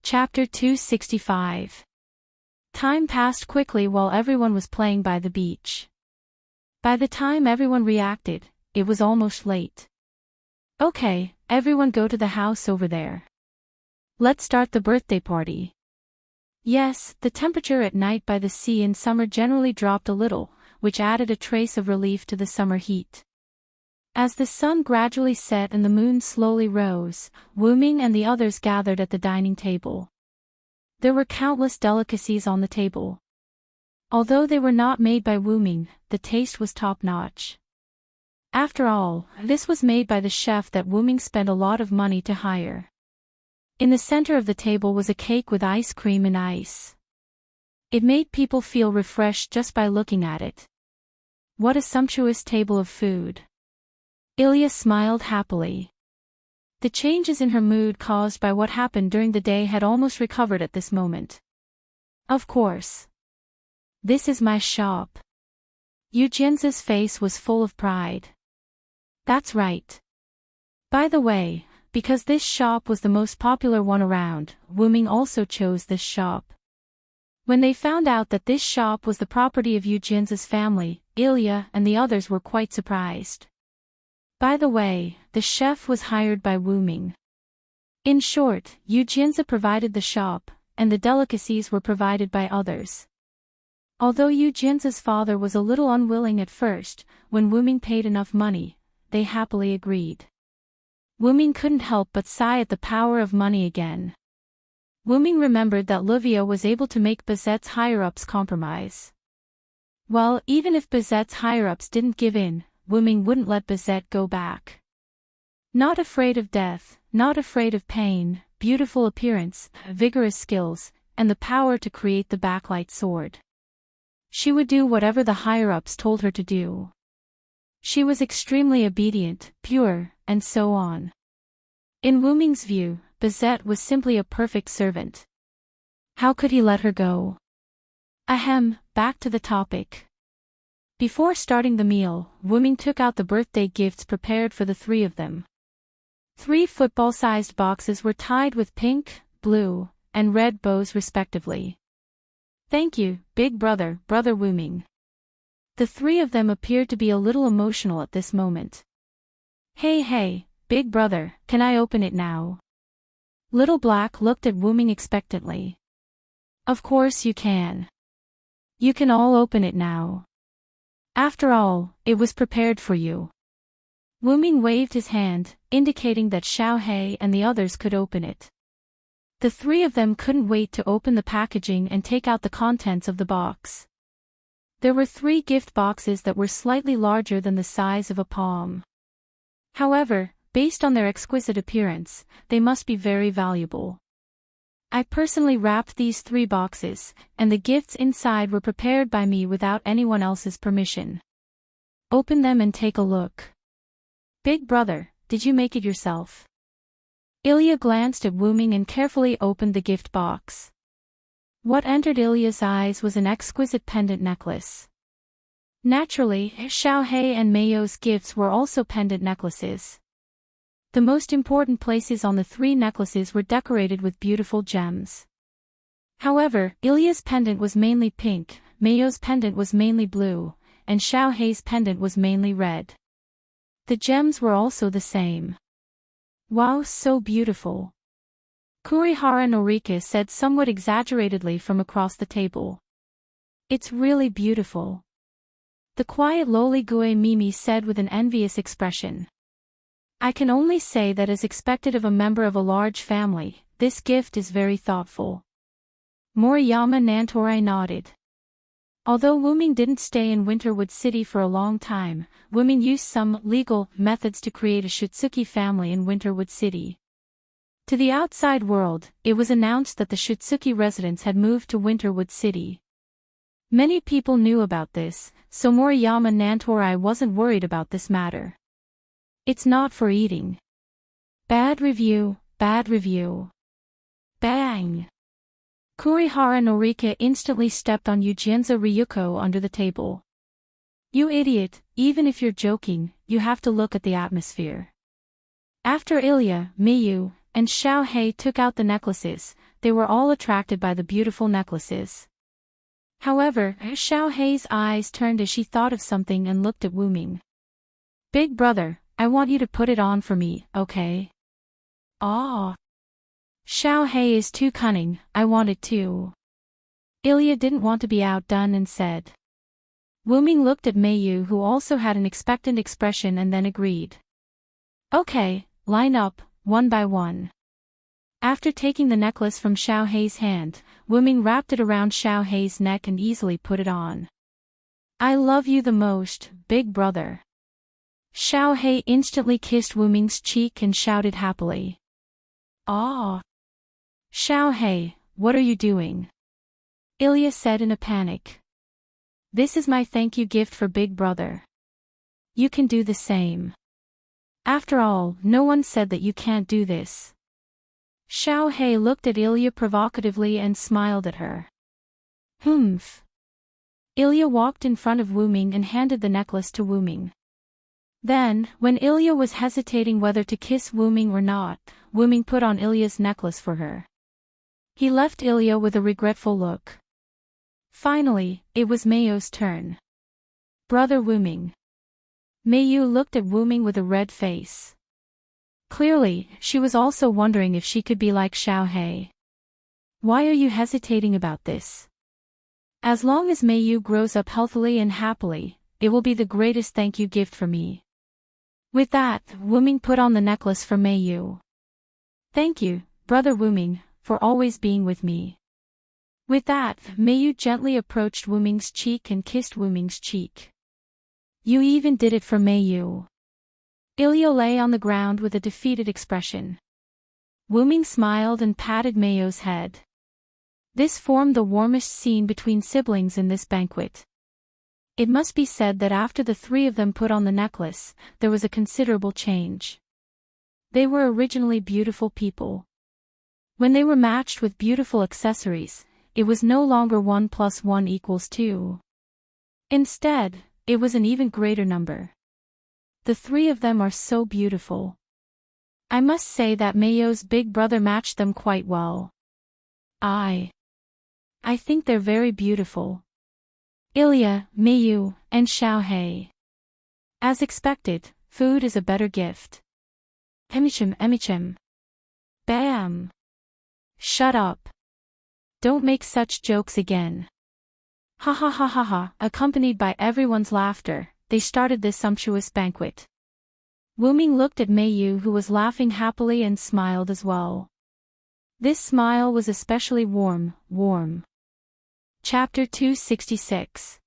Chapter 265. Time passed quickly while everyone was playing by the beach. By the time everyone reacted, it was almost late. Okay, everyone go to the house over there. Let's start the birthday party. Yes, the temperature at night by the sea in summer generally dropped a little, which added a trace of relief to the summer heat. As the sun gradually set and the moon slowly rose, Wu Ming and the others gathered at the dining table. There were countless delicacies on the table. Although they were not made by Wu Ming, the taste was top-notch. After all, this was made by the chef that Wu Ming spent a lot of money to hire. In the center of the table was a cake with ice cream and ice. It made people feel refreshed just by looking at it. What a sumptuous table of food. Ilya smiled happily. The changes in her mood caused by what happened during the day had almost recovered at this moment. Of course. This is my shop. Eugenza's face was full of pride. That's right. By the way, because this shop was the most popular one around, Wu Ming also chose this shop. When they found out that this shop was the property of Eugenza's family, Ilya and the others were quite surprised. By the way, the chef was hired by Wu Ming. In short, Eugenza provided the shop, and the delicacies were provided by others. Although Eugenza's father was a little unwilling at first, when Wu Ming paid enough money, they happily agreed. Wu Ming couldn't help but sigh at the power of money again. Wu Ming remembered that Livia was able to make Bizet's higher-ups compromise. Well, even if Bizet's higher-ups didn't give in, Wu Ming wouldn't let Bizet go back. Not afraid of death, not afraid of pain, beautiful appearance, vigorous skills, and the power to create the backlight sword. She would do whatever the higher-ups told her to do. She was extremely obedient, pure, and so on. In Wu Ming's view, Bizet was simply a perfect servant. How could he let her go? Ahem, back to the topic. Before starting the meal, Wu Ming took out the birthday gifts prepared for the three of them. 3 football-sized boxes were tied with pink, blue, and red bows respectively. Thank you, big brother, Brother Wu Ming. The 3 of them appeared to be a little emotional at this moment. Hey, big brother, can I open it now? Little Black looked at Wu Ming expectantly. Of course you can. You can all open it now. After all, it was prepared for you. Wu Ming waved his hand, indicating that Xiao He and the others could open it. The 3 of them couldn't wait to open the packaging and take out the contents of the box. There were 3 gift boxes that were slightly larger than the size of a palm. However, based on their exquisite appearance, they must be very valuable. I personally wrapped these 3 boxes, and the gifts inside were prepared by me without anyone else's permission. Open them and take a look. Big brother, did you make it yourself? Ilya glanced at Wu Ming and carefully opened the gift box. What entered Ilya's eyes was an exquisite pendant necklace. Naturally, Xiao He and Meiyo's gifts were also pendant necklaces. The most important places on the 3 necklaces were decorated with beautiful gems. However, Ilya's pendant was mainly pink, Meiyo's pendant was mainly blue, and Xiao He's pendant was mainly red. The gems were also the same. Wow, so beautiful. Kurihara Norika said somewhat exaggeratedly from across the table. It's really beautiful. The quiet lowly Gue Mimi said with an envious expression. I can only say that as expected of a member of a large family, this gift is very thoughtful. Moriyama Nantorai nodded. Although Wu Ming didn't stay in Winterwood City for a long time, Wu Ming used some legal methods to create a Shutsuki family in Winterwood City. To the outside world, it was announced that the Shutsuki residents had moved to Winterwood City. Many people knew about this, so Moriyama Nantorai wasn't worried about this matter. It's not for eating. Bad review, bad review. Bang! Kurihara Norika instantly stepped on Eugenza Ryuko under the table. You idiot, even if you're joking, you have to look at the atmosphere. After Ilya, Miyu, and Xiao He took out the necklaces, they were all attracted by the beautiful necklaces. However, Xiao Hei's eyes turned as she thought of something and looked at Wu Ming. "Big brother, I want you to put it on for me, okay?" "Ah. Xiao Hei is too cunning, I want it too." Ilya didn't want to be outdone and said. Wu Ming looked at Meiyu, who also had an expectant expression, and then agreed. "Okay, line up, one by one." After taking the necklace from Xiao Hei's hand, Wu Ming wrapped it around Xiao Hei's neck and easily put it on. "I love you the most, big brother." Xiao Hei instantly kissed Wu Ming's cheek and shouted happily. "Ah! Xiao Hei, what are you doing?" Ilya said in a panic. "This is my thank you gift for big brother. You can do the same. After all, no one said that you can't do this." Xiao Hei looked at Ilya provocatively and smiled at her. "Humph." Ilya walked in front of Wu Ming and handed the necklace to Wu Ming. Then, when Ilya was hesitating whether to kiss Wu Ming or not, Wu Ming put on Ilya's necklace for her. He left Ilya with a regretful look. Finally, it was Meiyu's turn. "Brother Wu Ming." Meiyu looked at Wu Ming with a red face. Clearly, she was also wondering if she could be like Xiao Hei. "Why are you hesitating about this? As long as Meiyu grows up healthily and happily, it will be the greatest thank you gift for me." With that, Wu Ming put on the necklace for Meiyu. "Thank you, brother Wu Ming, for always being with me." With that, Meiyu gently approached Wu Ming's cheek and kissed Wu Ming's cheek. "You even did it for Meiyu." Ilya lay on the ground with a defeated expression. Wu Ming smiled and patted Meiyu's head. This formed the warmest scene between siblings in this banquet. It must be said that after the three of them put on the necklace, there was a considerable change. They were originally beautiful people. When they were matched with beautiful accessories, it was no longer 1 + 1 = 2. Instead, it was an even greater number. The three of them are so beautiful. I must say that Meiyu's big brother matched them quite well. I think they're very beautiful. Ilya, Meiyu, and Xiao Hei. As expected, food is a better gift. Emichem. Bam. Shut up. Don't make such jokes again. Ha ha ha ha ha. Accompanied by everyone's laughter, they started this sumptuous banquet. Wu Ming looked at Meiyu, who was laughing happily, and smiled as well. This smile was especially warm. Chapter 266.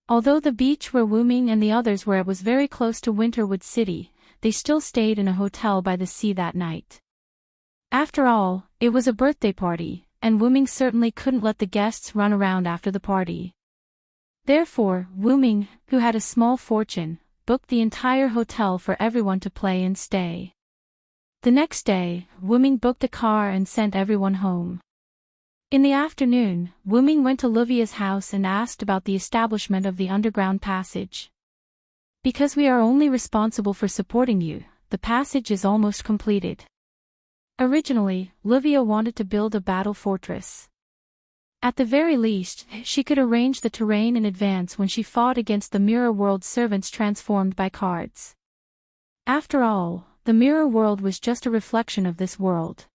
Although the beach where Wu Ming and the others were at was very close to Winterwood City, they still stayed in a hotel by the sea that night. After all, it was a birthday party, and Wu Ming certainly couldn't let the guests run around after the party. Therefore, Wu Ming, who had a small fortune, booked the entire hotel for everyone to play and stay. The next day, Wu Ming booked a car and sent everyone home. In the afternoon, Wu Ming went to Livia's house and asked about the establishment of the underground passage. "Because we are only responsible for supporting you, the passage is almost completed." Originally, Livia wanted to build a battle fortress. At the very least, she could arrange the terrain in advance when she fought against the mirror world servants transformed by cards. After all, the mirror world was just a reflection of this world.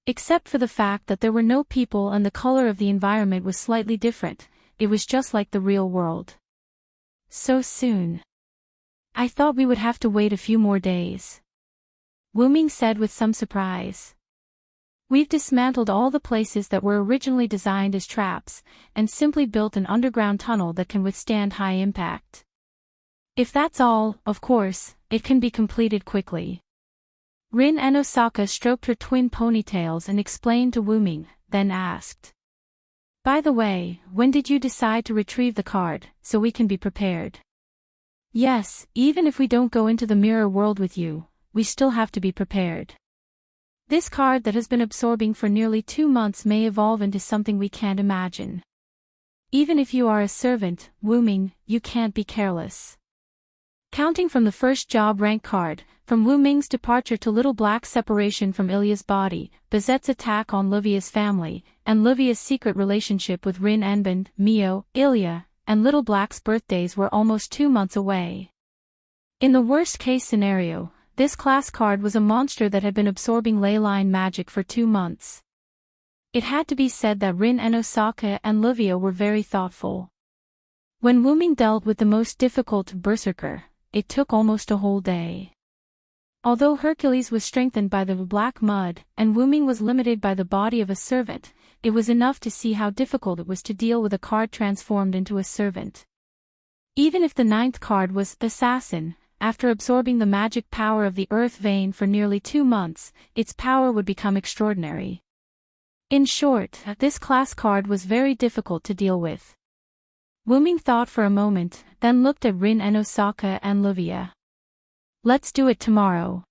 Except for the fact that there were no people and the color of the environment was slightly different, it was just like the real world. "So soon. I thought we would have to wait a few more days," Wu Ming said with some surprise. "We've dismantled all the places that were originally designed as traps, and simply built an underground tunnel that can withstand high impact. If that's all, of course, it can be completed quickly." Rin and Osaka stroked her twin ponytails and explained to Wu Ming, then asked, "By the way, when did you decide to retrieve the card, so we can be prepared?" "Yes, even if we don't go into the mirror world with you, we still have to be prepared. This card that has been absorbing for nearly 2 months may evolve into something we can't imagine. Even if you are a servant, Wu Ming, you can't be careless. Counting from the first job rank card, From Wu Ming's departure to Little Black's separation from Ilya's body, Bazette's attack on Livia's family, and Livia's secret relationship with Rin Enbund, Mio, Ilya, and Little Black's birthdays were almost 2 months away. In the worst-case scenario, this class card was a monster that had been absorbing ley line magic for 2 months. It had to be said that Rin and Osaka and Livia were very thoughtful. When Wu Ming dealt with the most difficult berserker, it took almost a whole day. Although Hercules was strengthened by the black mud, and Wu Ming was limited by the body of a servant, it was enough to see how difficult it was to deal with a card transformed into a servant. Even if the 9th card was Assassin, after absorbing the magic power of the earth vein for nearly 2 months, its power would become extraordinary. In short, this class card was very difficult to deal with. Wu Ming thought for a moment, then looked at Rin and Osaka and Livia. Let's do it tomorrow.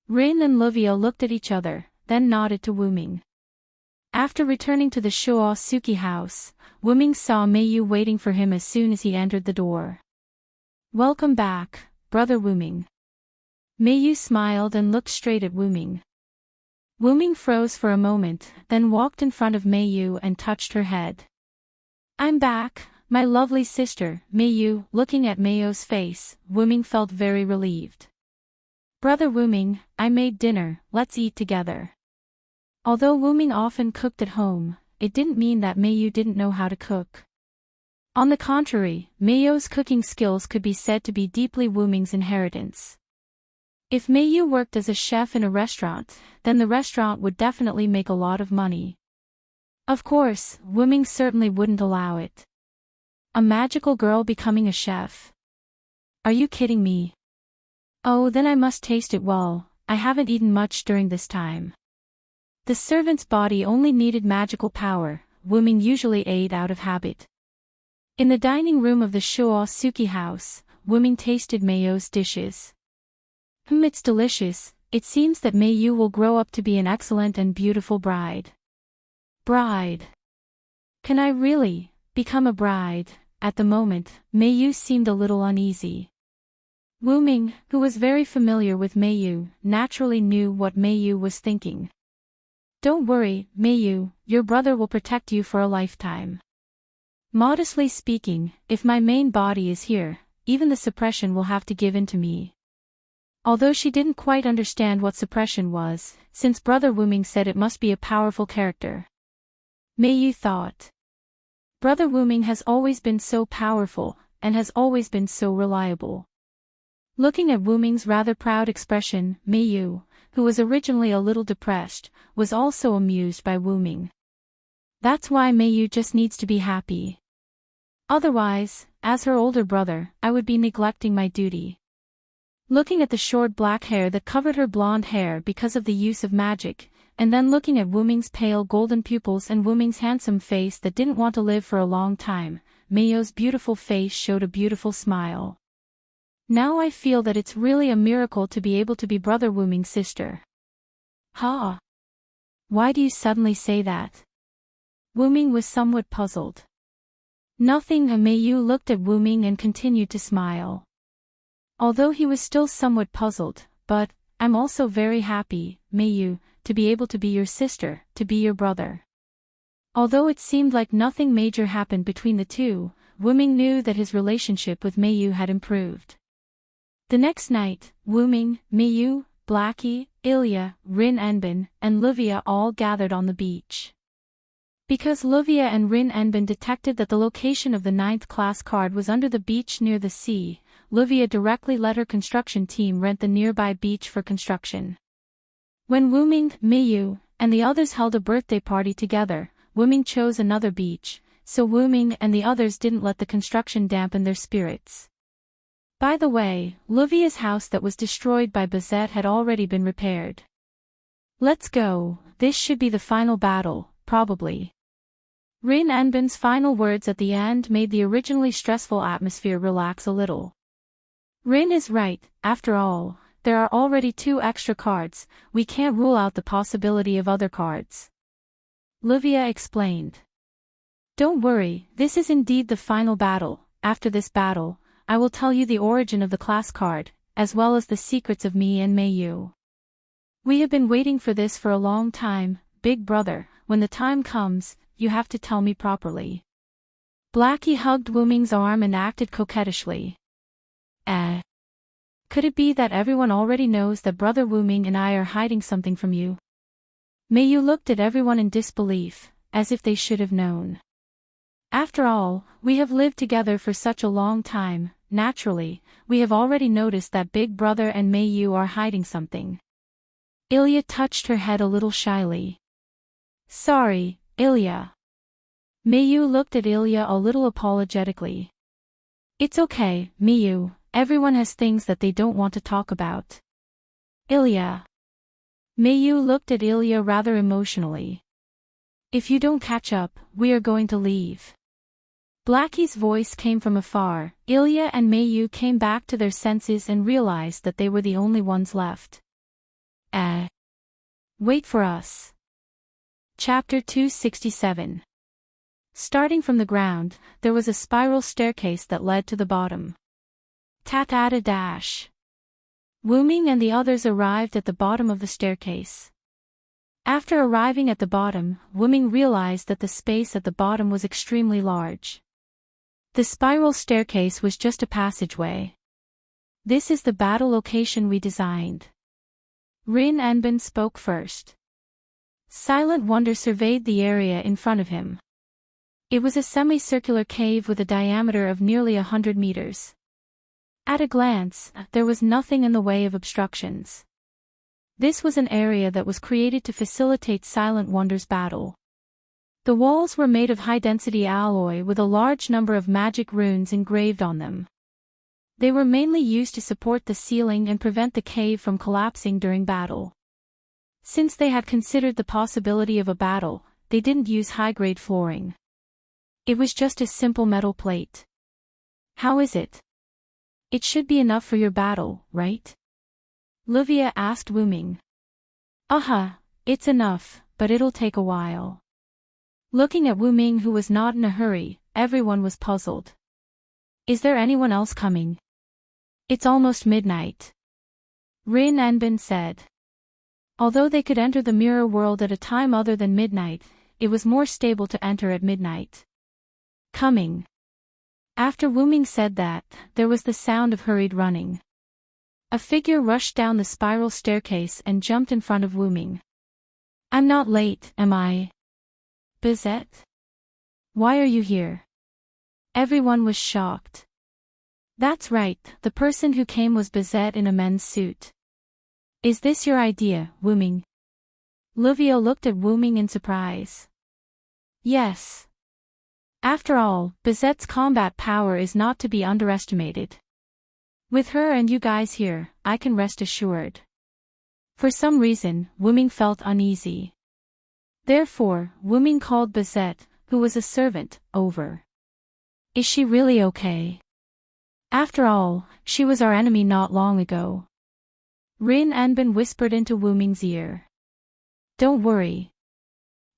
Rin and Livia looked at each other, then nodded to Wu Ming. After returning to the Shuo-Suki house, Wu Ming saw Meiyu waiting for him as soon as he entered the door. Welcome back, Brother Wu Ming. Meiyu smiled and looked straight at Wu Ming. Wu Ming froze for a moment, then walked in front of Meiyu and touched her head. I'm back, my lovely sister, Meiyu. Looking at Meiyu's face, Wu Ming felt very relieved. Brother Wu Ming, I made dinner, let's eat together. Although Wu Ming often cooked at home, it didn't mean that Meiyu didn't know how to cook. On the contrary, Meiyu's cooking skills could be said to be deeply Wu Ming's inheritance. If Meiyu worked as a chef in a restaurant, then the restaurant would definitely make a lot of money. Of course, Wu Ming certainly wouldn't allow it. A magical girl becoming a chef? Are you kidding me? Oh, then I must taste it well, I haven't eaten much during this time. The servant's body only needed magical power, Wu Ming usually ate out of habit. In the dining room of the Shuo-Suki house, Wu Ming tasted Meiyu's dishes. It's delicious. It seems that Meiyu will grow up to be an excellent and beautiful bride. Bride. Can I really become a bride? At the moment, Meiyu seemed a little uneasy. Wu Ming, who was very familiar with Meiyu, naturally knew what Meiyu was thinking. Don't worry, Meiyu, your brother will protect you for a lifetime. Modestly speaking, if my main body is here, even the suppression will have to give in to me. Although she didn't quite understand what suppression was, since Brother Wu Ming said it must be a powerful character. Meiyu thought. Brother Wu Ming has always been so powerful, and has always been so reliable. Looking at Wu Ming's rather proud expression, Meiyu, who was originally a little depressed, was also amused by Wu Ming. That's why Meiyu just needs to be happy. Otherwise, as her older brother, I would be neglecting my duty. Looking at the short black hair that covered her blonde hair because of the use of magic, and then looking at Wu Ming's pale golden pupils and Wu Ming's handsome face that didn't want to live for a long time, Meiyu's beautiful face showed a beautiful smile. Now I feel that it's really a miracle to be able to be Brother Wu Ming's sister. Ha! Why do you suddenly say that? Wu Ming was somewhat puzzled. Nothing. Meiyu looked at Wu Ming and continued to smile. Although he was still somewhat puzzled, but, I'm also very happy, Meiyu, to be able to be your sister, to be your brother. Although it seemed like nothing major happened between the two, Wu Ming knew that his relationship with Meiyu had improved. The next night, Wu Ming, Meiyu, Blackie, Ilya, Rin Enbin, and Livia all gathered on the beach. Because Livia and Rin Enbin detected that the location of the 9th class card was under the beach near the sea, Livia directly let her construction team rent the nearby beach for construction. When Wu Ming, Meiyu, and the others held a birthday party together, Wu Ming chose another beach, so Wu Ming and the others didn't let the construction dampen their spirits. By the way, Livia's house that was destroyed by Bazette had already been repaired. Let's go, this should be the final battle, probably. Rin Enbin's final words at the end made the originally stressful atmosphere relax a little. Rin is right, after all, there are already 2 extra cards, we can't rule out the possibility of other cards. Livia explained. Don't worry, this is indeed the final battle. After this battle, I will tell you the origin of the class card, as well as the secrets of me and Mayu. We have been waiting for this for a long time, big brother. When the time comes, you have to tell me properly. Blackie hugged Wu Ming's arm and acted coquettishly. Could it be that everyone already knows that brother Wu Ming and I are hiding something from you? Mayu looked at everyone in disbelief, as if they should have known. After all, we have lived together for such a long time. Naturally, we have already noticed that big brother and Mayu are hiding something. Ilya touched her head a little shyly. Sorry, Ilya. Mayu looked at Ilya a little apologetically. It's okay, Mayu, everyone has things that they don't want to talk about. Ilya. Mayu looked at Ilya rather emotionally. If you don't catch up, we are going to leave. Blackie's voice came from afar. Ilya and Mayu came back to their senses and realized that they were the only ones left. Wait for us. Chapter 267. Starting from the ground, there was a spiral staircase that led to the bottom. Tat-at-a-dash. Wu Ming and the others arrived at the bottom of the staircase. After arriving at the bottom, Wu Ming realized that the space at the bottom was extremely large. The spiral staircase was just a passageway. This is the battle location we designed. Rin Enbin spoke first. Silent wonder surveyed the area in front of him. It was a semicircular cave with a diameter of nearly 100 meters. At a glance, there was nothing in the way of obstructions. This was an area that was created to facilitate Silent Wonder's battle. The walls were made of high-density alloy with a large number of magic runes engraved on them. They were mainly used to support the ceiling and prevent the cave from collapsing during battle. Since they had considered the possibility of a battle, they didn't use high-grade flooring. It was just a simple metal plate. How is it? It should be enough for your battle, right? Livia asked Wu Ming. It's enough, but it'll take a while. Looking at Wu Ming, who was not in a hurry, everyone was puzzled. Is there anyone else coming? It's almost midnight. Rin Enbin said. Although they could enter the mirror world at a time other than midnight, it was more stable to enter at midnight. Coming. After Wu Ming said that, there was the sound of hurried running. A figure rushed down the spiral staircase and jumped in front of Wu Ming. I'm not late, am I? Bizet? Why are you here? Everyone was shocked. That's right, the person who came was Bizet in a men's suit. Is this your idea, Wu Ming? Livia looked at Wu Ming in surprise. Yes. After all, Bizet's combat power is not to be underestimated. With her and you guys here, I can rest assured. For some reason, Wu Ming felt uneasy. Therefore, Wu Ming called Bizet, who was a servant, over. Is she really okay? After all, she was our enemy not long ago. Rin Enbin whispered into Wu Ming's ear. Don't worry.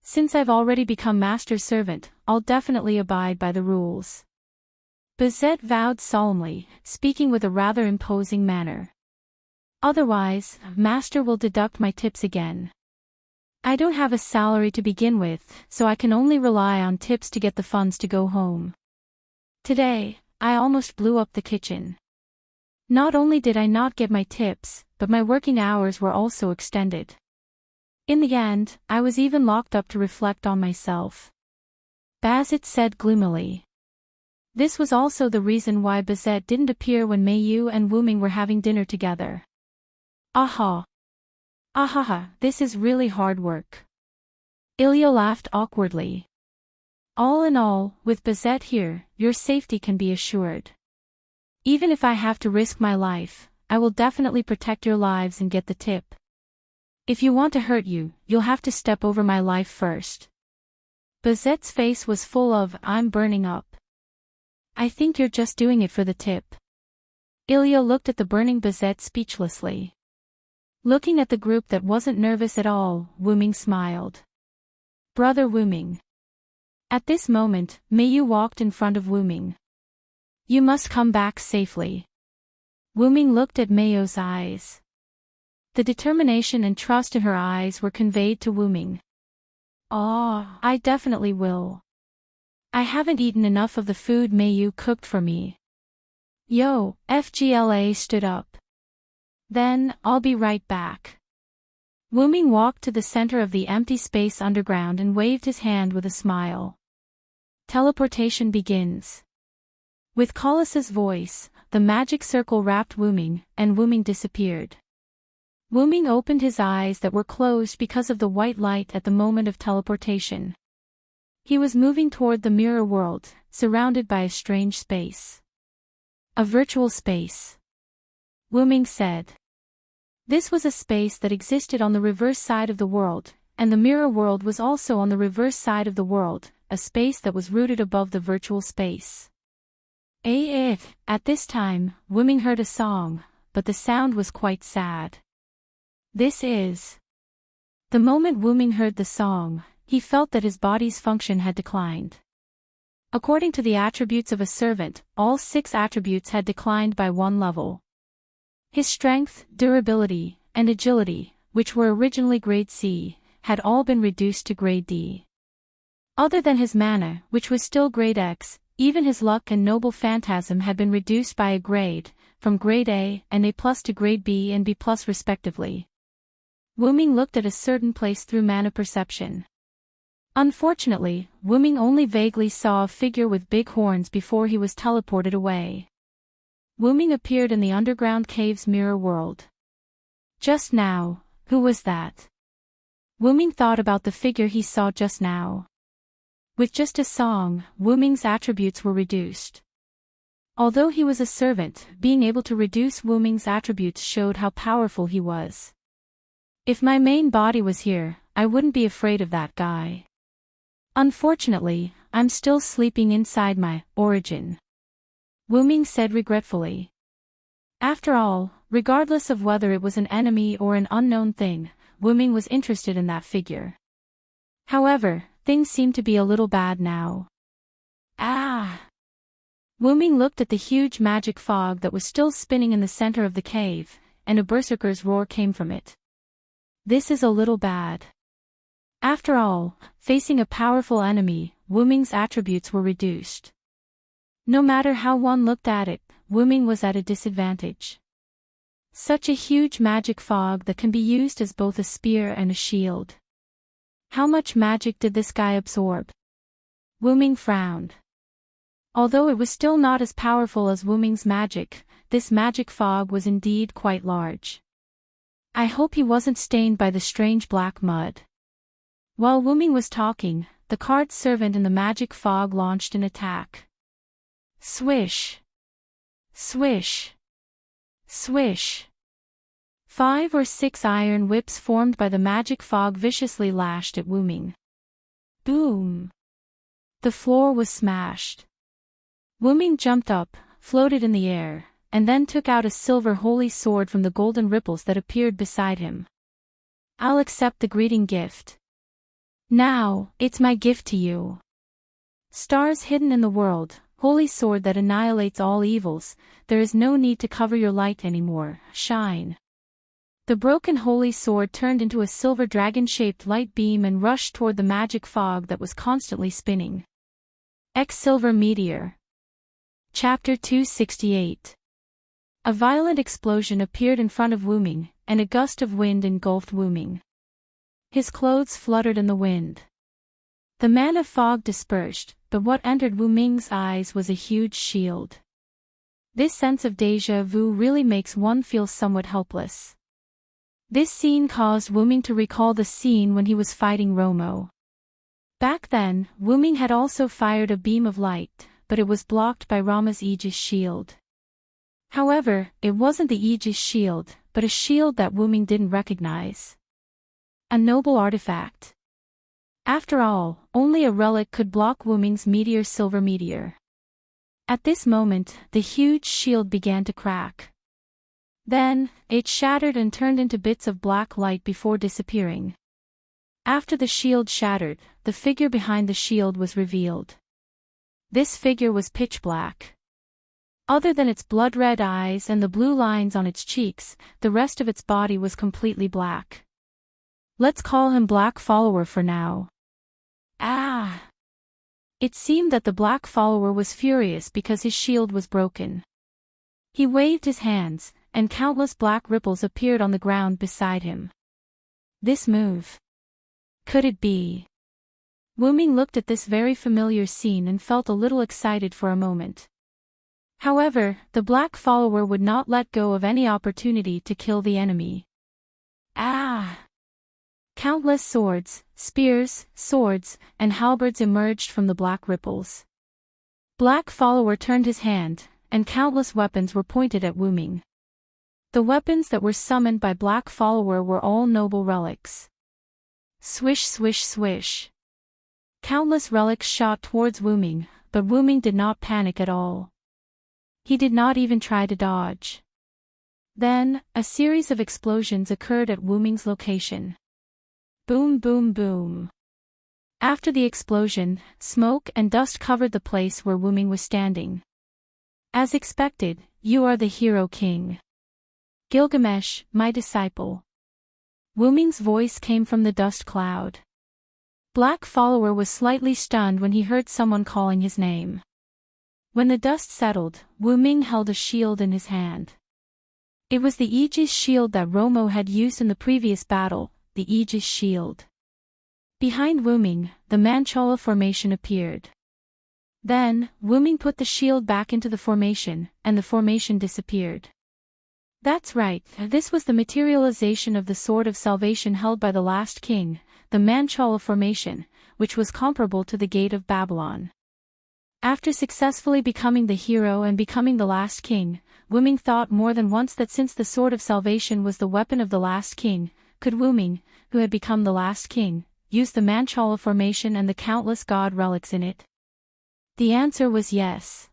Since I've already become master's servant, I'll definitely abide by the rules. Bizet vowed solemnly, speaking with a rather imposing manner. Otherwise, master will deduct my tips again. I don't have a salary to begin with, so I can only rely on tips to get the funds to go home. Today, I almost blew up the kitchen. Not only did I not get my tips, but my working hours were also extended. In the end, I was even locked up to reflect on myself. Bazit said gloomily. This was also the reason why Bizet didn't appear when Mayu and Wu Ming were having dinner together. This is really hard work. Ilya laughed awkwardly. All in all, with Bizet here, your safety can be assured. Even if I have to risk my life, I will definitely protect your lives and get the tip. If you want to hurt you, you'll have to step over my life first. Bizet's face was full of, I'm burning up. I think you're just doing it for the tip. Ilya looked at the burning Bizet speechlessly. Looking at the group that wasn't nervous at all, Wu Ming smiled. Brother Wu Ming. At this moment, Mayu walked in front of Wu Ming. You must come back safely. Wuming looked at Mayo's eyes. The determination and trust in her eyes were conveyed to Wuming. "Oh, I definitely will. I haven't eaten enough of the food Mayu cooked for me." Yo, FGLA stood up. "Then, I'll be right back." Wuming walked to the center of the empty space underground and waved his hand with a smile. Teleportation begins. With Colossus' voice, the magic circle wrapped Wuming, and Wuming disappeared. Wuming opened his eyes that were closed because of the white light at the moment of teleportation. He was moving toward the mirror world, surrounded by a strange space. A virtual space. Wuming said. This was a space that existed on the reverse side of the world, and the mirror world was also on the reverse side of the world, a space that was rooted above the virtual space. At this time, Wuming heard a song, but the sound was quite sad. This is. The moment Wuming heard the song, he felt that his body's function had declined. According to the attributes of a servant, all 6 attributes had declined by 1 level. His strength, durability, and agility, which were originally grade C, had all been reduced to grade D. Other than his mana, which was still grade X, even his luck and noble phantasm had been reduced by a grade, from grade A and A+ to grade B and B+ respectively. Wuming looked at a certain place through mana perception. Unfortunately, Wuming only vaguely saw a figure with big horns before he was teleported away. Wuming appeared in the underground cave's mirror world. Just now, who was that? Wuming thought about the figure he saw just now. With just a song, Wuming's attributes were reduced. Although he was a servant, being able to reduce Wuming's attributes showed how powerful he was. If my main body was here, I wouldn't be afraid of that guy. Unfortunately, I'm still sleeping inside my origin. Wuming said regretfully. After all, regardless of whether it was an enemy or an unknown thing, Wuming was interested in that figure. However, things seemed to be a little bad now. Wuming looked at the huge magic fog that was still spinning in the center of the cave, and a berserker's roar came from it. This is a little bad. After all, facing a powerful enemy, Wuming's attributes were reduced. No matter how one looked at it, Wuming was at a disadvantage. Such a huge magic fog that can be used as both a spear and a shield. How much magic did this guy absorb? Wuming frowned. Although it was still not as powerful as Wuming's magic, this magic fog was indeed quite large. I hope he wasn't stained by the strange black mud. While Wuming was talking, the card servant in the magic fog launched an attack. Swish. Swish. Swish. 5 or 6 iron whips formed by the magic fog viciously lashed at Wuming. Boom. The floor was smashed. Wuming jumped up, floated in the air, and then took out a silver holy sword from the golden ripples that appeared beside him. I'll accept the greeting gift. Now, it's my gift to you. Stars hidden in the world, holy sword that annihilates all evils, there is no need to cover your light anymore, shine. The broken holy sword turned into a silver dragon-shaped light beam and rushed toward the magic fog that was constantly spinning. Silver Meteor. Chapter 268. A violent explosion appeared in front of Wuming, and a gust of wind engulfed Wuming. His clothes fluttered in the wind. The mana fog dispersed, but what entered Wuming's eyes was a huge shield. This sense of déjà vu really makes one feel somewhat helpless. This scene caused Wuming to recall the scene when he was fighting Romo. Back then, Wuming had also fired a beam of light, but it was blocked by Rama's Aegis shield. However, it wasn't the Aegis shield, but a shield that Wuming didn't recognize. A noble artifact. After all, only a relic could block Wuming's meteor silver meteor. At this moment, the huge shield began to crack. Then, it shattered and turned into bits of black light before disappearing. After the shield shattered, the figure behind the shield was revealed. This figure was pitch black. Other than its blood-red eyes and the blue lines on its cheeks, the rest of its body was completely black. Let's call him Black Follower for now. Ah! It seemed that the Black Follower was furious because his shield was broken. He waved his hands, and countless black ripples appeared on the ground beside him. This move. Could it be? Wu-Ming looked at this very familiar scene and felt a little excited for a moment. However, the Black Follower would not let go of any opportunity to kill the enemy. Ah! Countless swords, spears, swords, and halberds emerged from the black ripples. Black Follower turned his hand, and countless weapons were pointed at Wu-Ming. The weapons that were summoned by Black Follower were all noble relics. Swish swish swish. Countless relics shot towards Wu-Ming, but Wu-Ming did not panic at all. He did not even try to dodge. Then, a series of explosions occurred at Wu-Ming's location. Boom boom boom. After the explosion, smoke and dust covered the place where Wu-Ming was standing. As expected, you are the hero king. Gilgamesh, my disciple. Wu-Ming's voice came from the dust cloud. Black Follower was slightly stunned when he heard someone calling his name. When the dust settled, Wu-Ming held a shield in his hand. It was the Aegis shield that Romo had used in the previous battle, the Aegis shield. Behind Wu-Ming, the Manchala formation appeared. Then, Wu-Ming put the shield back into the formation, and the formation disappeared. That's right, this was the materialization of the Sword of Salvation held by the last king, the Manchala formation, which was comparable to the Gate of Babylon. After successfully becoming the hero and becoming the last king, Wu-Ming thought more than once that since the Sword of Salvation was the weapon of the last king, could Wu-Ming, who had become the last king, use the Manchala formation and the countless god relics in it? The answer was yes.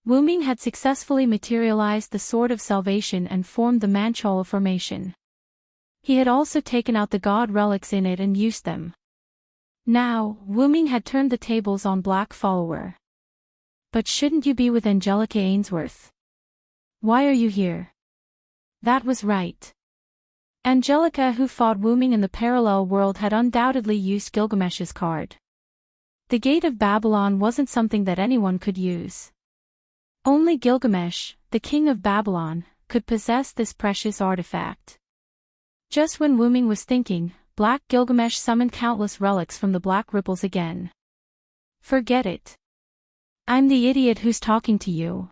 Wu-Ming had successfully materialized the Sword of Salvation and formed the Manchala formation. He had also taken out the god relics in it and used them. Now, Wu-Ming had turned the tables on Black Follower. But shouldn't you be with Angelica Ainsworth? Why are you here? That was right. Angelica, who fought Wu-Ming in the parallel world, had undoubtedly used Gilgamesh's card. The Gate of Babylon wasn't something that anyone could use. Only Gilgamesh, the king of Babylon, could possess this precious artifact. Just when Wu-Ming was thinking, Black Gilgamesh summoned countless relics from the black ripples again. Forget it. I'm the idiot who's talking to you.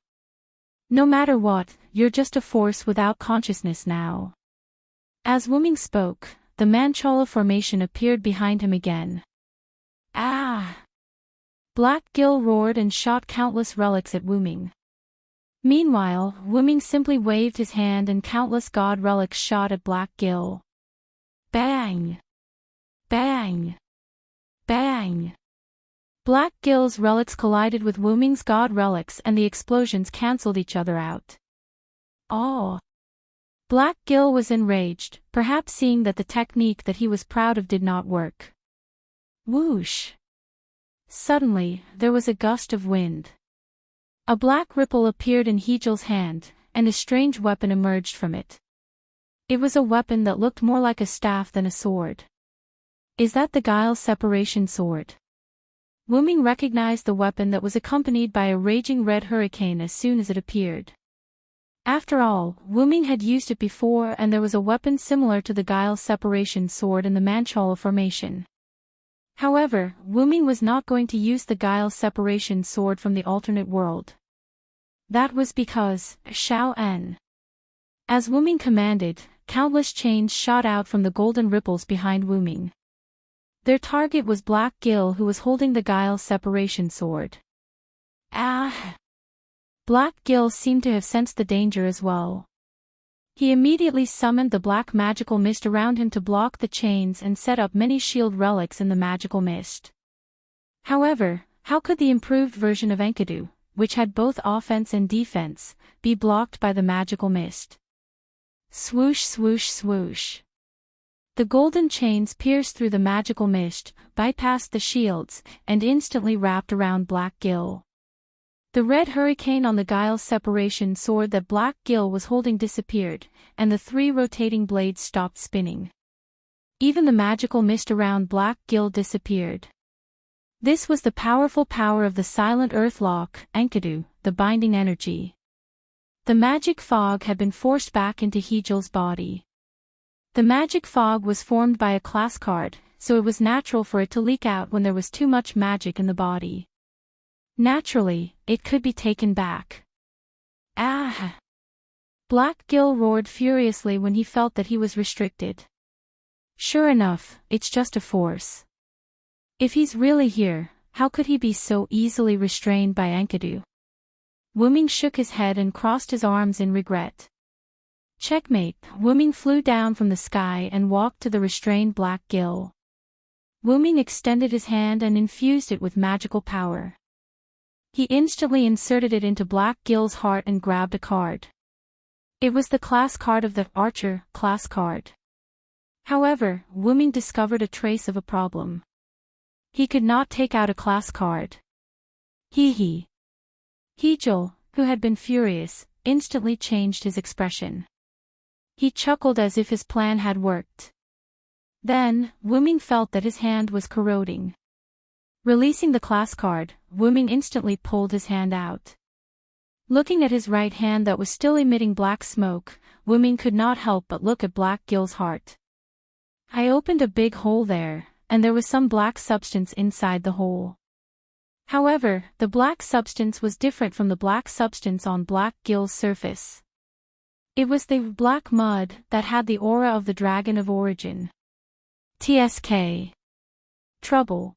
No matter what, you're just a force without consciousness now. As Wu-Ming spoke, the Manchala formation appeared behind him again. Ah! Black Gil roared and shot countless relics at Wu-Ming. Meanwhile, Wu-Ming simply waved his hand and countless god relics shot at Black Gil. Bang! Bang! Bang! Black Gil's relics collided with Wu-Ming's god relics and the explosions cancelled each other out. Oh! Black Gil was enraged, perhaps seeing that the technique that he was proud of did not work. Whoosh! Suddenly, there was a gust of wind. A black ripple appeared in Hegil's hand, and a strange weapon emerged from it. It was a weapon that looked more like a staff than a sword. Is that the Guile Separation Sword? Wu-Ming recognized the weapon that was accompanied by a raging red hurricane as soon as it appeared. After all, Wu-Ming had used it before and there was a weapon similar to the Guile Separation Sword in the Manchala formation. However, Wu-Ming was not going to use the Guile Separation Sword from the alternate world. That was because, Shao-En. As Wu-Ming commanded, countless chains shot out from the golden ripples behind Wu-Ming. Their target was Black Gil, who was holding the Guile Separation Sword. Ah! Black Gil seemed to have sensed the danger as well. He immediately summoned the black magical mist around him to block the chains and set up many shield relics in the magical mist. However, how could the improved version of Enkidu, which had both offense and defense, be blocked by the magical mist? Swoosh swoosh swoosh. The golden chains pierced through the magical mist, bypassed the shields, and instantly wrapped around Black Gil. The red hurricane on the Giles separation sword that Black Gil was holding disappeared, and the 3 rotating blades stopped spinning. Even the magical mist around Black Gil disappeared. This was the powerful power of the silent earth lock, Enkidu, the binding energy. The magic fog had been forced back into Hegel's body. The magic fog was formed by a class card, so it was natural for it to leak out when there was too much magic in the body. Naturally, it could be taken back. Ah! Black Gil roared furiously when he felt that he was restricted. Sure enough, it's just a force. If he's really here, how could he be so easily restrained by Enkidu? Wuming shook his head and crossed his arms in regret. Checkmate. Wuming flew down from the sky and walked to the restrained Black Gil. Wuming extended his hand and infused it with magical power. He instantly inserted it into Black Gil's heart and grabbed a card. It was the class card of the Archer class card. However, Wuming discovered a trace of a problem. He could not take out a class card. Hee. Hegel, who had been furious, instantly changed his expression. He chuckled as if his plan had worked. Then, Wuming felt that his hand was corroding. Releasing the class card, Wuming instantly pulled his hand out. Looking at his right hand that was still emitting black smoke, Wuming could not help but look at Black Gil's heart. I opened a big hole there, and there was some black substance inside the hole. However, the black substance was different from the black substance on Black Gil's surface. It was the black mud that had the aura of the Dragon of Origin. TSK. Trouble.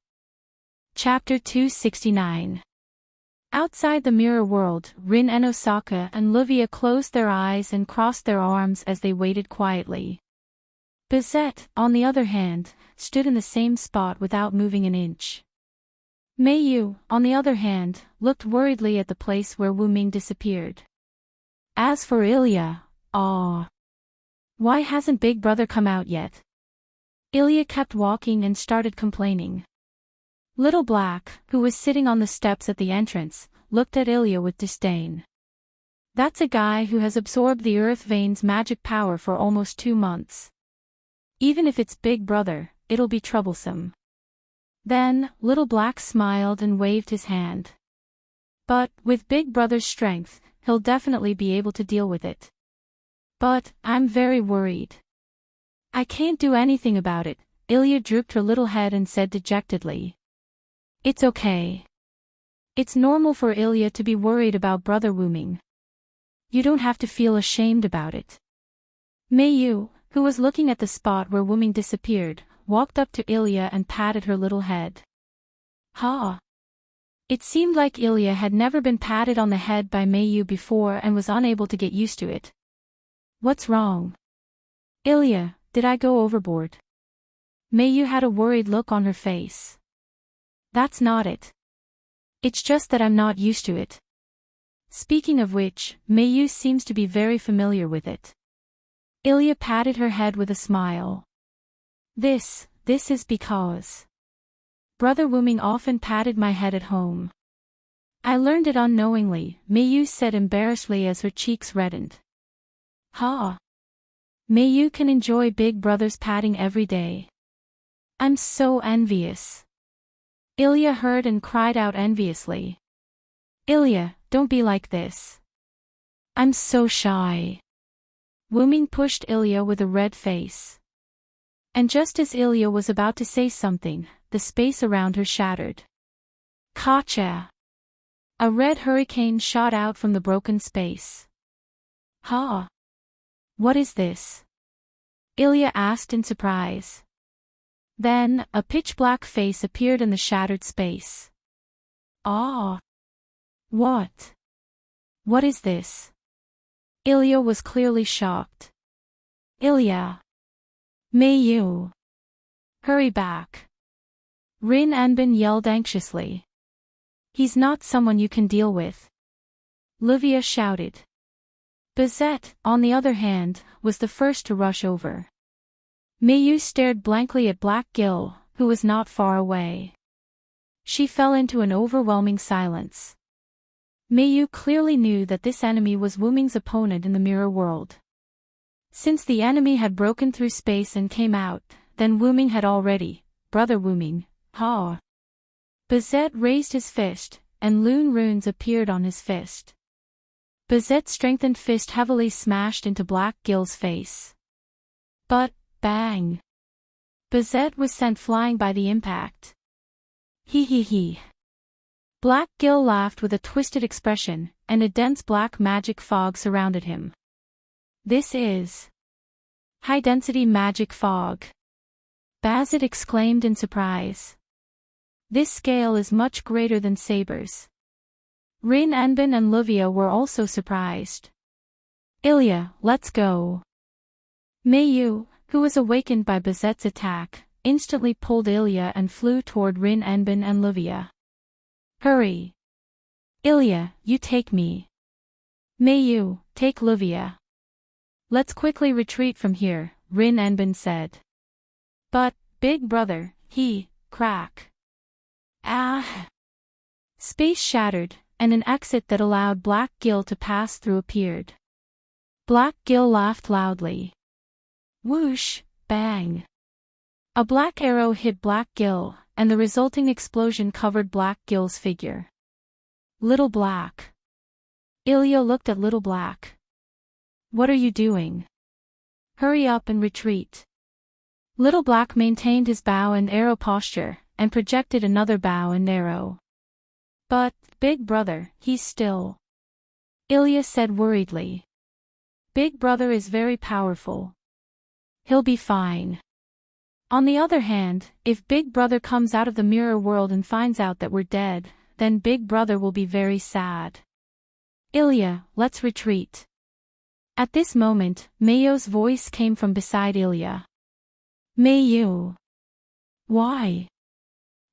Chapter 269. Outside the mirror world, Rin and Osaka and Livia closed their eyes and crossed their arms as they waited quietly. Bizet, on the other hand, stood in the same spot without moving an inch. Meiyu, on the other hand, looked worriedly at the place where Wuming disappeared. As for Ilya, why hasn't Big Brother come out yet? Ilya kept walking and started complaining. Little Black, who was sitting on the steps at the entrance, looked at Ilya with disdain. That's a guy who has absorbed the Earth Vein's magic power for almost 2 months. Even if it's Big Brother, it'll be troublesome. Then, Little Black smiled and waved his hand. But, with Big Brother's strength, he'll definitely be able to deal with it. But, I'm very worried. I can't do anything about it, Ilya drooped her little head and said dejectedly. It's okay. It's normal for Ilya to be worried about Brother Wuming. You don't have to feel ashamed about it. Meiyu, who was looking at the spot where Wuming disappeared, walked up to Ilya and patted her little head. Ha! It seemed like Ilya had never been patted on the head by Meiyu before and was unable to get used to it. What's wrong? Ilya, did I go overboard? Meiyu had a worried look on her face. That's not it. It's just that I'm not used to it. Speaking of which, Meiyu seems to be very familiar with it. Ilya patted her head with a smile. This is because Brother Wuming often patted my head at home. I learned it unknowingly, Meiyu said embarrassedly as her cheeks reddened. Ha! Meiyu can enjoy Big Brother's patting every day. I'm so envious. Ilya heard and cried out enviously. Ilya, don't be like this. I'm so shy. Wuming pushed Ilya with a red face. And just as Ilya was about to say something, the space around her shattered. Kacha! A red hurricane shot out from the broken space. Ha! What is this? Ilya asked in surprise. Then, a pitch-black face appeared in the shattered space. Ah! What? What is this? Ilya was clearly shocked. Ilya! Meiyu! Hurry back! Rin Anbin yelled anxiously. He's not someone you can deal with. Livia shouted. Bizet, on the other hand, was the first to rush over. Meiyu stared blankly at Black Gil, who was not far away. She fell into an overwhelming silence. Meiyu clearly knew that this enemy was Wuming's opponent in the mirror world. Since the enemy had broken through space and came out, then Wuming had already, brother Wuming, ha. Bazet raised his fist, and Lune runes appeared on his fist. Bazet's strengthened fist heavily smashed into Black Gill's face. But, bang! Bazet was sent flying by the impact. He. Black Gill laughed with a twisted expression, and a dense black magic fog surrounded him. This is high-density magic fog. Bazet exclaimed in surprise. This scale is much greater than Saber's. Rin Enbin and Livia were also surprised. Ilya, let's go. Meiyu, who was awakened by Bazet's attack, instantly pulled Ilya and flew toward Rin Enbin and Livia. Hurry! Ilya, you take me. Meiyu, take Livia. Let's quickly retreat from here, Rin Enbin said. But, big brother, crack. Ah! Space shattered, and an exit that allowed Black Gill to pass through appeared. Black Gill laughed loudly. Whoosh, bang. A black arrow hit Black Gill, and the resulting explosion covered Black Gill's figure. Little Black. Ilya looked at Little Black. What are you doing? Hurry up and retreat. Little Black maintained his bow and arrow posture, and projected another bow and arrow. But, big brother, he's still. Ilya said worriedly. Big brother is very powerful. He'll be fine. On the other hand, if Big Brother comes out of the mirror world and finds out that we're dead, then Big Brother will be very sad. Ilya, let's retreat. At this moment, Meiyu's voice came from beside Ilya. Meiyu. Why?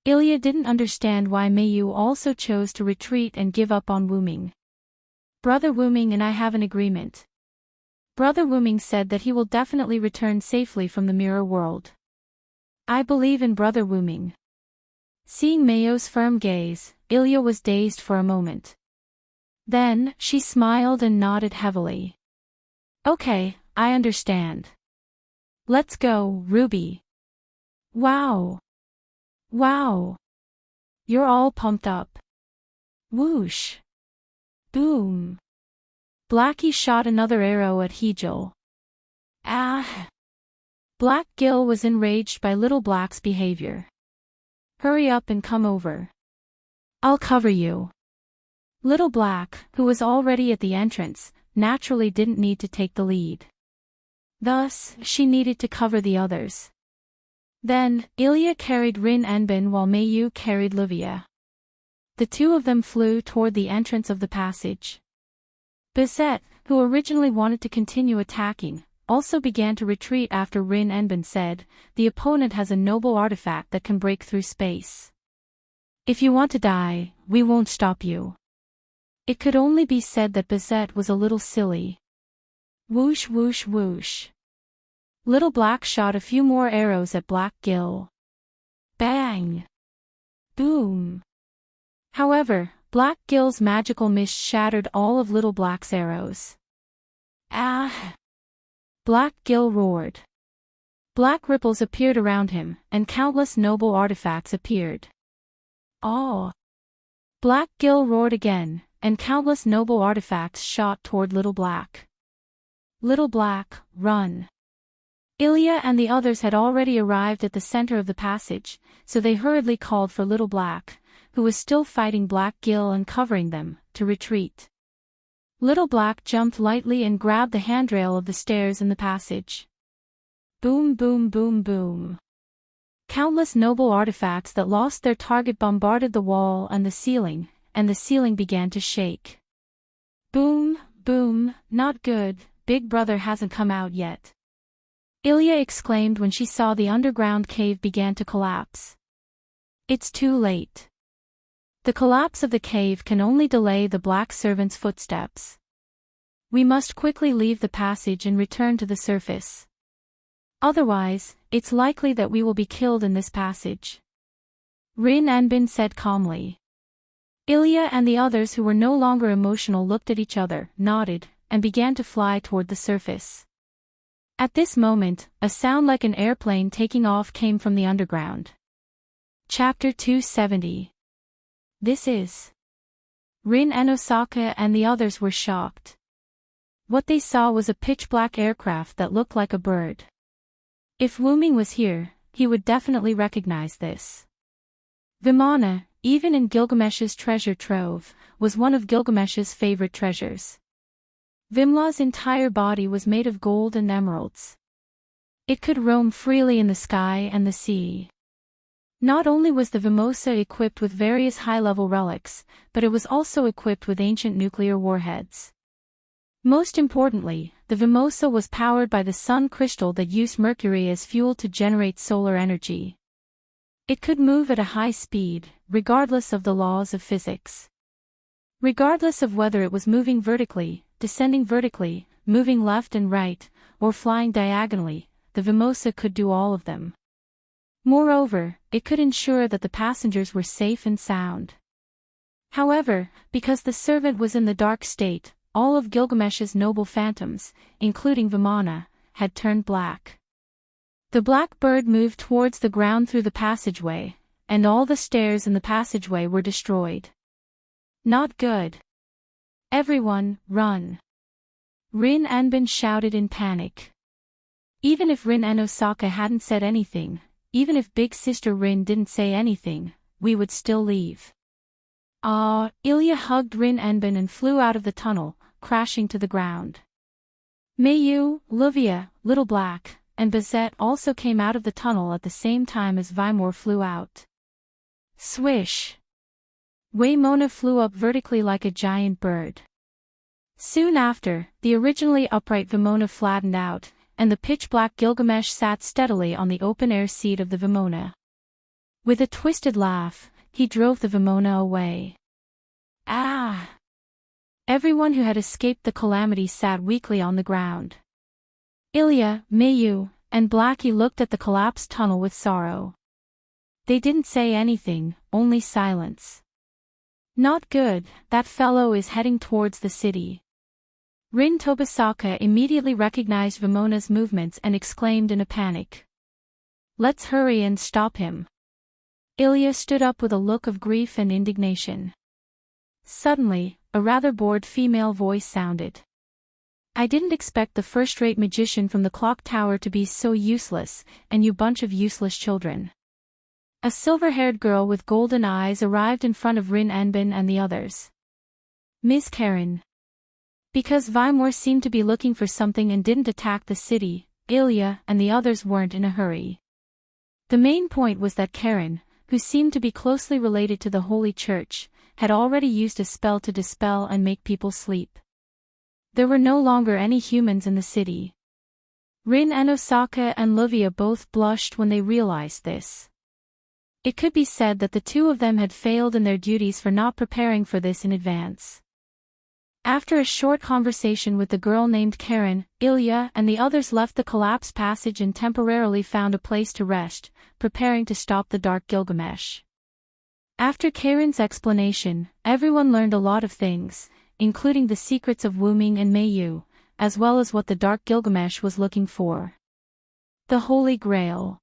Ilya didn't understand why Meiyu also chose to retreat and give up on Wuming. Brother Wuming and I have an agreement. Brother Wuming said that he will definitely return safely from the mirror world. I believe in Brother Wuming. Seeing Meiyu's firm gaze, Ilya was dazed for a moment. Then, she smiled and nodded heavily. Okay, I understand. Let's go, Ruby. Wow. Wow. You're all pumped up. Whoosh. Boom. Blackie shot another arrow at Hejul. Ah. Black Gill was enraged by Little Black's behavior. Hurry up and come over. I'll cover you. Little Black, who was already at the entrance, naturally didn't need to take the lead. Thus, she needed to cover the others. Then, Ilya carried Rin Enbin while Meiyu carried Livia. The two of them flew toward the entrance of the passage. Bazet, who originally wanted to continue attacking, also began to retreat after Rin Enbin said, the opponent has a noble artifact that can break through space. If you want to die, we won't stop you. It could only be said that Bazet was a little silly. Whoosh whoosh whoosh. Little Black shot a few more arrows at Black Gill. Bang! Boom! However, Black Gill's magical mist shattered all of Little Black's arrows. Ah! Black Gill roared. Black ripples appeared around him, and countless noble artifacts appeared. Oh! Black Gill roared again, and countless noble artifacts shot toward Little Black. Little Black, run! Ilya and the others had already arrived at the center of the passage, so they hurriedly called for Little Black, who was still fighting Black Gill and covering them, to retreat. Little Black jumped lightly and grabbed the handrail of the stairs in the passage. Boom boom boom boom. Countless noble artifacts that lost their target bombarded the wall and the ceiling began to shake. Boom, boom, not good, Big Brother hasn't come out yet. Ilya exclaimed when she saw the underground cave began to collapse. It's too late. The collapse of the cave can only delay the Black Servant's footsteps. We must quickly leave the passage and return to the surface. Otherwise, it's likely that we will be killed in this passage. Rin Enbin said calmly. Ilya and the others who were no longer emotional looked at each other, nodded, and began to fly toward the surface. At this moment, a sound like an airplane taking off came from the underground. Chapter 270. This is. Rin and Osaka and the others were shocked. What they saw was a pitch-black aircraft that looked like a bird. If Wuming was here, he would definitely recognize this. Vimana, even in Gilgamesh's treasure trove, was one of Gilgamesh's favorite treasures. Vimla's entire body was made of gold and emeralds. It could roam freely in the sky and the sea. Not only was the Vimosa equipped with various high-level relics, but it was also equipped with ancient nuclear warheads. Most importantly, the Vimosa was powered by the sun crystal that used mercury as fuel to generate solar energy. It could move at a high speed, regardless of the laws of physics. Regardless of whether it was moving vertically, descending vertically, moving left and right, or flying diagonally, the Vimosa could do all of them. Moreover, it could ensure that the passengers were safe and sound. However, because the servant was in the dark state, all of Gilgamesh's noble phantoms, including Vimana, had turned black. The black bird moved towards the ground through the passageway, and all the stairs in the passageway were destroyed. Not good. Everyone, run. Rin Anbin shouted in panic. Even if Rin and Osaka hadn't said anything, even if Big Sister Rin didn't say anything, we would still leave. Ilya hugged Rin Anbin and flew out of the tunnel, crashing to the ground. Mayu, Luvia, Little Black, and Bazette also came out of the tunnel at the same time as Vimor flew out. Swish! Waymona flew up vertically like a giant bird. Soon after, the originally upright Vimona flattened out, and the pitch-black Gilgamesh sat steadily on the open-air seat of the Vimona. With a twisted laugh, he drove the Vimona away. Ah! Everyone who had escaped the calamity sat weakly on the ground. Ilya, Mayu, and Blackie looked at the collapsed tunnel with sorrow. They didn't say anything, only silence. Not good, that fellow is heading towards the city. Rin Tobisaka immediately recognized Vimona's movements and exclaimed in a panic. Let's hurry and stop him. Ilya stood up with a look of grief and indignation. Suddenly, a rather bored female voice sounded. I didn't expect the first-rate magician from the clock tower to be so useless, and you bunch of useless children. A silver-haired girl with golden eyes arrived in front of Rin Anbin and the others. Miss Karen. Because Vimor seemed to be looking for something and didn't attack the city, Ilya and the others weren't in a hurry. The main point was that Karen, who seemed to be closely related to the Holy Church, had already used a spell to dispel and make people sleep. There were no longer any humans in the city. Rin and Osaka and Luvia both blushed when they realized this. It could be said that the two of them had failed in their duties for not preparing for this in advance. After a short conversation with the girl named Karen, Ilya and the others left the collapsed passage and temporarily found a place to rest, preparing to stop the Dark Gilgamesh. After Karen's explanation, everyone learned a lot of things, including the secrets of Wuming and Mayu, as well as what the Dark Gilgamesh was looking for. The Holy Grail.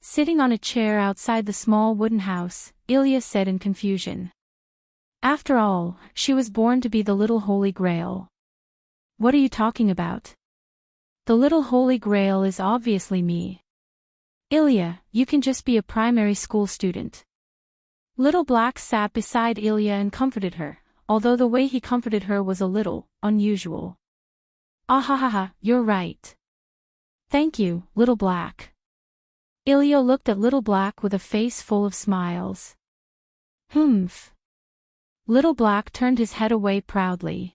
Sitting on a chair outside the small wooden house, Ilya said in confusion. After all, she was born to be the little Holy Grail. What are you talking about? The little Holy Grail is obviously me. Ilya, you can just be a primary school student. Little Black sat beside Ilya and comforted her, although the way he comforted her was a little unusual. Ahahaha, you're right. Thank you, Little Black. Ilya looked at Little Black with a face full of smiles. Humph. Little Black turned his head away proudly.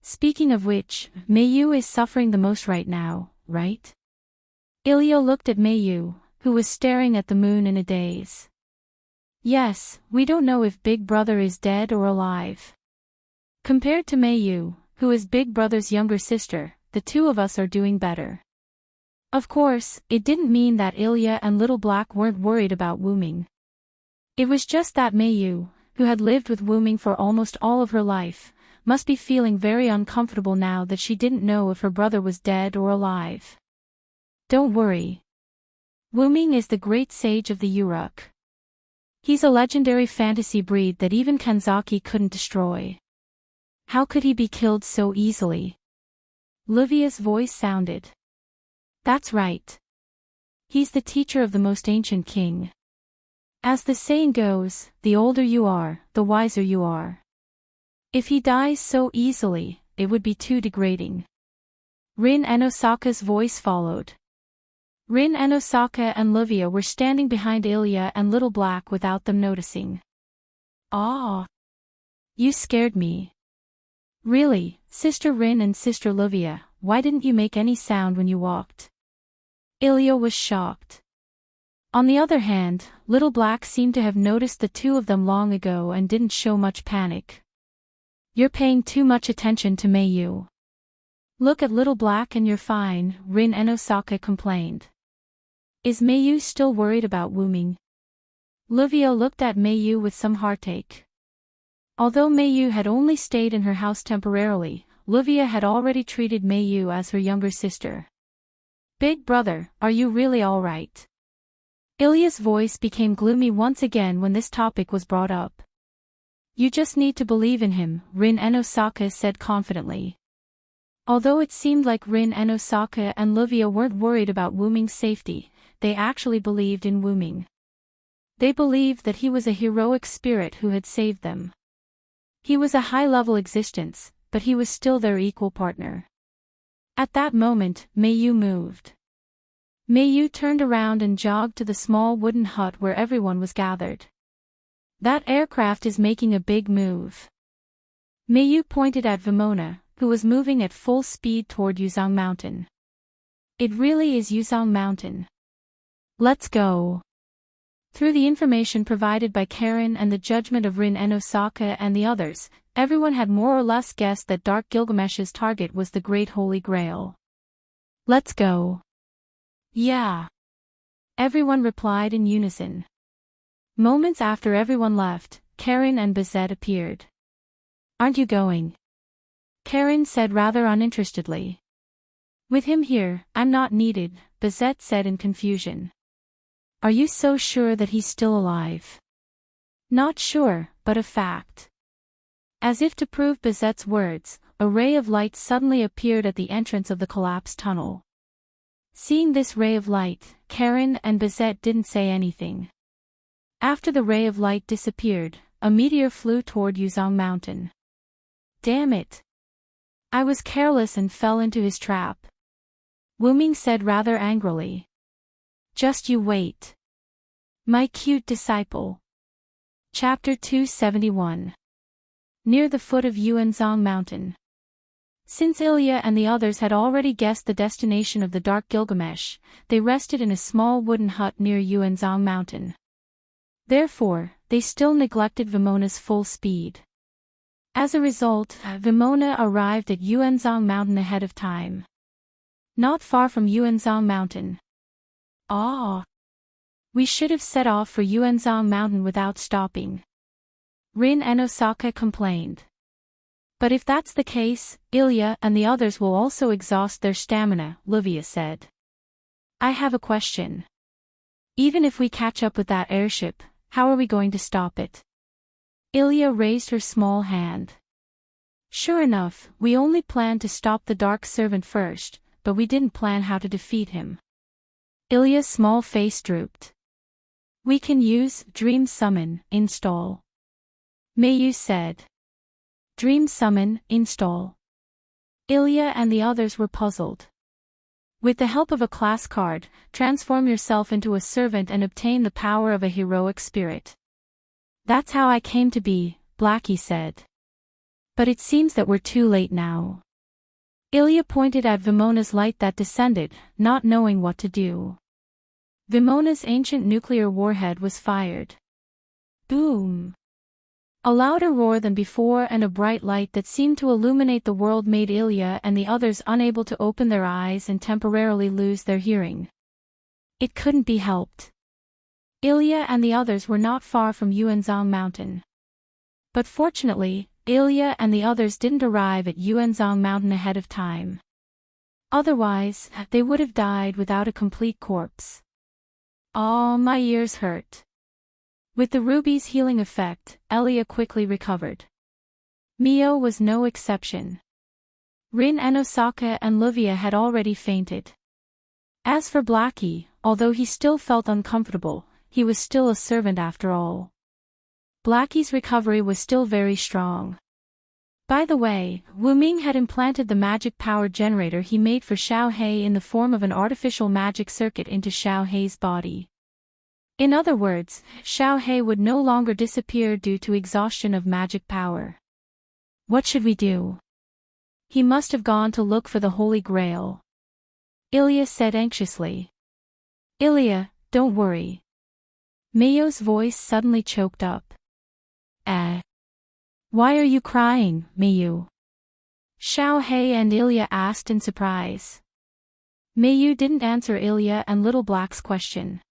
Speaking of which, Mayu is suffering the most right now, right? Ilya looked at Mayu, who was staring at the moon in a daze. Yes, we don't know if Big Brother is dead or alive. Compared to Mayu, who is Big Brother's younger sister, the two of us are doing better. Of course, it didn't mean that Ilya and Little Black weren't worried about Wuming. It was just that Mayu, who had lived with Wu Ming for almost all of her life, must be feeling very uncomfortable now that she didn't know if her brother was dead or alive. Don't worry. Wu Ming is the great sage of the Uruk. He's a legendary fantasy breed that even Kanzaki couldn't destroy. How could he be killed so easily? Livia's voice sounded. That's right. He's the teacher of the most ancient king. As the saying goes, the older you are, the wiser you are. If he dies so easily, it would be too degrading. Rin and Osaka's voice followed. Rin and Osaka and Livia were standing behind Ilya and Little Black without them noticing. Ah! You scared me. Really, Sister Rin and Sister Livia, why didn't you make any sound when you walked? Ilya was shocked. On the other hand, Little Black seemed to have noticed the two of them long ago and didn't show much panic. You're paying too much attention to Meiyu. Look at Little Black and you're fine, Rin and Osaka complained. Is Meiyu still worried about Wu Ming? Livia looked at Meiyu with some heartache. Although Meiyu had only stayed in her house temporarily, Livia had already treated Meiyu as her younger sister. Big brother, are you really all right? Ilya's voice became gloomy once again when this topic was brought up. You just need to believe in him, Rin and Osaka said confidently. Although it seemed like Rin and Osaka and Livia weren't worried about Wu Ming's safety, they actually believed in Wu Ming. They believed that he was a heroic spirit who had saved them. He was a high-level existence, but he was still their equal partner. At that moment, Meiyu moved. Meiyu turned around and jogged to the small wooden hut where everyone was gathered. That aircraft is making a big move. Meiyu pointed at Vimona, who was moving at full speed toward Yuzhong Mountain. It really is Yuzhong Mountain. Let's go. Through the information provided by Karen and the judgment of Rin and Osaka and the others, everyone had more or less guessed that Dark Gilgamesh's target was the Great Holy Grail. Let's go. Yeah. Everyone replied in unison. Moments after everyone left, Karen and Bizet appeared. Aren't you going? Karen said rather uninterestedly. With him here, I'm not needed, Bizet said in confusion. Are you so sure that he's still alive? Not sure, but a fact. As if to prove Bizet's words, a ray of light suddenly appeared at the entrance of the collapsed tunnel. Seeing this ray of light, Karen and Bizet didn't say anything. After the ray of light disappeared, a meteor flew toward Yuzhong Mountain. Damn it! I was careless and fell into his trap. Wu Ming said rather angrily. Just you wait. My cute disciple. Chapter 271. Near the foot of Yuanzhong Mountain. Since Ilya and the others had already guessed the destination of the Dark Gilgamesh, they rested in a small wooden hut near Yuanzhong Mountain. Therefore, they still neglected Vimona's full speed. As a result, Vimona arrived at Yuanzhong Mountain ahead of time. Not far from Yuanzhong Mountain. Ah! We should have set off for Yuanzhong Mountain without stopping. Rin and Osaka complained. But if that's the case, Ilya and the others will also exhaust their stamina, Livia said. I have a question. Even if we catch up with that airship, how are we going to stop it? Ilya raised her small hand. Sure enough, we only planned to stop the Dark Servant first, but we didn't plan how to defeat him. Ilya's small face drooped. We can use Dream Summon, install. Meiyu said. Dream Summon, install. Ilya and the others were puzzled. With the help of a class card, transform yourself into a servant and obtain the power of a heroic spirit. That's how I came to be, Blackie said. But it seems that we're too late now. Ilya pointed at Vimona's light that descended, not knowing what to do. Vimona's ancient nuclear warhead was fired. Boom! A louder roar than before and a bright light that seemed to illuminate the world made Ilya and the others unable to open their eyes and temporarily lose their hearing. It couldn't be helped. Ilya and the others were not far from Yuanzhong Mountain. But fortunately, Ilya and the others didn't arrive at Yuanzhong Mountain ahead of time. Otherwise, they would have died without a complete corpse. "Aw, my ears hurt." With the ruby's healing effect, Ilya quickly recovered. Mio was no exception. Rin and Osaka and Livia had already fainted. As for Blackie, although he still felt uncomfortable, he was still a servant after all. Blackie's recovery was still very strong. By the way, Wu Ming had implanted the magic power generator he made for Xiao He in the form of an artificial magic circuit into Xiao He's body. In other words, Xiao He would no longer disappear due to exhaustion of magic power. "What should we do?" "He must have gone to look for the Holy Grail," Ilya said anxiously. "Ilya, don't worry." Mayo's voice suddenly choked up. Why are you crying, Mayu?" Xiao He and Ilya asked in surprise. Mayu didn't answer Ilya and Little Black's question.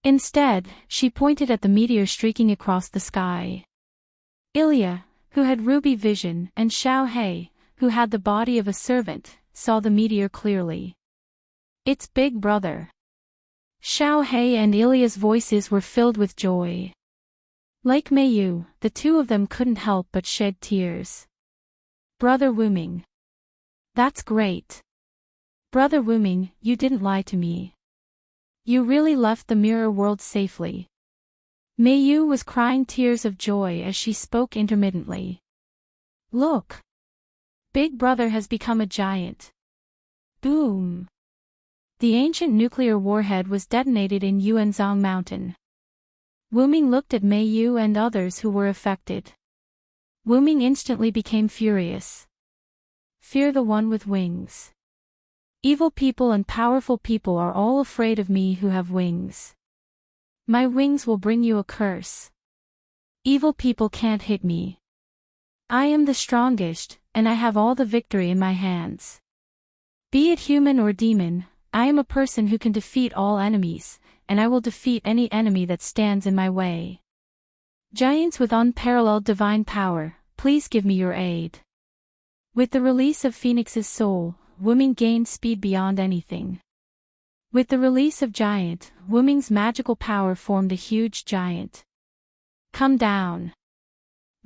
Instead, she pointed at the meteor streaking across the sky. Ilya, who had ruby vision, and Xiao He, who had the body of a servant, saw the meteor clearly. "It's Big Brother." Xiao He and Ilya's voices were filled with joy. Like Mayu, the two of them couldn't help but shed tears. "Brother Wuming." "That's great. Brother Wuming, you didn't lie to me. You really left the mirror world safely." Mayu was crying tears of joy as she spoke intermittently. "Look! Big Brother has become a giant." Boom! The ancient nuclear warhead was detonated in Yuanzhong Mountain. Wuming looked at Mayu and others who were affected. Wuming instantly became furious. "Fear the one with wings. Evil people and powerful people are all afraid of me who have wings. My wings will bring you a curse. Evil people can't hit me. I am the strongest, and I have all the victory in my hands. Be it human or demon, I am a person who can defeat all enemies, and I will defeat any enemy that stands in my way. Giants with unparalleled divine power, please give me your aid." With the release of Phoenix's soul, Wuming gained speed beyond anything. With the release of Giant, Wuming's magical power formed a huge giant. "Come down."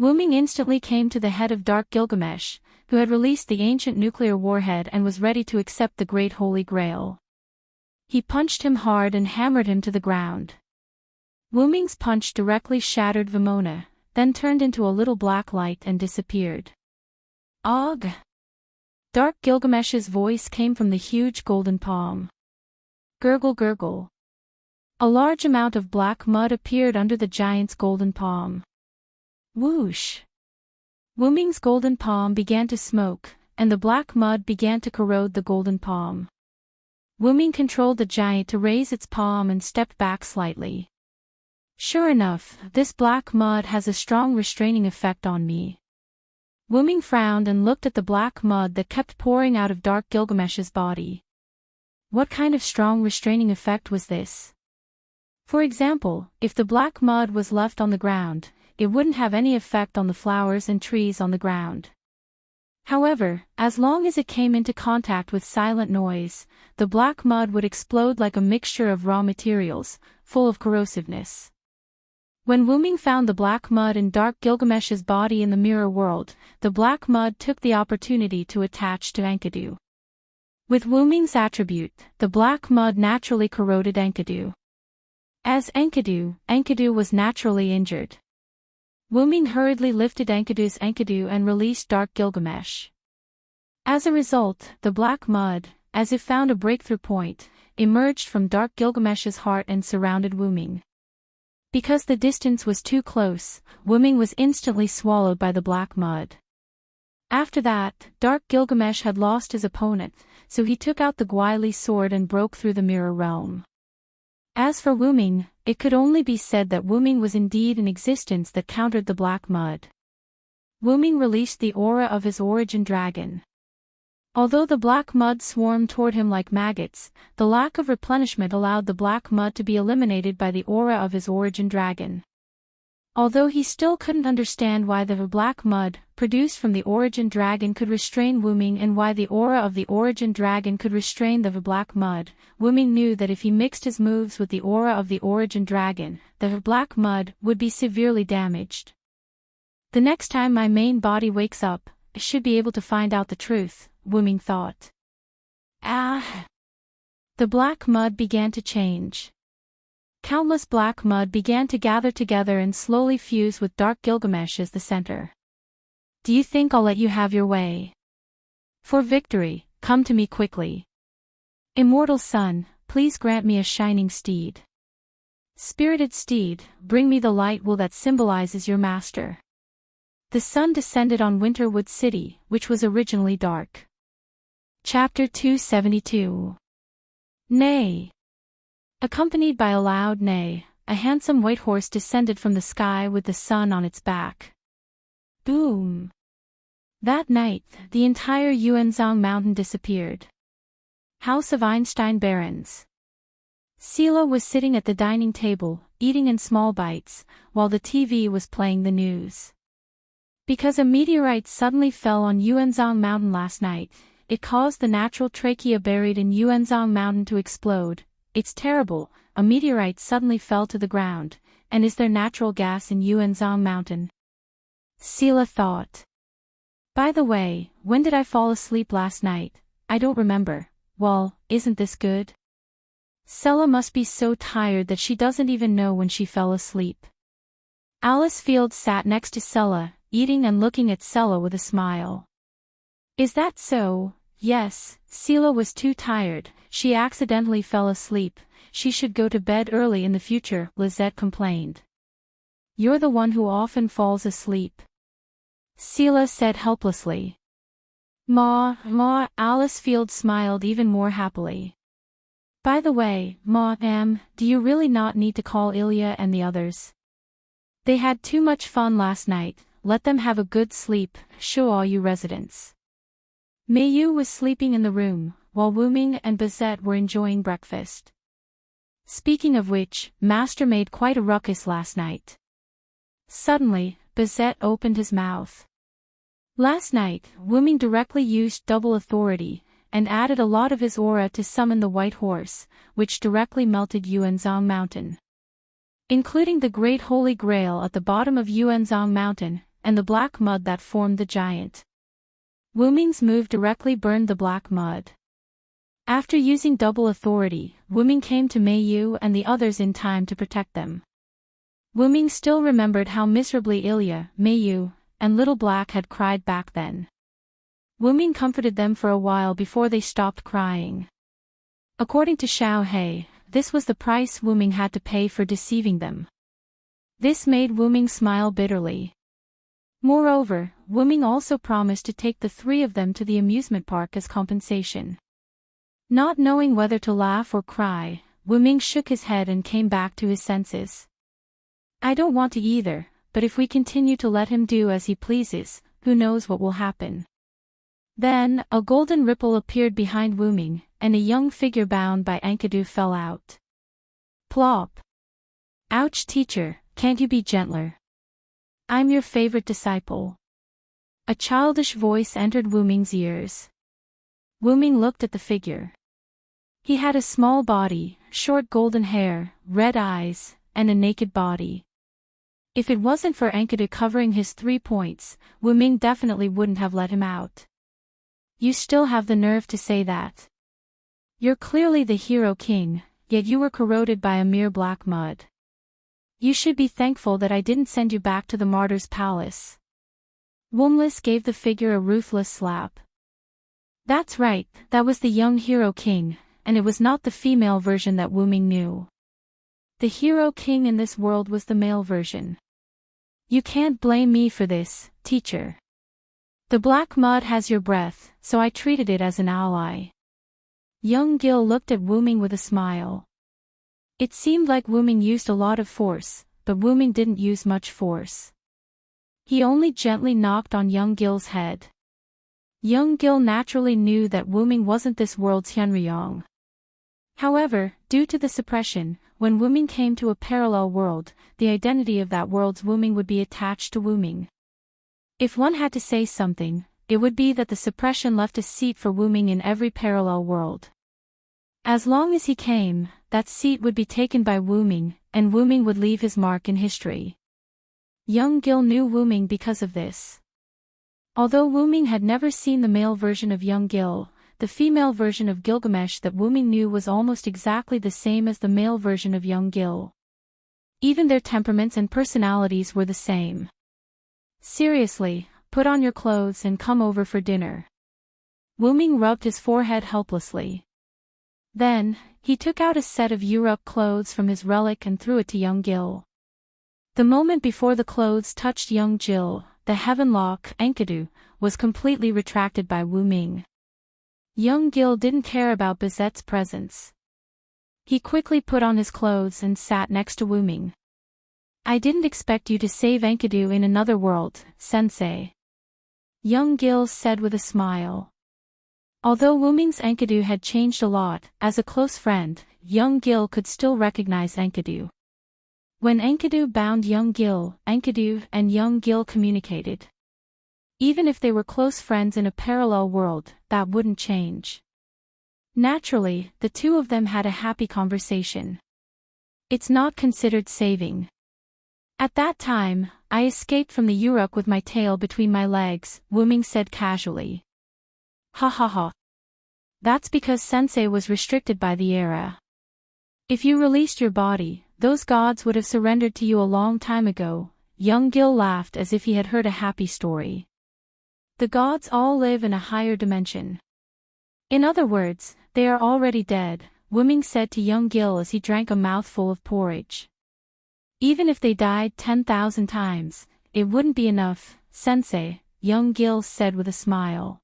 Wuming instantly came to the head of Dark Gilgamesh, who had released the ancient nuclear warhead and was ready to accept the Great Holy Grail. He punched him hard and hammered him to the ground. Wuming's punch directly shattered Vimona, then turned into a little black light and disappeared. "Og!" Dark Gilgamesh's voice came from the huge golden palm. "Gurgle gurgle." A large amount of black mud appeared under the giant's golden palm. Whoosh! Wuming's golden palm began to smoke, and the black mud began to corrode the golden palm. Wuming controlled the giant to raise its palm and stepped back slightly. "Sure enough, this black mud has a strong restraining effect on me." Wuming frowned and looked at the black mud that kept pouring out of Dark Gilgamesh's body. What kind of strong restraining effect was this? For example, if the black mud was left on the ground, it wouldn't have any effect on the flowers and trees on the ground. However, as long as it came into contact with silent noise, the black mud would explode like a mixture of raw materials, full of corrosiveness. When Wuming found the black mud in Dark Gilgamesh's body in the mirror world, the black mud took the opportunity to attach to Enkidu. With Wuming's attribute, the black mud naturally corroded Enkidu. As Enkidu was naturally injured. Wuming hurriedly lifted Enkidu's Enkidu and released Dark Gilgamesh. As a result, the black mud, as if found a breakthrough point, emerged from Dark Gilgamesh's heart and surrounded Wuming. Because the distance was too close, Wuming was instantly swallowed by the black mud. After that, Dark Gilgamesh had lost his opponent, so he took out the Gweili sword and broke through the mirror realm. As for Wuming, it could only be said that Wuming was indeed an existence that countered the black mud. Wuming released the aura of his origin dragon. Although the black mud swarmed toward him like maggots, the lack of replenishment allowed the black mud to be eliminated by the aura of his origin dragon. Although he still couldn't understand why the black mud produced from the origin dragon could restrain Wuming and why the aura of the origin dragon could restrain the black mud, Wuming knew that if he mixed his moves with the aura of the origin dragon, the black mud would be severely damaged. The next time my main body wakes up, I should be able to find out the truth, Wuming thought. Ah! The black mud began to change. Countless black mud began to gather together and slowly fuse with dark Gilgamesh as the center. Do you think I'll let you have your way? For victory, come to me quickly. Immortal sun, please grant me a shining steed. Spirited steed, bring me the light will that symbolizes your master. The sun descended on Winterwood City, which was originally dark. Chapter 272. Neigh. Accompanied by a loud neigh, a handsome white horse descended from the sky with the sun on its back. Boom! That night, the entire Yuanzhang mountain disappeared. House of Einstein Barons. Sela was sitting at the dining table, eating in small bites, while the TV was playing the news. Because a meteorite suddenly fell on Yuanzhang mountain last night, it caused the natural trachea buried in Yuanzhang mountain to explode. It's terrible, a meteorite suddenly fell to the ground, and is there natural gas in Yuanzhang mountain? Sela thought. By the way, when did I fall asleep last night? I don't remember. Well, isn't this good? Sela must be so tired that she doesn't even know when she fell asleep. Alice Field sat next to Sela, eating and looking at Sela with a smile. Is that so? Yes, Sela was too tired, she accidentally fell asleep, she should go to bed early in the future, Lizette complained. You're the one who often falls asleep. Sela said helplessly. Ma, Alice Field smiled even more happily. By the way, do you really not need to call Ilya and the others? They had too much fun last night, let them have a good sleep, show all you residents. Meiyu was sleeping in the room, while Wuming and Bazette were enjoying breakfast. Speaking of which, Master made quite a ruckus last night. Suddenly, Bazette opened his mouth. Last night, Wuming directly used double authority, and added a lot of his aura to summon the white horse, which directly melted Yuanzhang mountain. Including the great holy grail at the bottom of Yuanzhang mountain, and the black mud that formed the giant. Wuming's move directly burned the black mud. After using double authority, Wuming came to Meiyu and the others in time to protect them. Wuming still remembered how miserably Ilya, Meiyu, and Little Black had cried back then. Wuming comforted them for a while before they stopped crying. According to Xiao He, this was the price Wuming had to pay for deceiving them. This made Wuming smile bitterly. Moreover, Wuming also promised to take the three of them to the amusement park as compensation. Not knowing whether to laugh or cry, Wuming shook his head and came back to his senses. I don't want to either, but if we continue to let him do as he pleases, who knows what will happen. Then, a golden ripple appeared behind Wuming, and a young figure bound by Enkidu fell out. Plop! Ouch, teacher, can't you be gentler? I'm your favorite disciple. A childish voice entered Wuming's ears. Wuming looked at the figure. He had a small body, short golden hair, red eyes, and a naked body. If it wasn't for Enkidu covering his 3 points, Wuming definitely wouldn't have let him out. You still have the nerve to say that. You're clearly the hero king, yet you were corroded by a mere black mud. You should be thankful that I didn't send you back to the martyr's palace. Wumlis gave the figure a ruthless slap. That's right, that was the young hero king, and it was not the female version that Wuming knew. The hero king in this world was the male version. You can't blame me for this, teacher. The black mud has your breath, so I treated it as an ally. Young Gil looked at Wuming with a smile. It seemed like Wuming used a lot of force, but Wuming didn't use much force. He only gently knocked on young Gil's head. Young Gil naturally knew that Wuming wasn't this world's Hyunryong. However, due to the suppression, when Wuming came to a parallel world, the identity of that world's Wuming would be attached to Wuming. If one had to say something, it would be that the suppression left a seat for Wuming in every parallel world. As long as he came, that seat would be taken by Wuming, and Wuming would leave his mark in history. Young Gil knew Wuming because of this. Although Wuming had never seen the male version of young Gil, the female version of Gilgamesh that Wuming knew was almost exactly the same as the male version of young Gil. Even their temperaments and personalities were the same. Seriously, put on your clothes and come over for dinner. Wuming rubbed his forehead helplessly. Then, he took out a set of Europe clothes from his relic and threw it to young Gil. The moment before the clothes touched young Gil, the heaven lock, Enkidu, was completely retracted by Wuming. Young Gil didn't care about Bizet's presence. He quickly put on his clothes and sat next to Wuming. I didn't expect you to save Enkidu in another world, sensei. Young Gil said with a smile. Although Wuming's Enkidu had changed a lot, as a close friend, young Gil could still recognize Enkidu. When Enkidu bound young Gil, Enkidu and young Gil communicated. Even if they were close friends in a parallel world, that wouldn't change. Naturally, the two of them had a happy conversation. It's not considered saving. At that time, I escaped from the Uruk with my tail between my legs, Wuming said casually. Ha ha ha. That's because sensei was restricted by the era. If you released your body, those gods would have surrendered to you a long time ago. Young Gil laughed as if he had heard a happy story. The gods all live in a higher dimension. In other words, they are already dead, Wuming said to young Gil as he drank a mouthful of porridge. Even if they died 10,000 times, it wouldn't be enough, sensei, young Gil said with a smile.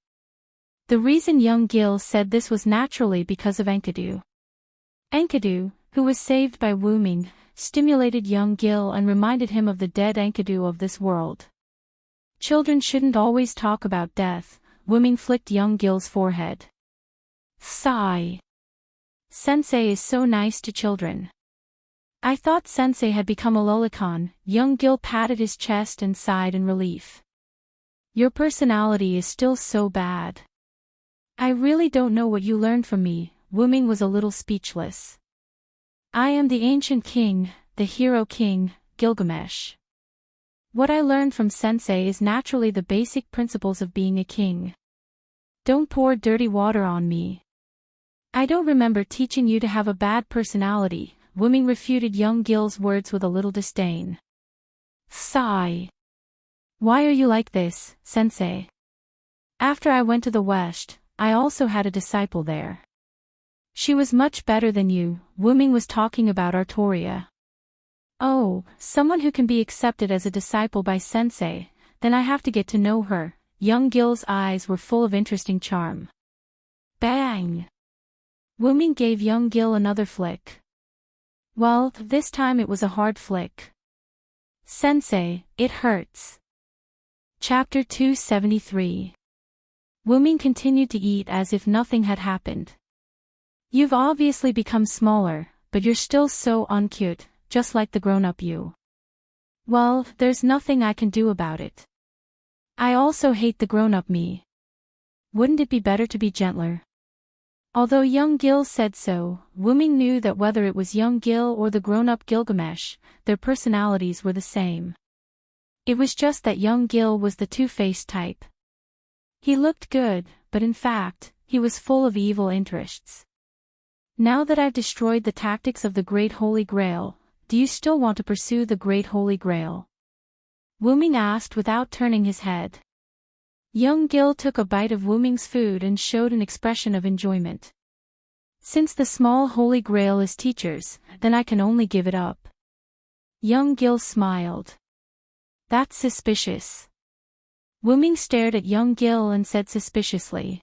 The reason young Gil said this was naturally because of Enkidu. Enkidu, who was saved by Wuming, stimulated young Gil and reminded him of the dead Enkidu of this world. Children shouldn't always talk about death, Wuming flicked young Gil's forehead. Sigh. Sensei is so nice to children. I thought sensei had become a lolicon, young Gil patted his chest and sighed in relief. Your personality is still so bad. I really don't know what you learned from me, Wuming was a little speechless. I am the ancient king, the hero king, Gilgamesh. What I learned from sensei is naturally the basic principles of being a king. Don't pour dirty water on me. I don't remember teaching you to have a bad personality, Wuming refuted young Gil's words with a little disdain. Sigh. Why are you like this, sensei? After I went to the West, I also had a disciple there. She was much better than you, Wuming was talking about Artoria. Oh, someone who can be accepted as a disciple by sensei, then I have to get to know her, young Gil's eyes were full of interesting charm. Bang! Wuming gave young Gil another flick. Well, this time it was a hard flick. Sensei, it hurts. Chapter 273. Wuming continued to eat as if nothing had happened. You've obviously become smaller, but you're still so uncute, just like the grown-up you. Well, there's nothing I can do about it. I also hate the grown-up me. Wouldn't it be better to be gentler? Although young Gil said so, Wuming knew that whether it was young Gil or the grown-up Gilgamesh, their personalities were the same. It was just that young Gil was the two-faced type. He looked good, but in fact, he was full of evil interests. Now that I've destroyed the tactics of the Great Holy Grail, do you still want to pursue the Great Holy Grail? Wuming asked without turning his head. Young Gil took a bite of Wuming's food and showed an expression of enjoyment. Since the small Holy Grail is teachers, then I can only give it up. Young Gil smiled. That's suspicious. Wuming stared at young Gil and said suspiciously.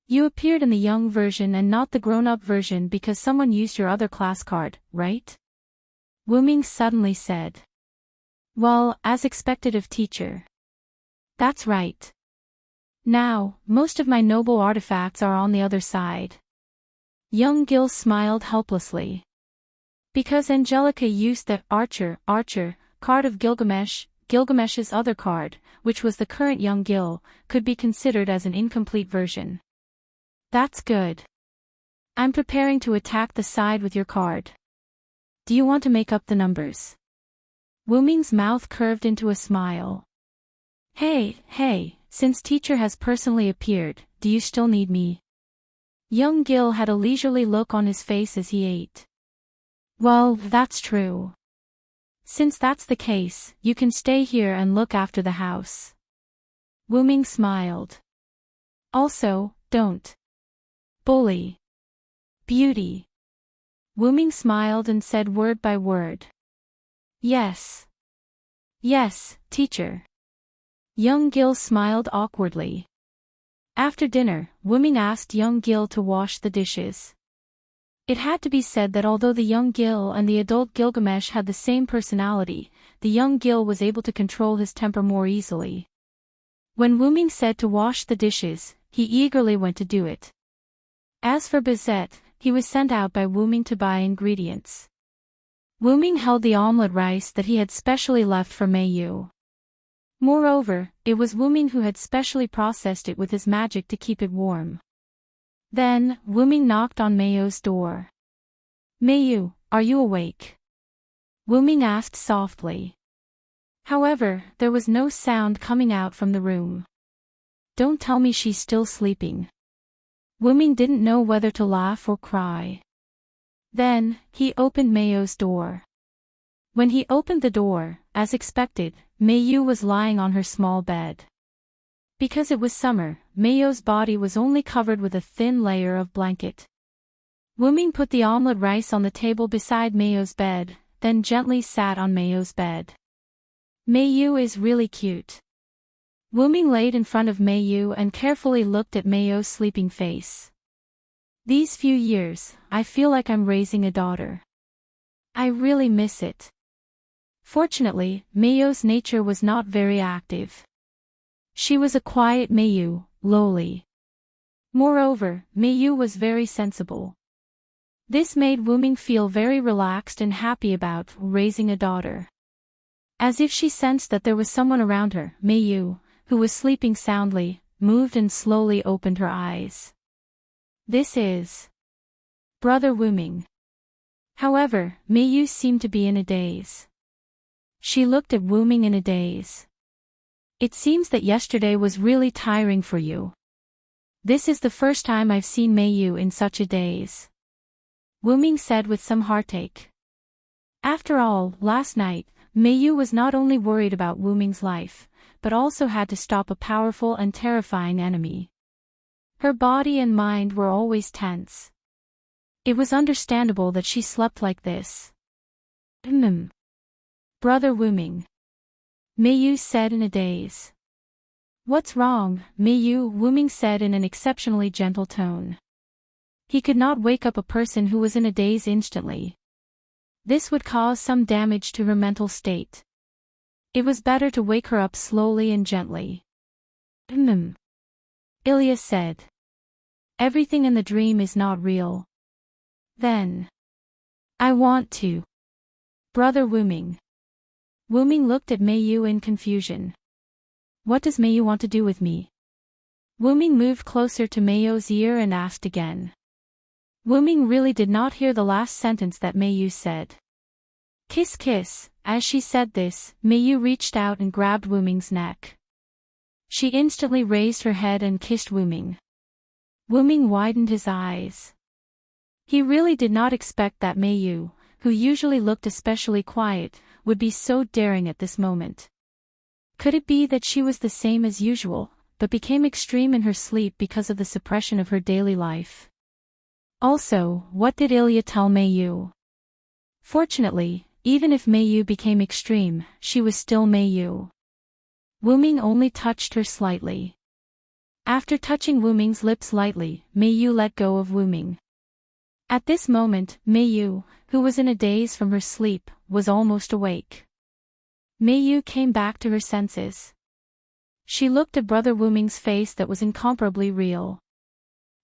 You appeared in the young version and not the grown-up version because someone used your other class card, right? Wuming suddenly said. Well, as expected of teacher. That's right. Now, most of my noble artifacts are on the other side. Young Gil smiled helplessly. Because Angelica used the Archer card of Gilgamesh, Gilgamesh's other card, which was the current young Gil, could be considered as an incomplete version. That's good. I'm preparing to attack the side with your card. Do you want to make up the numbers? Wu Ming's mouth curved into a smile. Hey, since teacher has personally appeared, do you still need me? Young Gil had a leisurely look on his face as he ate. Well, that's true. Since that's the case, you can stay here and look after the house. Wu Ming smiled. Also, don't bully Beauty. Wu Ming smiled and said word by word. Yes, teacher. Young Gil smiled awkwardly. After dinner, Wu Ming asked young Gil to wash the dishes. It had to be said that although the young Gil and the adult Gilgamesh had the same personality, the young Gil was able to control his temper more easily. When Wu Ming said to wash the dishes, he eagerly went to do it. As for Bizet, he was sent out by Wu Ming to buy ingredients. Wu Ming held the omelette rice that he had specially left for Mei Yu. Moreover, it was Wu Ming who had specially processed it with his magic to keep it warm. Then, Wu Ming knocked on Mei Yu's door. Mei Yu, are you awake? Wu Ming asked softly. However, there was no sound coming out from the room. Don't tell me she's still sleeping. Wu Ming didn't know whether to laugh or cry. Then, he opened Mei Yu's door. When he opened the door, as expected, Mei Yu was lying on her small bed. Because it was summer, Mei Yu's body was only covered with a thin layer of blanket. Wu Ming put the omelette rice on the table beside Mei Yu's bed, then gently sat on Mei Yu's bed. Mei Yu is really cute. Wu Ming laid in front of Mei Yu and carefully looked at Mei Yu's sleeping face. These few years, I feel like I'm raising a daughter. I really miss it. Fortunately, Mei Yu's nature was not very active. She was a quiet Mei Yu, lowly. Moreover, Mei Yu was very sensible. This made Wu Ming feel very relaxed and happy about raising a daughter. As if she sensed that there was someone around her, Mei Yu, who was sleeping soundly, moved and slowly opened her eyes. This is Brother Wu Ming. However, Mei Yu seemed to be in a daze. She looked at Wu Ming in a daze. It seems that yesterday was really tiring for you. This is the first time I've seen Mei Yu in such a daze. Wu Ming said with some heartache. After all, last night, Mei Yu was not only worried about Wu Ming's life, but also had to stop a powerful and terrifying enemy. Her body and mind were always tense. It was understandable that she slept like this. Brother Wu Ming. Mei Yu said in a daze. What's wrong, Mei Yu? Wu Ming said in an exceptionally gentle tone. He could not wake up a person who was in a daze instantly. This would cause some damage to her mental state. It was better to wake her up slowly and gently. Ilya said. Everything in the dream is not real. Then. I want to. Brother Wu Ming. Wu Ming looked at Mei Yu in confusion. What does Mei Yu want to do with me? Wu Ming moved closer to Mei Yu's ear and asked again. Wu Ming really did not hear the last sentence that Mei Yu said. Kiss kiss. As she said this, Mei Yu reached out and grabbed Wu Ming's neck. She instantly raised her head and kissed Wu Ming. Wu Ming widened his eyes. He really did not expect that Mei Yu, who usually looked especially quiet, would be so daring at this moment. Could it be that she was the same as usual, but became extreme in her sleep because of the suppression of her daily life? Also, what did Ilya tell Mei Yu? Fortunately, even if Mei Yu became extreme, she was still Mei Yu. Wu Ming only touched her slightly. After touching Wu Ming's lips lightly, Mei Yu let go of Wu Ming. At this moment, Mei Yu, who was in a daze from her sleep, was almost awake. Mei Yu came back to her senses. She looked at Brother Wu Ming's face that was incomparably real.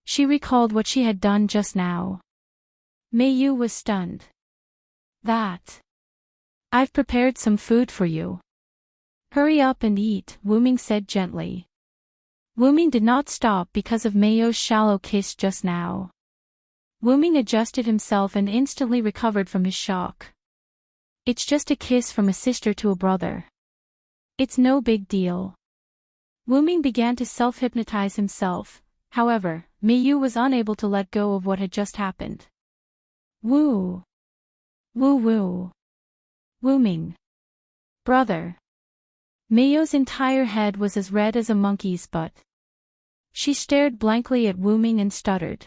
She recalled what she had done just now. Meiyu was stunned. That. I've prepared some food for you. Hurry up and eat, Wuming said gently. Wuming did not stop because of Meiyu's shallow kiss just now. Wuming adjusted himself and instantly recovered from his shock. It's just a kiss from a sister to a brother. It's no big deal. Wuming began to self-hypnotize himself, however, Meiyu was unable to let go of what had just happened. Woo! Woo woo! Wuming! Brother! Meiyu's entire head was as red as a monkey's butt. She stared blankly at Wuming and stuttered.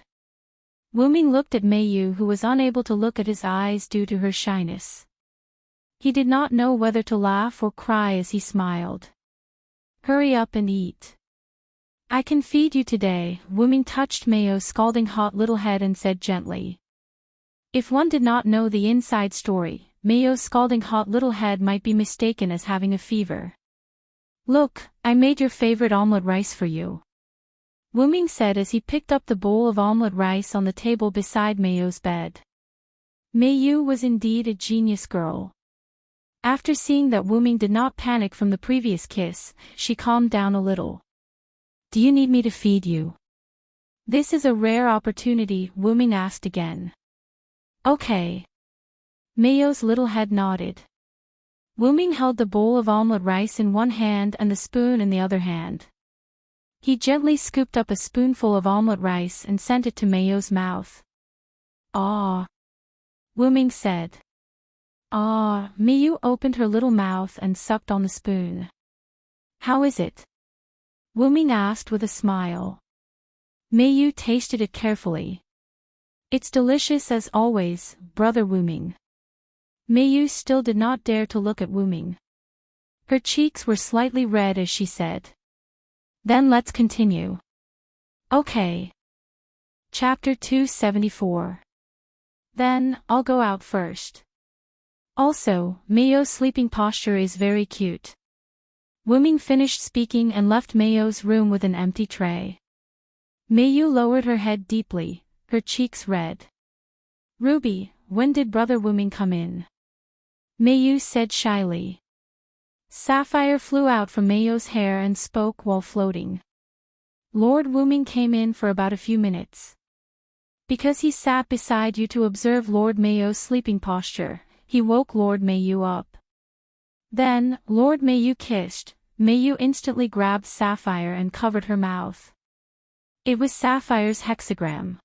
Wuming looked at Meiyu, who was unable to look at his eyes due to her shyness. He did not know whether to laugh or cry as he smiled. Hurry up and eat. I can feed you today, Wuming touched Meiyu's scalding hot little head and said gently. If one did not know the inside story, Meiyu's scalding hot little head might be mistaken as having a fever. Look, I made your favorite omelette rice for you. Wuming said as he picked up the bowl of omelette rice on the table beside Meiyu's bed. Meiyu was indeed a genius girl. After seeing that Wuming did not panic from the previous kiss, she calmed down a little. Do you need me to feed you? This is a rare opportunity, Wuming asked again. Okay. Meiyu's little head nodded. Wuming held the bowl of omelette rice in one hand and the spoon in the other hand. He gently scooped up a spoonful of omelette rice and sent it to Meiyu's mouth. Ah! Wuming said. Ah! Meiyu opened her little mouth and sucked on the spoon. How is it? Wuming asked with a smile. Meiyu tasted it carefully. It's delicious as always, brother Wuming. Meiyu still did not dare to look at Wuming. Her cheeks were slightly red as she said. Then let's continue. Okay. Chapter 274. Then, I'll go out first. Also, Meiyu's sleeping posture is very cute. Wuming finished speaking and left Meiyu's room with an empty tray. Meiyu lowered her head deeply, her cheeks red. Ruby, when did brother Wuming come in? Meiyu said shyly. Sapphire flew out from Meiyu's hair and spoke while floating. Lord Wuming came in for about a few minutes. Because he sat beside you to observe Lord Meiyu's sleeping posture, he woke Lord Meiyu up. Then, Lord Meiyu kissed. Meiyu instantly grabbed Sapphire and covered her mouth. It was Sapphire's hexagram.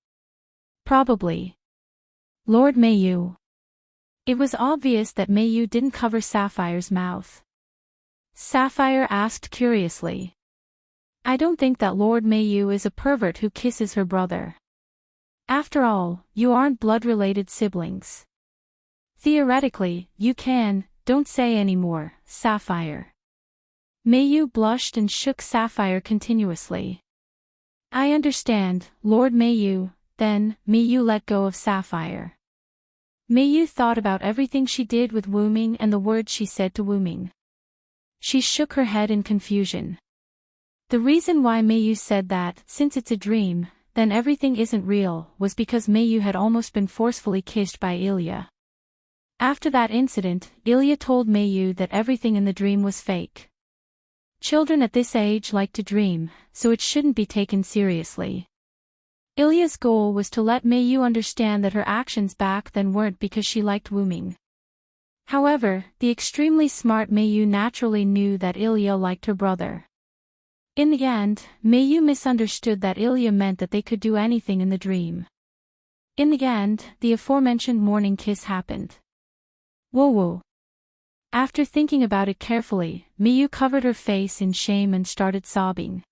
Probably. Lord Meiyu. It was obvious that Meiyu didn't cover Sapphire's mouth. Sapphire asked curiously. I don't think that Lord Meiyu is a pervert who kisses her brother. After all, you aren't blood-related siblings. Theoretically, you can, don't say any more, Sapphire. Meiyu blushed and shook Sapphire continuously. I understand, Lord Meiyu. Then, Meiyu let go of Sapphire. Meiyu thought about everything she did with Wuming and the words she said to Wuming. She shook her head in confusion. The reason why Meiyu said that, since it's a dream, then everything isn't real, was because Meiyu had almost been forcefully kissed by Ilya. After that incident, Ilya told Meiyu that everything in the dream was fake. Children at this age like to dream, so it shouldn't be taken seriously. Ilya's goal was to let Meiyu understand that her actions back then weren't because she liked Wuming. However, the extremely smart Meiyu naturally knew that Ilya liked her brother. In the end, Meiyu misunderstood that Ilya meant that they could do anything in the dream. In the end, the aforementioned morning kiss happened. Whoa. After thinking about it carefully, Meiyu covered her face in shame and started sobbing.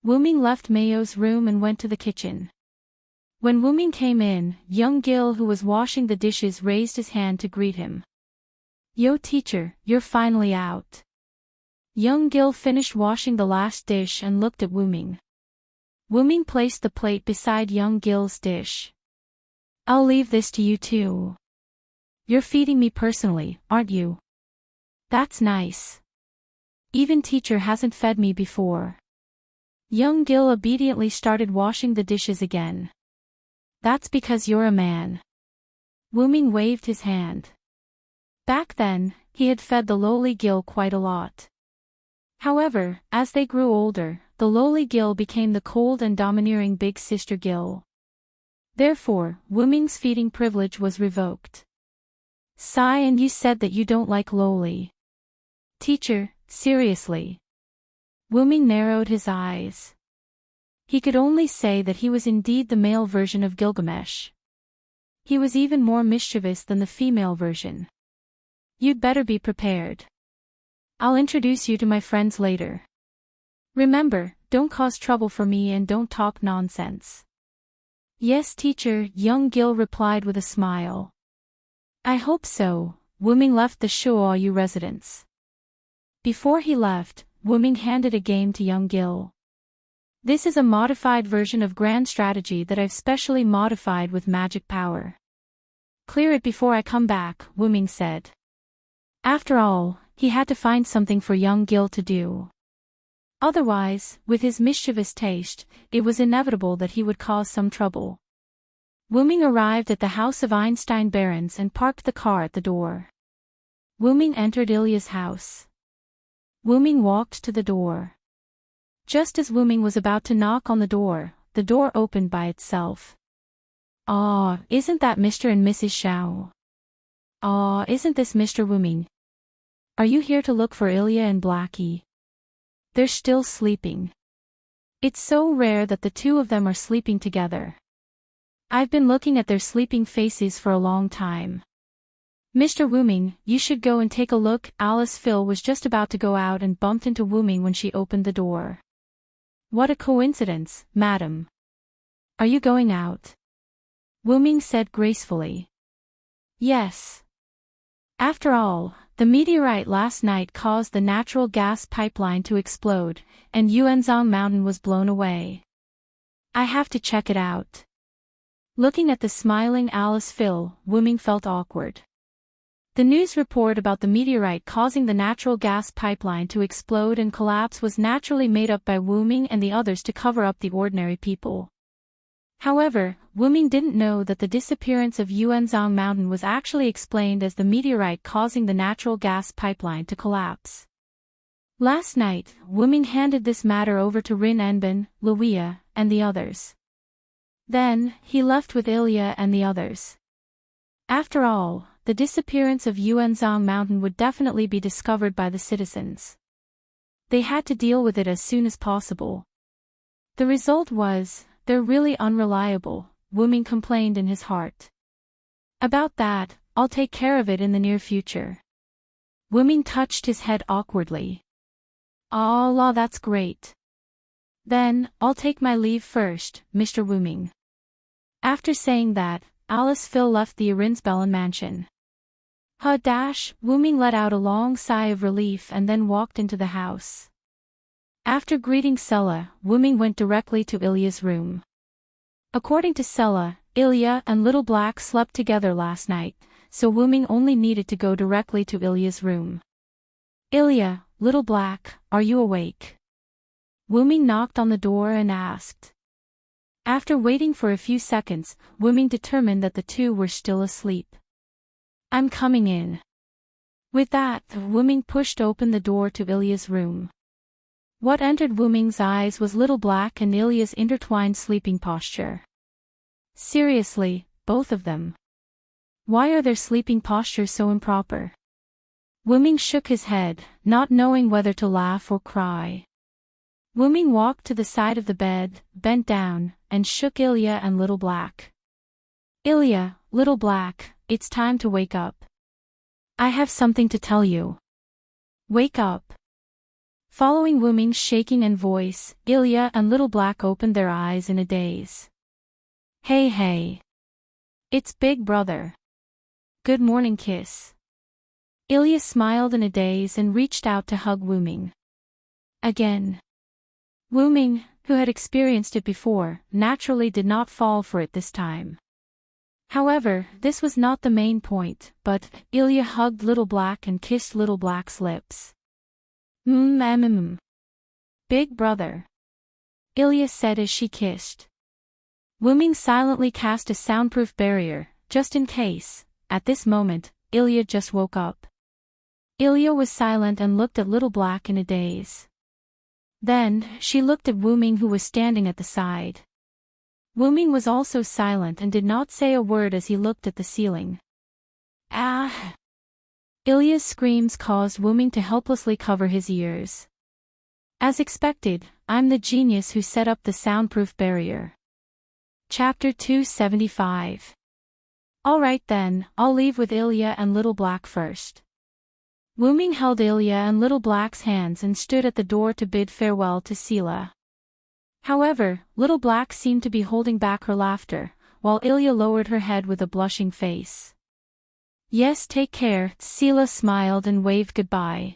Wuming left Meiyu's room and went to the kitchen. When Wuming came in, young Gil, who was washing the dishes, raised his hand to greet him. Yo teacher, you're finally out. Young Gil finished washing the last dish and looked at Wuming. Wuming placed the plate beside young Gil's dish. I'll leave this to you too. You're feeding me personally, aren't you? That's nice. Even teacher hasn't fed me before. Young Gil obediently started washing the dishes again. That's because you're a man. Wuming waved his hand. Back then, he had fed the lowly gill quite a lot. However, as they grew older, the lowly gill became the cold and domineering big sister gill. Therefore, Wuming's feeding privilege was revoked. Sigh, and you said that you don't like lowly. Teacher, seriously. Wuming narrowed his eyes. He could only say that he was indeed the male version of Gilgamesh. He was even more mischievous than the female version. You'd better be prepared. I'll introduce you to my friends later. Remember, don't cause trouble for me and don't talk nonsense. Yes, teacher, young Gil replied with a smile. I hope so. Wuming left the Shuoyu residence. Before he left, Wuming handed a game to young Gil. This is a modified version of grand strategy that I've specially modified with magic power. Clear it before I come back, Wuming said. After all, he had to find something for young Gil to do. Otherwise, with his mischievous taste, it was inevitable that he would cause some trouble. Wuming arrived at the house of Einstein Barons and parked the car at the door. Wuming entered Ilya's house. Wuming walked to the door. Just as Wuming was about to knock on the door opened by itself. "Aw, isn't that Mr. and Mrs. Shao? Aw, isn't this Mr. Wuming? Are you here to look for Ilya and Blackie? They're still sleeping. It's so rare that the two of them are sleeping together. I've been looking at their sleeping faces for a long time. Mr. Wuming, you should go and take a look." Alice Phil was just about to go out and bumped into Wuming when she opened the door. "What a coincidence, madam. Are you going out?" Wuming said gracefully. "Yes. After all, the meteorite last night caused the natural gas pipeline to explode, and Yuanzhang Mountain was blown away. I have to check it out." Looking at the smiling Alice Phil, Wuming felt awkward. The news report about the meteorite causing the natural gas pipeline to explode and collapse was naturally made up by Wuming and the others to cover up the ordinary people. However, Wuming didn't know that the disappearance of Yuanzhang Mountain was actually explained as the meteorite causing the natural gas pipeline to collapse. Last night, Wuming handed this matter over to Rin Enbin, Luia, and the others. Then, he left with Ilya and the others. After all, the disappearance of Yuanzhang Mountain would definitely be discovered by the citizens. They had to deal with it as soon as possible. The result was, "They're really unreliable," Wuming complained in his heart. "About that, I'll take care of it in the near future." Wuming touched his head awkwardly. "Allah, that's great. Then, I'll take my leave first, Mr. Wuming." After saying that, Alice Phil left the Arinsbellen mansion. Wuming let out a long sigh of relief and then walked into the house. After greeting Sella, Wuming went directly to Ilya's room. According to Sella, Ilya and Little Black slept together last night, so Wuming only needed to go directly to Ilya's room. "Ilya, Little Black, are you awake?" Wuming knocked on the door and asked. After waiting for a few seconds, Wuming determined that the two were still asleep. "I'm coming in." With that, Wuming pushed open the door to Ilya's room. What entered Wuming's eyes was Little Black and Ilya's intertwined sleeping posture. Seriously, both of them. Why are their sleeping postures so improper? Wuming shook his head, not knowing whether to laugh or cry. Wuming walked to the side of the bed, bent down, and shook Ilya and Little Black. "Ilya, Little Black, it's time to wake up. I have something to tell you. Wake up." Following Wuming's shaking and voice, Ilya and Little Black opened their eyes in a daze. Hey. It's Big Brother. Good morning kiss." Ilya smiled in a daze and reached out to hug Wuming. Again. Wuming, who had experienced it before, naturally did not fall for it this time. However, this was not the main point, but Ilya hugged Little Black and kissed Little Black's lips. Big Brother," Ilya said as she kissed. Wuming silently cast a soundproof barrier, just in case. At this moment, Ilya just woke up. Ilya was silent and looked at Little Black in a daze. Then, she looked at Wuming, who was standing at the side. Wuming was also silent and did not say a word as he looked at the ceiling. Ah! Ilya's screams caused Wuming to helplessly cover his ears. As expected, I'm the genius who set up the soundproof barrier. Chapter 275. Alright then, I'll leave with Ilya and Little Black first. Wuming held Ilya and Little Black's hands and stood at the door to bid farewell to Sela. However, Little Black seemed to be holding back her laughter, while Ilya lowered her head with a blushing face. Yes, take care, Sela smiled and waved goodbye.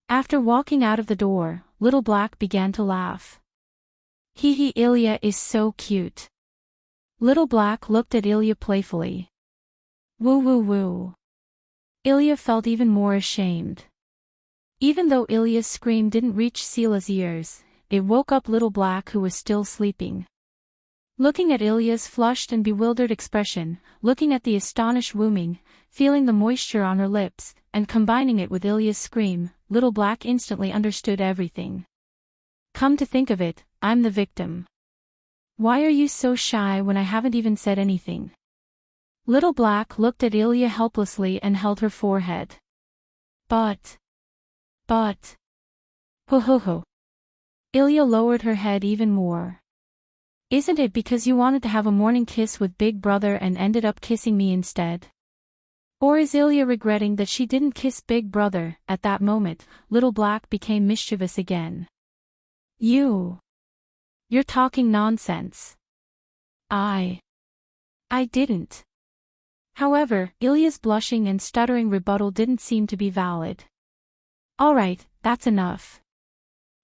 After walking out of the door, Little Black began to laugh. Hee hee, Ilya is so cute. Little Black looked at Ilya playfully. Woo woo woo. Ilya felt even more ashamed. Even though Ilya's scream didn't reach Sela's ears, it woke up Little Black, who was still sleeping. Looking at Ilya's flushed and bewildered expression, looking at the astonished Wuming, feeling the moisture on her lips, and combining it with Ilya's scream, Little Black instantly understood everything. Come to think of it, I'm the victim. Why are you so shy when I haven't even said anything? Little Black looked at Ilya helplessly and held her forehead. But. Ho ho ho. Ilya lowered her head even more. Isn't it because you wanted to have a morning kiss with Big Brother and ended up kissing me instead? Or is Ilya regretting that she didn't kiss Big Brother? At that moment, Little Black became mischievous again. You're talking nonsense. I didn't. However, Ilya's blushing and stuttering rebuttal didn't seem to be valid. Alright, that's enough.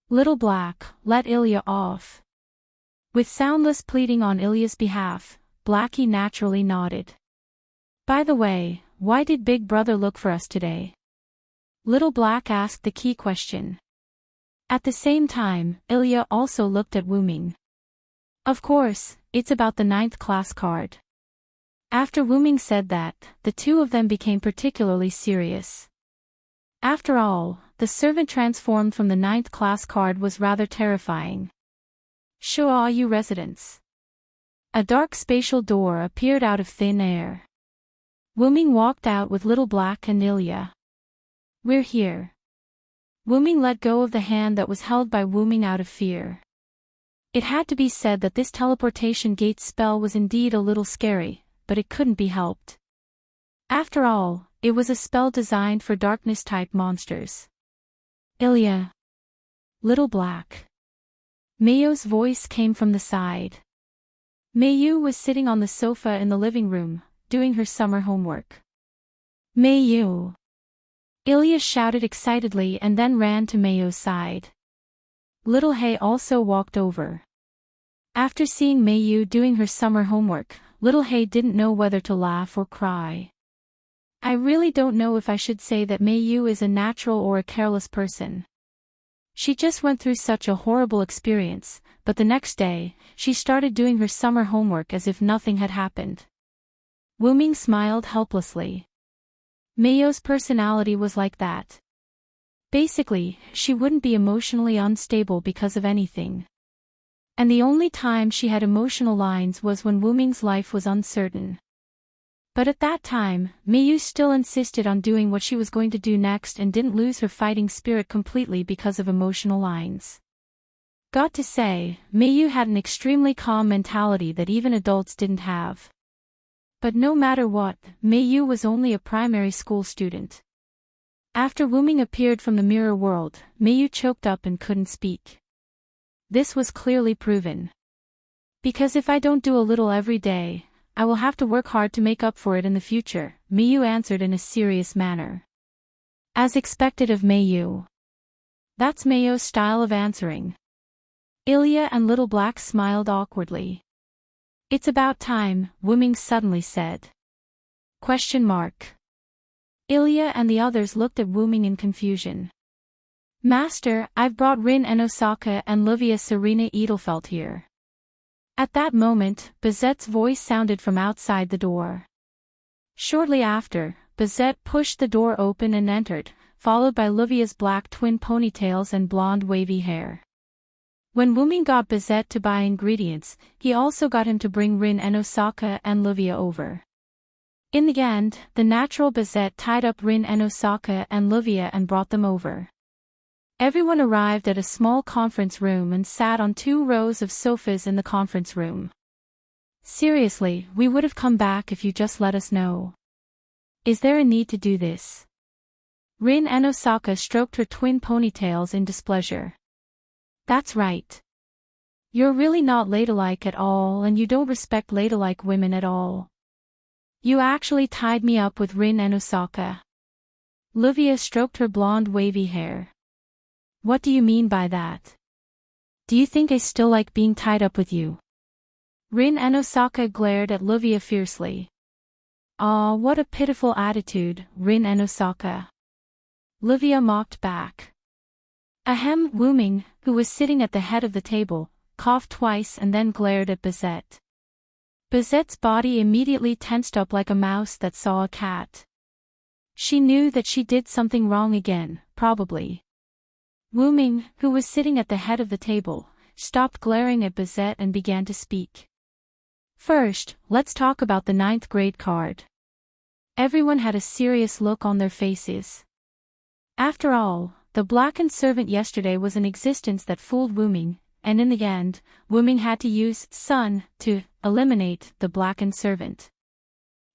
Little Black, let Ilya off. With soundless pleading on Ilya's behalf, Blackie naturally nodded. By the way, why did Big Brother look for us today? Little Black asked the key question. At the same time, Ilya also looked at Wuming. Of course, it's about the 9th class card. After Wuming said that, the two of them became particularly serious. After all, the servant transformed from the 9th class card was rather terrifying. Show all you residents. A dark spatial door appeared out of thin air. Wuming walked out with Little Black and Ilya. We're here. Wuming let go of the hand that was held by Wuming out of fear. It had to be said that this teleportation gate spell was indeed a little scary, but it couldn't be helped. After all, it was a spell designed for darkness-type monsters. Ilya. Little Black. Mayo's voice came from the side. Mayu was sitting on the sofa in the living room, doing her summer homework. Mayu. Ilya shouted excitedly and then ran to Mayo's side. Little Hay also walked over. After seeing Mayu doing her summer homework, Little Hay didn't know whether to laugh or cry. I really don't know if I should say that Mayu is a natural or a careless person. She just went through such a horrible experience, but the next day, she started doing her summer homework as if nothing had happened. Wuming smiled helplessly. Mayo's personality was like that. Basically, she wouldn't be emotionally unstable because of anything. And the only time she had emotional lines was when Wuming's life was uncertain. But at that time, Mayu still insisted on doing what she was going to do next and didn't lose her fighting spirit completely because of emotional lines. Got to say, Mayu had an extremely calm mentality that even adults didn't have. But no matter what, Mayu was only a primary school student. After Wuming appeared from the mirror world, Mayu choked up and couldn't speak. This was clearly proven. Because if I don't do a little every day, I will have to work hard to make up for it in the future, Mayu answered in a serious manner. As expected of Mayu. That's Mayo's style of answering. Ilya and Little Black smiled awkwardly. It's about time, Wuming suddenly said. ? Ilya and the others looked at Wuming in confusion. Master, I've brought Rin and Osaka and Livia Serena Edelfelt here. At that moment, Bazette's voice sounded from outside the door. Shortly after, Bizet pushed the door open and entered, followed by Livia's black twin ponytails and blonde wavy hair. When Wuming got Bizet to buy ingredients, he also got him to bring Rin and Osaka and Livia over. In the end, the natural Bizet tied up Rin and Osaka and Livia and brought them over. Everyone arrived at a small conference room and sat on 2 rows of sofas in the conference room. Seriously, we would have come back if you just let us know. Is there a need to do this? Rin and Osaka stroked her twin ponytails in displeasure. That's right. You're really not ladylike at all and you don't respect ladylike women at all. You actually tied me up with Rin and Osaka. Livia stroked her blonde wavy hair. What do you mean by that? Do you think I still like being tied up with you? Rin and Osaka glared at Livia fiercely. Aw, what a pitiful attitude, Rin and Osaka. Livia mocked back. Ahem. Wuming, who was sitting at the head of the table, coughed twice and then glared at Bizet. Bizet's body immediately tensed up like a mouse that saw a cat. She knew that she did something wrong again, probably. Wuming, who was sitting at the head of the table, stopped glaring at Bizet and began to speak. First, let's talk about the 9th grade card. Everyone had a serious look on their faces. After all, the blackened servant yesterday was an existence that fooled Wuming, and in the end, Wuming had to use sun to eliminate the blackened servant.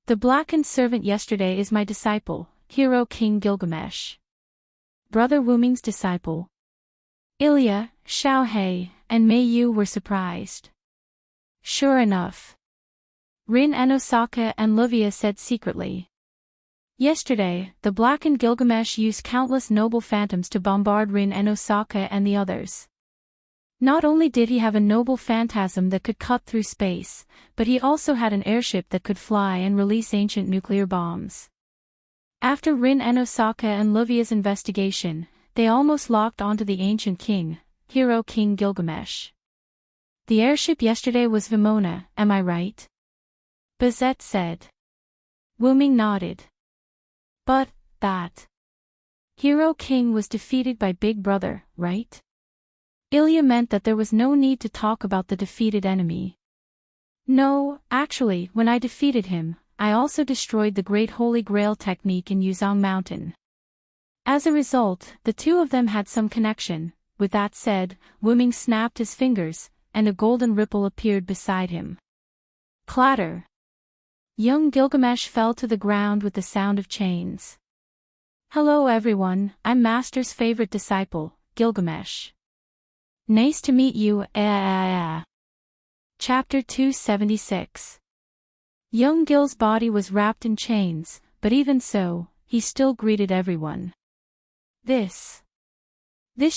The blackened servant yesterday is my disciple, Hero King Gilgamesh. Brother Wuming's disciple. Ilya, Xiaohei, and Mei Yu were surprised. Sure enough. Rin and Osaka and Livia said secretly. Yesterday, the blackened Gilgamesh used countless noble phantoms to bombard Rin and Osaka and the others. Not only did he have a noble phantasm that could cut through space, but he also had an airship that could fly and release ancient nuclear bombs. After Rin and Osaka and Livia's investigation, they almost locked onto the ancient king, Hero King Gilgamesh. The airship yesterday was Vimona, am I right? Bizet said. Wuming nodded. But, that Hero King was defeated by Big Brother, right? Ilya meant that there was no need to talk about the defeated enemy. No, actually, when I defeated him, I also destroyed the Great Holy Grail technique in Yuzhong Mountain. As a result, the two of them had some connection. With that said, Wuming snapped his fingers, and a golden ripple appeared beside him. Clatter! Young Gilgamesh fell to the ground with the sound of chains. Hello everyone, I'm Master's favorite disciple, Gilgamesh. Nice to meet you, Chapter 276. Young Gil's body was wrapped in chains, but even so, he still greeted everyone. This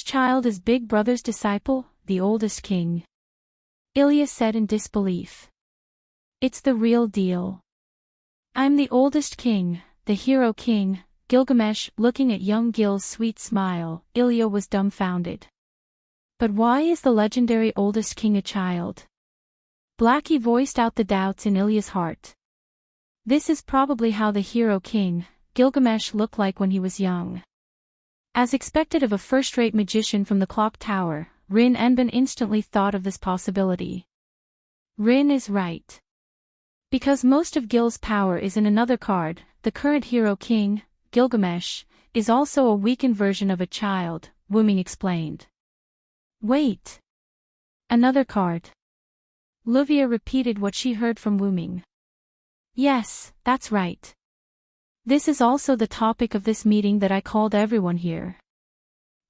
child is Big Brother's disciple, the oldest king. Ilya said in disbelief. It's the real deal. I'm the oldest king, the Hero King, Gilgamesh. Looking at young Gil's sweet smile, Ilya was dumbfounded. But why is the legendary oldest king a child? Blackie voiced out the doubts in Ilya's heart. This is probably how the Hero King, Gilgamesh, looked like when he was young. As expected of a first-rate magician from the clock tower, Rin Enbin instantly thought of this possibility. Rin is right. Because most of Gil's power is in another card, the current Hero King, Gilgamesh, is also a weakened version of a child, Wuming explained. Wait. Another card. Livia repeated what she heard from Wuming. Yes, that's right. This is also the topic of this meeting that I called everyone here.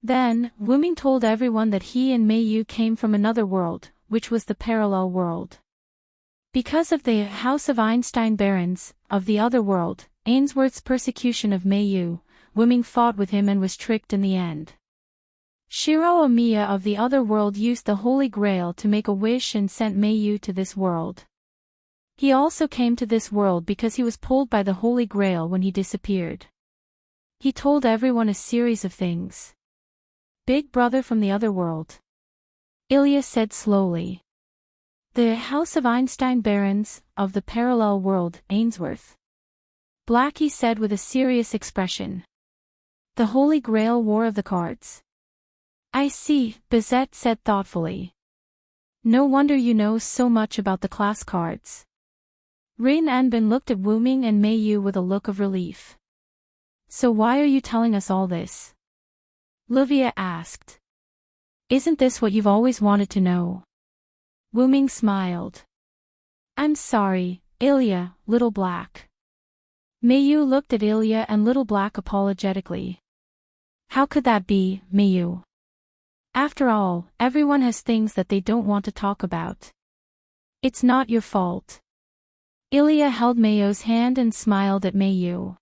Then, Wuming told everyone that he and Mei Yu came from another world, which was the parallel world. Because of the House of Einstein Barons, of the other world, Ainsworth's persecution of Mei Yu, Wuming fought with him and was tricked in the end. Shiro Omiya of the other world used the Holy Grail to make a wish and sent Mei Yu to this world. He also came to this world because he was pulled by the Holy Grail when he disappeared. He told everyone a series of things. Big Brother from the other world. Ilya said slowly. The House of Einstein Barons, of the parallel world, Ainsworth. Blackie said with a serious expression. The Holy Grail War of the Cards. I see, Bizette said thoughtfully. No wonder you know so much about the class cards. Rin Anbin looked at Wu Ming and Mei Yu with a look of relief. So why are you telling us all this? Livia asked. Isn't this what you've always wanted to know? Wu Ming smiled. I'm sorry, Ilya, Little Black. Mei Yu looked at Ilya and Little Black apologetically. How could that be, Mei Yu? After all, everyone has things that they don't want to talk about. It's not your fault. Ilya held Mei Yu's hand and smiled at Mei Yu.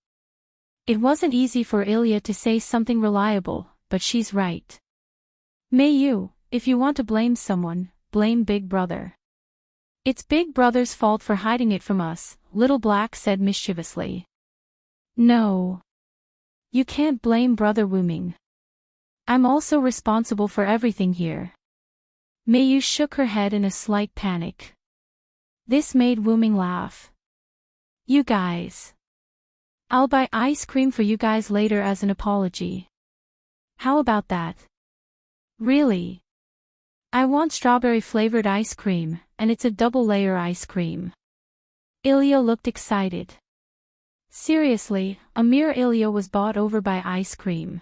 It wasn't easy for Ilya to say something reliable, but she's right. Mei Yu, if you want to blame someone, blame Big Brother. It's Big Brother's fault for hiding it from us, Little Black said mischievously. No. You can't blame Brother Wu Ming. I'm also responsible for everything here. Mei Yu shook her head in a slight panic. This made Wu Ming laugh. You guys. I'll buy ice cream for you guys later as an apology. How about that? Really? I want strawberry-flavored ice cream, and it's a double-layer ice cream. Ilya looked excited. Seriously, Amir Ilya was bought over by ice cream.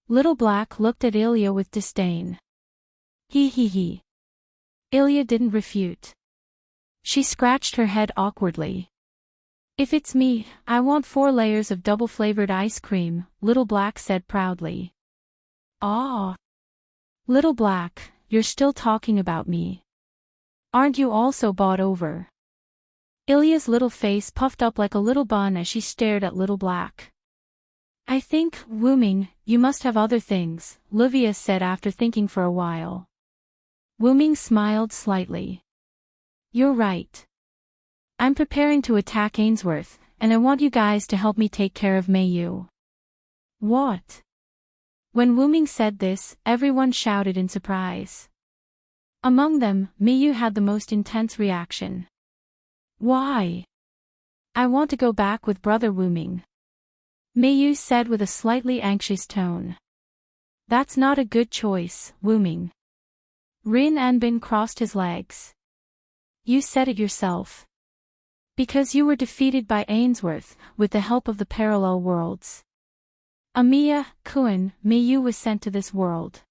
Little Black looked at Ilya with disdain. He. Ilya didn't refute. She scratched her head awkwardly. If it's me, I want 4 layers of double-flavored ice cream, Little Black said proudly. Ah. Little Black, you're still talking about me. Aren't you also bought over? Ilya's little face puffed up like a little bun as she stared at Little Black. I think, Wu Ming, you must have other things, Livia said after thinking for a while. Wu Ming smiled slightly. You're right. I'm preparing to attack Ainsworth, and I want you guys to help me take care of Mei Yu. What? When Wu Ming said this, everyone shouted in surprise. Among them, Mei Yu had the most intense reaction. Why? I want to go back with Brother Wu Ming. Mei Yu said with a slightly anxious tone. That's not a good choice, Wu Ming. Rin Anbin crossed his legs. You said it yourself. Because you were defeated by Ainsworth, with the help of the parallel worlds. Amiya, Kuan, Mei Yu was sent to this world.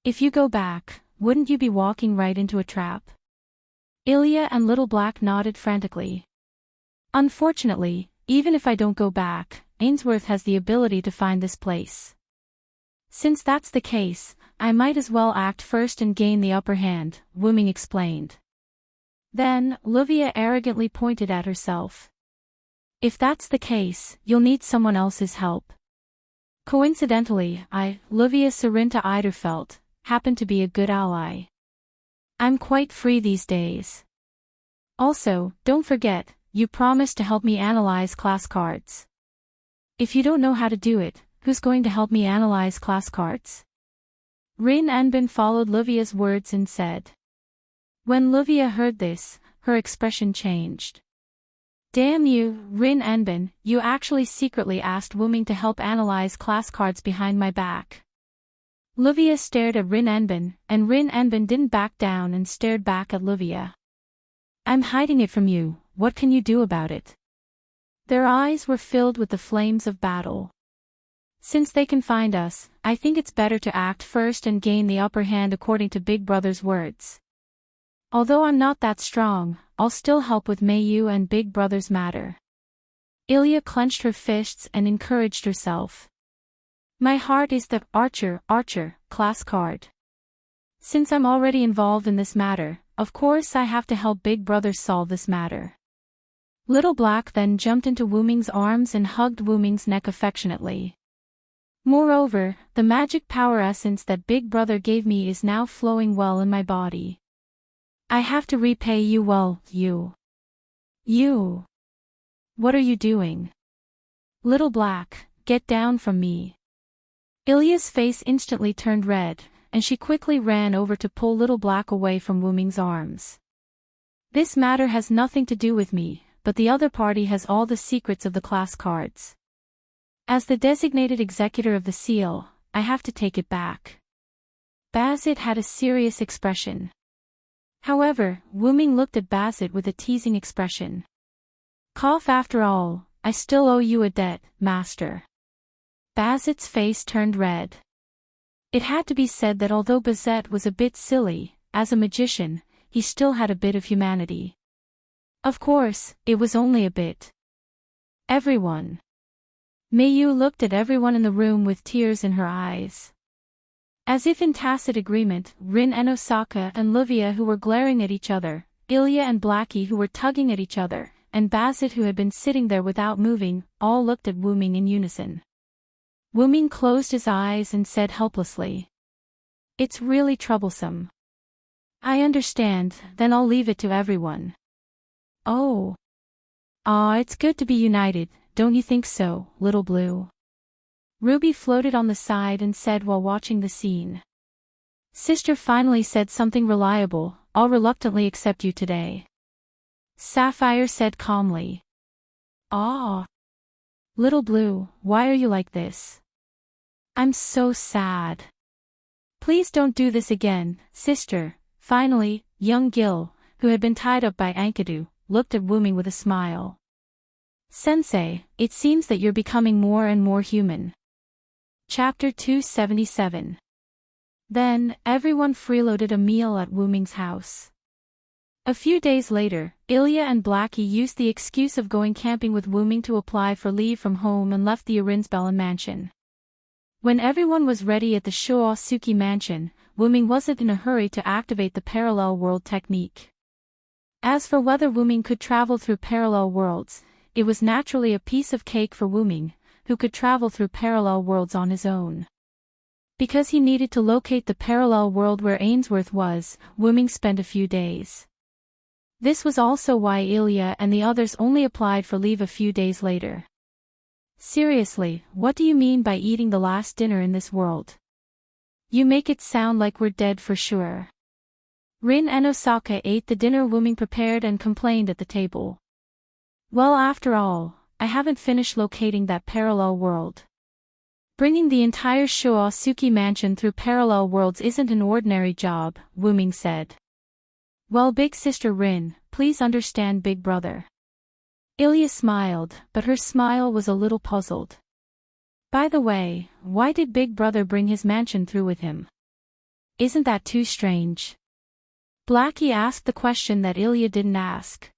If you go back, wouldn't you be walking right into a trap? Ilya and Little Black nodded frantically. Unfortunately, even if I don't go back, Ainsworth has the ability to find this place. Since that's the case, I might as well act first and gain the upper hand, Wu Ming explained. Then, Livia arrogantly pointed at herself. If that's the case, you'll need someone else's help. Coincidentally, Livia Sarinta Eiderfelt, happen to be a good ally. I'm quite free these days. Also, don't forget, you promised to help me analyze class cards. If you don't know how to do it, who's going to help me analyze class cards? Rin Anbin followed Livia's words and said. When Livia heard this, her expression changed. Damn you, Rin Anbin, you actually secretly asked Wu Ming to help analyze class cards behind my back. Livia stared at Rin Anbin, and Rin Anbin didn't back down and stared back at Livia. I'm hiding it from you, what can you do about it? Their eyes were filled with the flames of battle. Since they can find us, I think it's better to act first and gain the upper hand according to Big Brother's words. Although I'm not that strong, I'll still help with Mei Yu and Big Brother's matter. Ilya clenched her fists and encouraged herself. My heart is the Archer class card. Since I'm already involved in this matter, of course I have to help Big Brother solve this matter. Little Black then jumped into Wu Ming's arms and hugged Wu Ming's neck affectionately. Moreover, the magic power essence that Big Brother gave me is now flowing well in my body. I have to repay you well, you. What are you doing? Little Black, get down from me. Ilya's face instantly turned red, and she quickly ran over to pull Little Black away from Wu Ming's arms. This matter has nothing to do with me, but the other party has all the secrets of the class cards. As the designated executor of the seal, I have to take it back." Bazit had a serious expression. However, Wu Ming looked at Bazit with a teasing expression. "Cough, after all, I still owe you a debt, master." Bazit's face turned red. It had to be said that although Bazet was a bit silly, as a magician, he still had a bit of humanity. Of course, it was only a bit. Everyone. Meiyu looked at everyone in the room with tears in her eyes. As if in tacit agreement, Rin and Osaka and Livia, who were glaring at each other, Ilya and Blackie, who were tugging at each other, and Bazit, who had been sitting there without moving, all looked at Wu Ming in unison. Wu Ming closed his eyes and said helplessly, "It's really troublesome." "I understand, then I'll leave it to everyone." "Oh. It's good to be united, don't you think so, little blue?" Ruby floated on the side and said while watching the scene. "Sister finally said something reliable, I'll reluctantly accept you today." Sapphire said calmly. "Ah. Little blue, why are you like this?" "I'm so sad." "Please don't do this again, sister." Finally, young Gil, who had been tied up by Enkidu, looked at Wu Ming with a smile. "Sensei, it seems that you're becoming more and more human." Chapter 277. Then, everyone freeloaded a meal at Wu Ming's house. A few days later, Ilya and Blackie used the excuse of going camping with Wu Ming to apply for leave from home and left the Arinsbellen mansion. When everyone was ready at the Shoasuki mansion, Wu Ming wasn't in a hurry to activate the parallel world technique. As for whether Wu Ming could travel through parallel worlds, it was naturally a piece of cake for Wu Ming, who could travel through parallel worlds on his own. Because he needed to locate the parallel world where Ainsworth was, Wu Ming spent a few days. This was also why Ilya and the others only applied for leave a few days later. "Seriously, what do you mean by eating the last dinner in this world? You make it sound like we're dead for sure." Rin and Osaka ate the dinner Wu Ming prepared and complained at the table. "Well, after all, I haven't finished locating that parallel world. Bringing the entire Shoasuki mansion through parallel worlds isn't an ordinary job," Wu Ming said. "Well, big sister Rin, please understand big brother." Ilya smiled, but her smile was a little puzzled. "By the way, why did big brother bring his mansion through with him? Isn't that too strange?" Blackie asked the question that Ilya didn't ask.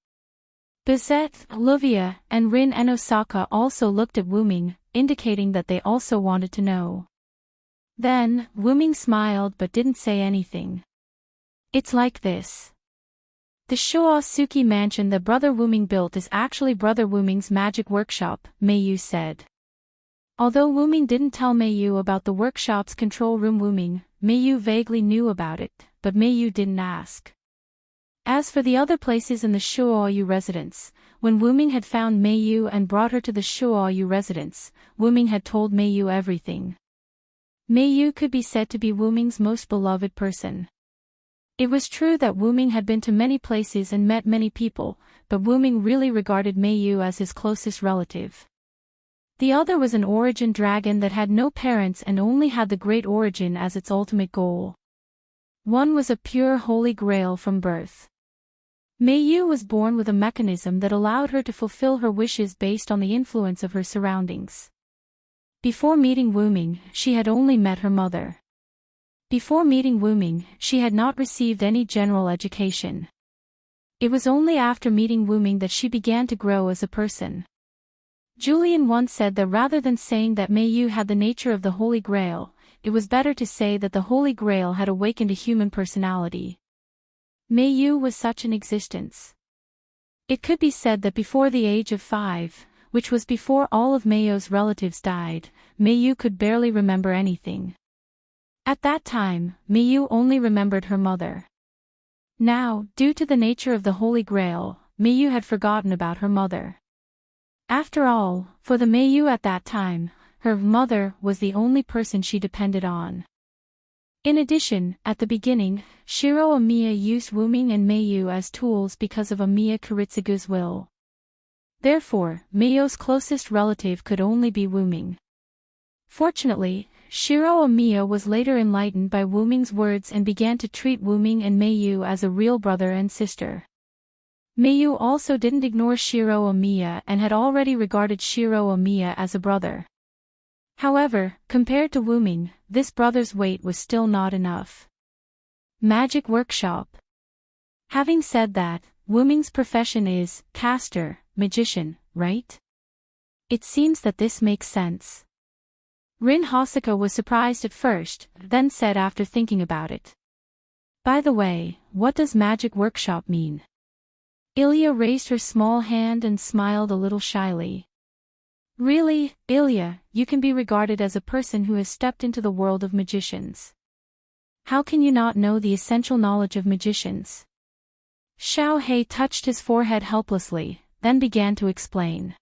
Bazet, Livia, and Rin and Osaka also looked at Wu Ming, indicating that they also wanted to know. Then, Wu Ming smiled but didn't say anything. "It's like this. The Shoasuki mansion that Brother Wu Ming built is actually Brother Wu Ming's magic workshop," Meiyu said. Although Wu Ming didn't tell Meiyu about the workshop's control room, Meiyu vaguely knew about it, but Meiyu didn't ask. As for the other places in the Shoyu residence, when Wu Ming had found Meiyu and brought her to the Shoyu residence, Wu Ming had told Meiyu everything. Meiyu could be said to be Wu Ming's most beloved person. It was true that Wu Ming had been to many places and met many people, but Wu Ming really regarded Meiyu as his closest relative. The other was an origin dragon that had no parents and only had the Great Origin as its ultimate goal. One was a pure holy grail from birth. Meiyu was born with a mechanism that allowed her to fulfill her wishes based on the influence of her surroundings. Before meeting Wu Ming, she had only met her mother. Before meeting Wu Ming, she had not received any general education. It was only after meeting Wu Ming that she began to grow as a person. Julian once said that rather than saying that Meiyu had the nature of the Holy Grail, it was better to say that the Holy Grail had awakened a human personality. Meiyu was such an existence. It could be said that before the age of 5, which was before all of Meiyu's relatives died, Meiyu could barely remember anything. At that time, Meiyu only remembered her mother. Now, due to the nature of the Holy Grail, Meiyu had forgotten about her mother. After all, for the Meiyu at that time, her mother was the only person she depended on. In addition, at the beginning, Shiro Amiya used Wu Ming and Meiyu as tools because of Amiya Kuritsugu's will. Therefore, Miyo's closest relative could only be Wuming. Fortunately, Shiro Miyo was later enlightened by Wuming's words and began to treat Wuming and Meiyu as a real brother and sister. Meiyu also didn't ignore Shiro Omiya and had already regarded Shiro Omiya as a brother. However, compared to Wuming, this brother's weight was still not enough. Magic workshop. Having said that, Wuming's profession is caster, magician, right? It seems that this makes sense. Rin Hosoka was surprised at first, then said after thinking about it. By the way, what does magic workshop mean? Ilya raised her small hand and smiled a little shyly. Really, Ilya, you can be regarded as a person who has stepped into the world of magicians. How can you not know the essential knowledge of magicians? Xiao He touched his forehead helplessly, then began to explain.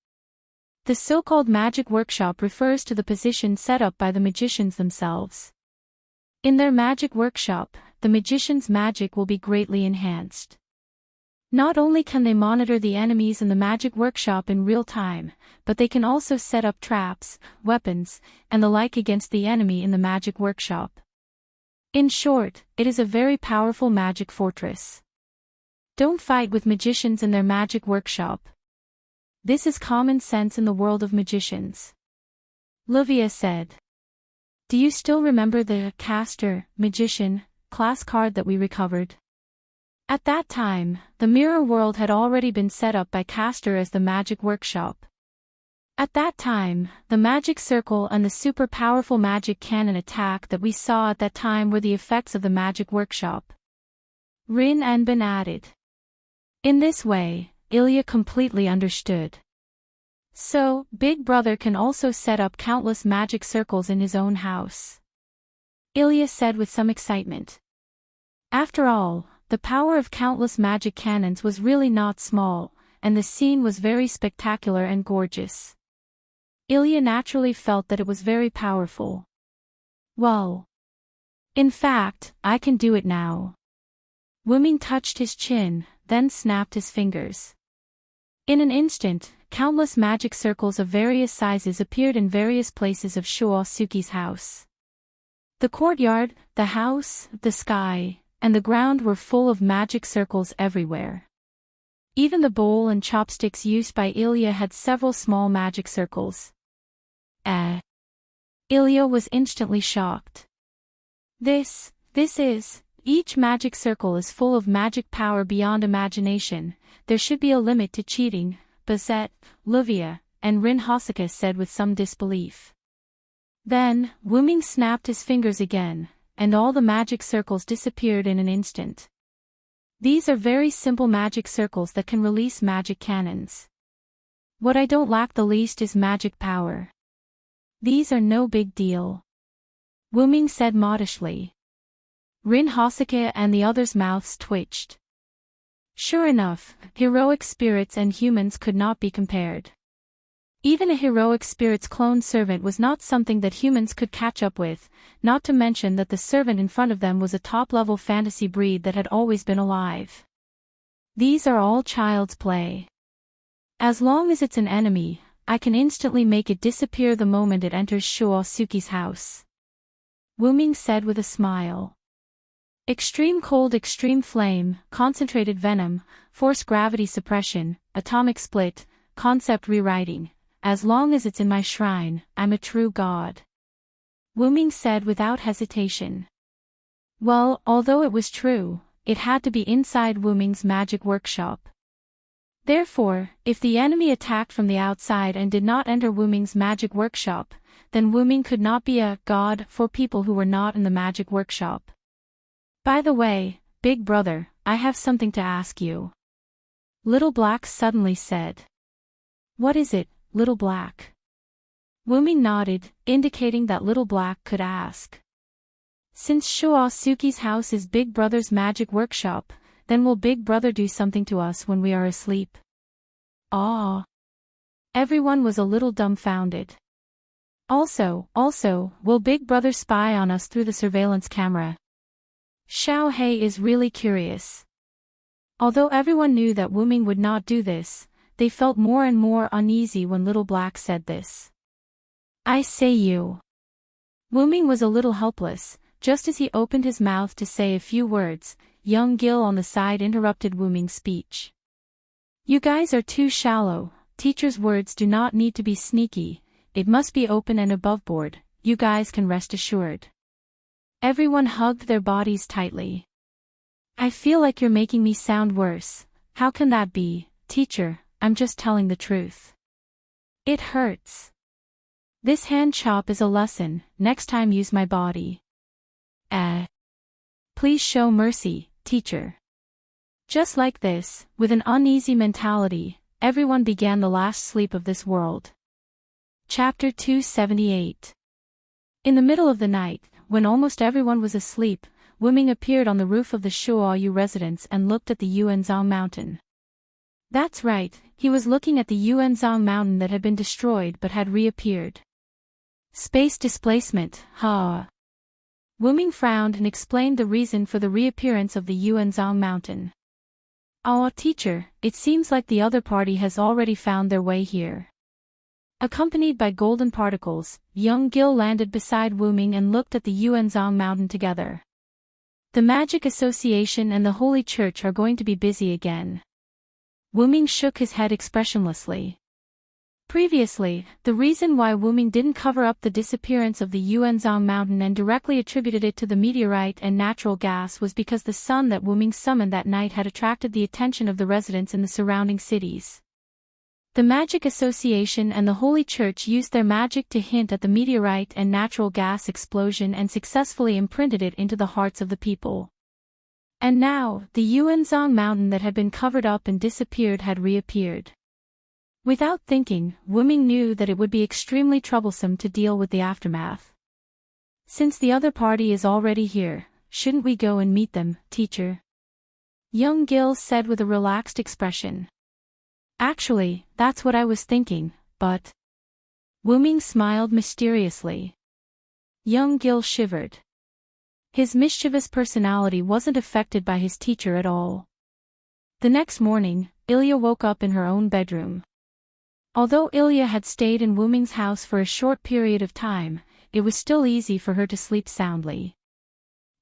The so-called magic workshop refers to the position set up by the magicians themselves. In their magic workshop, the magician's magic will be greatly enhanced. Not only can they monitor the enemies in the magic workshop in real time, but they can also set up traps, weapons, and the like against the enemy in the magic workshop. In short, it is a very powerful magic fortress. Don't fight with magicians in their magic workshop. This is common sense in the world of magicians. Livia said. Do you still remember the caster, magician, class card that we recovered? At that time, the mirror world had already been set up by caster as the magic workshop. At that time, the magic circle and the super powerful magic cannon attack that we saw at that time were the effects of the magic workshop. Rin Anbin added. In this way, Ilya completely understood. So, Big Brother can also set up countless magic circles in his own house. Ilya said with some excitement. After all, the power of countless magic cannons was really not small, and the scene was very spectacular and gorgeous. Ilya naturally felt that it was very powerful. Well. In fact, I can do it now. Wuming touched his chin, then snapped his fingers. In an instant, countless magic circles of various sizes appeared in various places of Shuosuke's house. The courtyard, the house, the sky, and the ground were full of magic circles everywhere. Even the bowl and chopsticks used by Ilya had several small magic circles. Ilya was instantly shocked. Each magic circle is full of magic power beyond imagination. There should be a limit to cheating, Bazette, Livia, and Rin Hosoka said with some disbelief. Then, Wuming snapped his fingers again, and all the magic circles disappeared in an instant. These are very simple magic circles that can release magic cannons. What I don't lack the least is magic power. These are no big deal. Wuming said modestly. Rin Hosoka and the others' mouths twitched. Sure enough, heroic spirits and humans could not be compared. Even a heroic spirit's clone servant was not something that humans could catch up with, not to mention that the servant in front of them was a top-level fantasy breed that had always been alive. These are all child's play. As long as it's an enemy, I can instantly make it disappear the moment it enters Shuosuke's house. Wuming said with a smile. Extreme cold, extreme flame, concentrated venom, force gravity suppression, atomic split, concept rewriting. As long as it's in my shrine, I'm a true god. Wuming said without hesitation. Well, although it was true, it had to be inside Wuming's magic workshop. Therefore, if the enemy attacked from the outside and did not enter Wuming's magic workshop, then Wuming could not be a god for people who were not in the magic workshop. By the way, Big Brother, I have something to ask you. Little Black suddenly said. What is it, Little Black? Wuming nodded, indicating that Little Black could ask. Since Shuosuke's house is Big Brother's magic workshop, then will Big Brother do something to us when we are asleep? Ah! Everyone was a little dumbfounded. Also, will Big Brother spy on us through the surveillance camera? Xiao He is really curious. Although everyone knew that Wuming would not do this, they felt more and more uneasy when Little Black said this. "I say you." Wu-Ming was a little helpless. Just as he opened his mouth to say a few words, young Gil on the side interrupted Wu-Ming's speech. "You guys are too shallow. Teacher's words do not need to be sneaky. It must be open and aboveboard. You guys can rest assured." Everyone hugged their bodies tightly. "I feel like you're making me sound worse. How can that be, teacher? I'm just telling the truth." "It hurts. This hand chop is a lesson. Next time use my body. Please show mercy, teacher." Just like this, with an uneasy mentality, everyone began the last sleep of this world. Chapter 278. In the middle of the night, when almost everyone was asleep, Wu-Ming appeared on the roof of the Shuoyu residence and looked at the Yuanzhang mountain. That's right, he was looking at the Yuanzhang mountain that had been destroyed but had reappeared. Space displacement, huh? Wu-Ming frowned and explained the reason for the reappearance of the Yuanzhang mountain. "Oh, teacher, it seems like the other party has already found their way here." Accompanied by golden particles, young Gil landed beside Wu-Ming and looked at the Yuanzhang mountain together. "The Magic Association and the Holy Church are going to be busy again." Wu-Ming shook his head expressionlessly. Previously, the reason why Wu-Ming didn't cover up the disappearance of the Yuanzhang mountain and directly attributed it to the meteorite and natural gas was because the sun that Wu-Ming summoned that night had attracted the attention of the residents in the surrounding cities. The Magic Association and the Holy Church used their magic to hint at the meteorite and natural gas explosion and successfully imprinted it into the hearts of the people. And now, the Yuanzhang mountain that had been covered up and disappeared had reappeared. Without thinking, Wu-Ming knew that it would be extremely troublesome to deal with the aftermath. "Since the other party is already here, shouldn't we go and meet them, teacher?" Young Gil said with a relaxed expression. "Actually, that's what I was thinking, but..." Wu-Ming smiled mysteriously. Young Gil shivered. His mischievous personality wasn't affected by his teacher at all. The next morning, Ilya woke up in her own bedroom. Although Ilya had stayed in Wu-Ming's house for a short period of time, it was still easy for her to sleep soundly.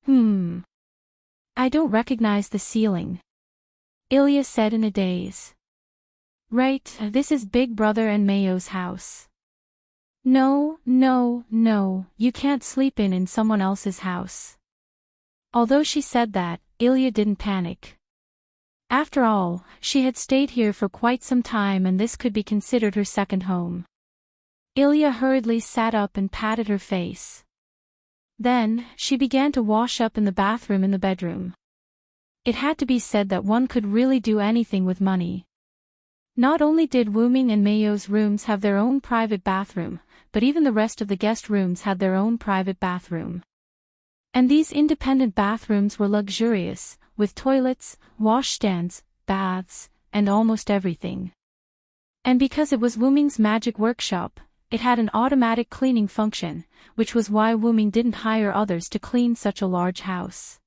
I don't recognize the ceiling," Ilya said in a daze. "Right, this is Big Brother and Mayo's house." No, you can't sleep in someone else's house." Although she said that, Ilya didn't panic. After all, she had stayed here for quite some time and this could be considered her second home. Ilya hurriedly sat up and patted her face. Then, she began to wash up in the bathroom in the bedroom. It had to be said that one could really do anything with money. Not only did Wu-Ming and Mayo's rooms have their own private bathroom, but even the rest of the guest rooms had their own private bathroom. And these independent bathrooms were luxurious, with toilets, washstands, baths, and almost everything. And because it was Wu-Ming's magic workshop, it had an automatic cleaning function, which was why Wu-Ming didn't hire others to clean such a large house.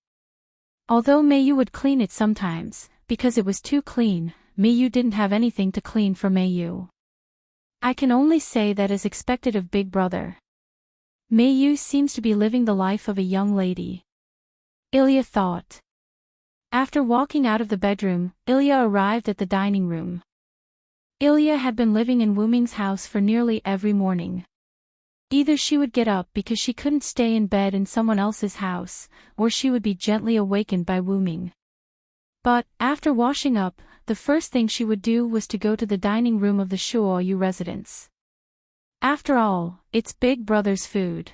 Although Mayu would clean it sometimes, because it was too clean, Mayu didn't have anything to clean for Mayu. I can only say that as expected of Big Brother. Mayu seems to be living the life of a young lady, Ilya thought. After walking out of the bedroom, Ilya arrived at the dining room. Ilya had been living in Wu-Ming's house for nearly every morning. Either she would get up because she couldn't stay in bed in someone else's house, or she would be gently awakened by Wu-Ming. But, after washing up, the first thing she would do was to go to the dining room of the Shuoyu residence. After all, it's Big Brother's food.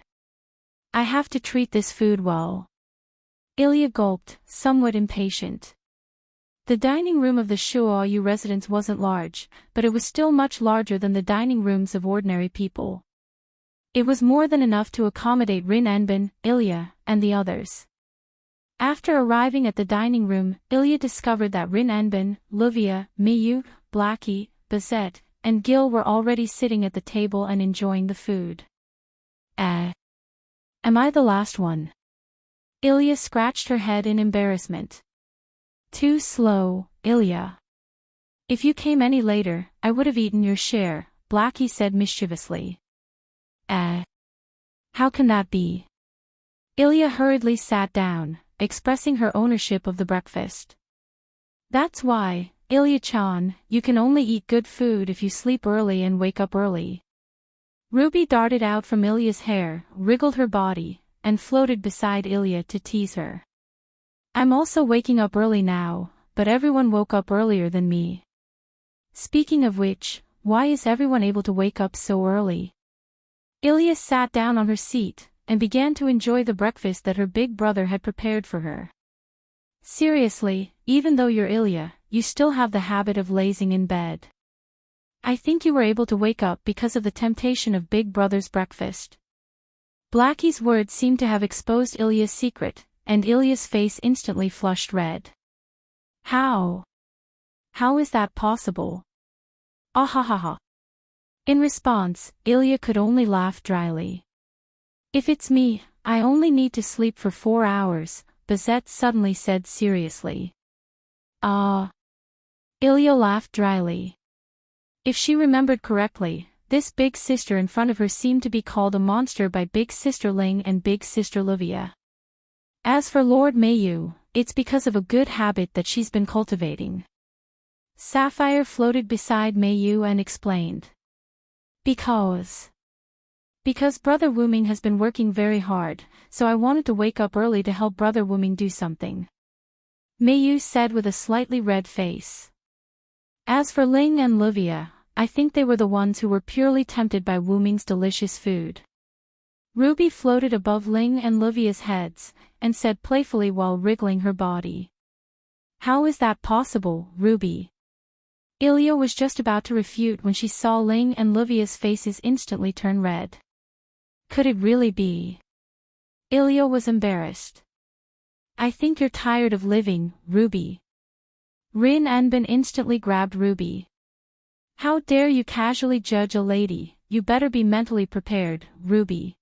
I have to treat this food well. Ilya gulped, somewhat impatient. The dining room of the Shuoyu residence wasn't large, but it was still much larger than the dining rooms of ordinary people. It was more than enough to accommodate Rin Enbin, Ilya, and the others. After arriving at the dining room, Ilya discovered that Rin Enbin, Luvia, Miyu, Blackie, Bazette, and Gil were already sitting at the table and enjoying the food. Am I the last one? Ilya scratched her head in embarrassment. Too slow, Ilya. If you came any later, I would have eaten your share, Blackie said mischievously. How can that be? Ilya hurriedly sat down, expressing her ownership of the breakfast. That's why, Ilya-chan, you can only eat good food if you sleep early and wake up early. Ruby darted out from Ilya's hair, wriggled her body, and floated beside Ilya to tease her. I'm also waking up early now, but everyone woke up earlier than me. Speaking of which, why is everyone able to wake up so early? Ilya sat down on her seat, and began to enjoy the breakfast that her big brother had prepared for her. Seriously, even though you're Ilya, you still have the habit of lazing in bed. I think you were able to wake up because of the temptation of Big Brother's breakfast. Blackie's words seemed to have exposed Ilya's secret, and Ilya's face instantly flushed red. How? How is that possible? Ahahaha. In response, Ilya could only laugh dryly. If it's me, I only need to sleep for 4 hours, Bazette suddenly said seriously. Ilya laughed dryly. If she remembered correctly, this big sister in front of her seemed to be called a monster by Big Sister Ling and Big Sister Livia. As for Lord Mayu, it's because of a good habit that she's been cultivating. Sapphire floated beside Mayu and explained. Because Brother Wuming has been working very hard, so I wanted to wake up early to help Brother Wuming do something. Mayu said with a slightly red face. As for Ling and Livia, I think they were the ones who were purely tempted by Wuming's delicious food. Ruby floated above Ling and Livia's heads, and said playfully while wriggling her body. How is that possible, Ruby? Ilya was just about to refute when she saw Ling and Livia's faces instantly turn red. Could it really be? Ilya was embarrassed. I think you're tired of living, Ruby. Rin Enbin instantly grabbed Ruby. How dare you casually judge a lady, you better be mentally prepared, Ruby.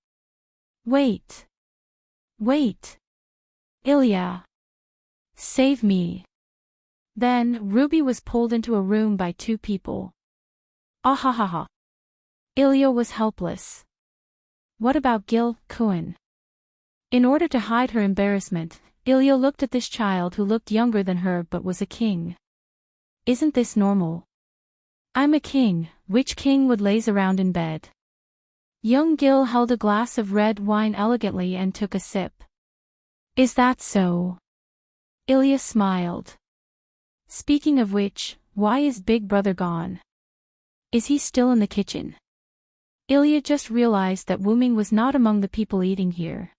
Wait. Ilya. Save me. Then, Ruby was pulled into a room by 2 people. Ahahaha. Ilya was helpless. What about Gil, Kuan? In order to hide her embarrassment, Ilya looked at this child who looked younger than her but was a king. Isn't this normal? I'm a king, which king would laze around in bed? Young Gil held a glass of red wine elegantly and took a sip. Is that so? Ilya smiled. Speaking of which, why is Big Brother gone? Is he still in the kitchen? Ilya just realized that Wuming was not among the people eating here.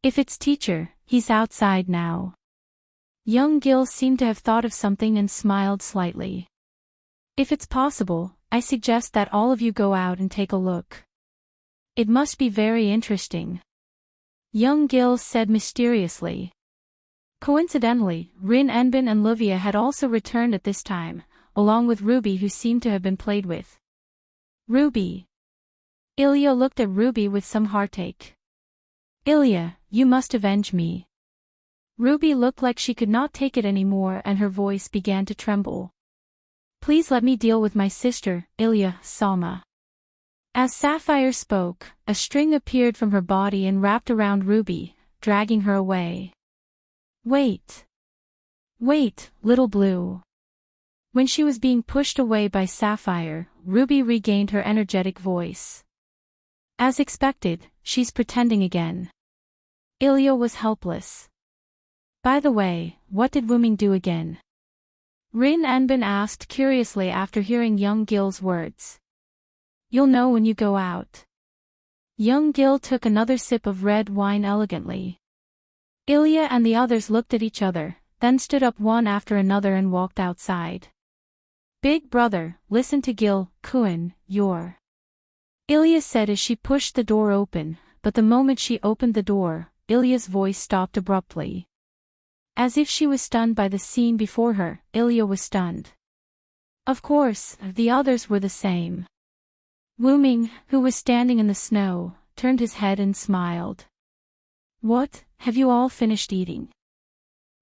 If it's teacher, he's outside now. Young Gil seemed to have thought of something and smiled slightly. If it's possible, I suggest that all of you go out and take a look. It must be very interesting. Young Gil said mysteriously. Coincidentally, Rin Enbin and Livia had also returned at this time, along with Ruby who seemed to have been played with. Ruby. Ilya looked at Ruby with some heartache. Ilya, you must avenge me. Ruby looked like she could not take it anymore and her voice began to tremble. Please let me deal with my sister, Ilya, Salma. As Sapphire spoke, a string appeared from her body and wrapped around Ruby, dragging her away. Wait, little blue. When she was being pushed away by Sapphire, Ruby regained her energetic voice. As expected, she's pretending again. Ilya was helpless. By the way, what did Wuming do again? Rin Enbin asked curiously after hearing young Gil's words. You'll know when you go out. Young Gil took another sip of red wine elegantly. Ilya and the others looked at each other, then stood up one after another and walked outside. Big brother, listen to Gil, Kuan, you're. Ilya said as she pushed the door open, but the moment she opened the door, Ilya's voice stopped abruptly. As if she was stunned by the scene before her, Ilya was stunned. Of course, the others were the same. Wuming, who was standing in the snow, turned his head and smiled. What, have you all finished eating?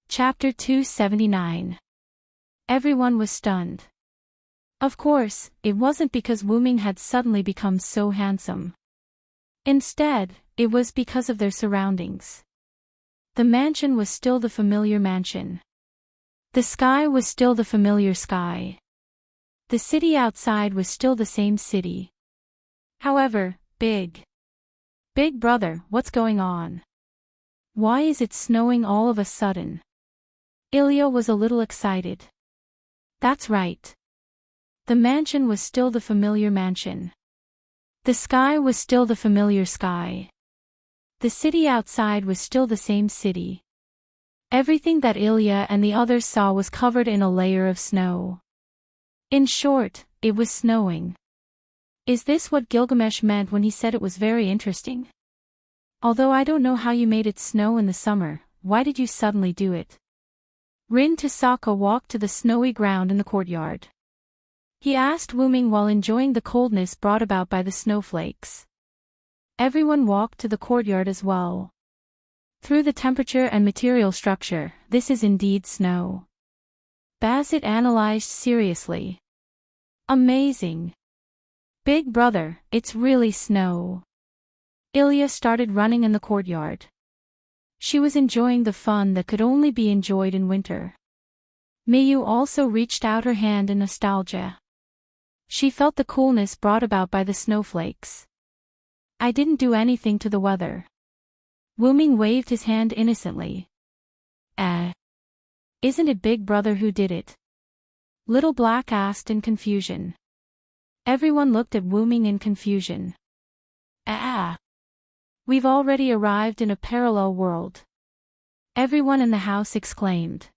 Chapter 279. Everyone was stunned. Of course, it wasn't because Wu Ming had suddenly become so handsome. Instead, it was because of their surroundings. The mansion was still the familiar mansion. The sky was still the familiar sky. The city outside was still the same city. However, Big Brother, what's going on? Why is it snowing all of a sudden? Ilya was a little excited. That's right. The mansion was still the familiar mansion. The sky was still the familiar sky. The city outside was still the same city. Everything that Ilya and the others saw was covered in a layer of snow. In short, it was snowing. Is this what Gilgamesh meant when he said it was very interesting? Although I don't know how you made it snow in the summer, why did you suddenly do it? Rin Tasaka walked to the snowy ground in the courtyard. He asked Wu Ming while enjoying the coldness brought about by the snowflakes. Everyone walked to the courtyard as well. Through the temperature and material structure, this is indeed snow. Basit analyzed seriously. Amazing. Big brother, it's really snow. Ilya started running in the courtyard. She was enjoying the fun that could only be enjoyed in winter. Mayu also reached out her hand in nostalgia. She felt the coolness brought about by the snowflakes. I didn't do anything to the weather. Wu Ming waved his hand innocently. Isn't it Big Brother who did it? Little Black asked in confusion. Everyone looked at Wu Ming in confusion. We've already arrived in a parallel world. Everyone in the house exclaimed.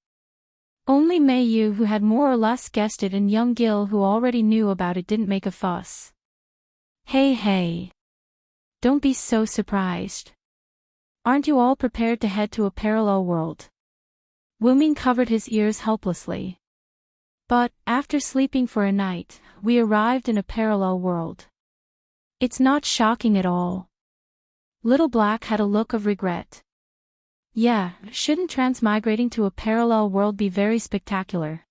Only Mei Yu, who had more or less guessed it, and young Gil, who already knew about it, didn't make a fuss. Hey. Don't be so surprised. Aren't you all prepared to head to a parallel world? Wu Ming covered his ears helplessly. But, after sleeping for a night, we arrived in a parallel world. It's not shocking at all. Little Black had a look of regret. Yeah, shouldn't transmigrating to a parallel world be very spectacular?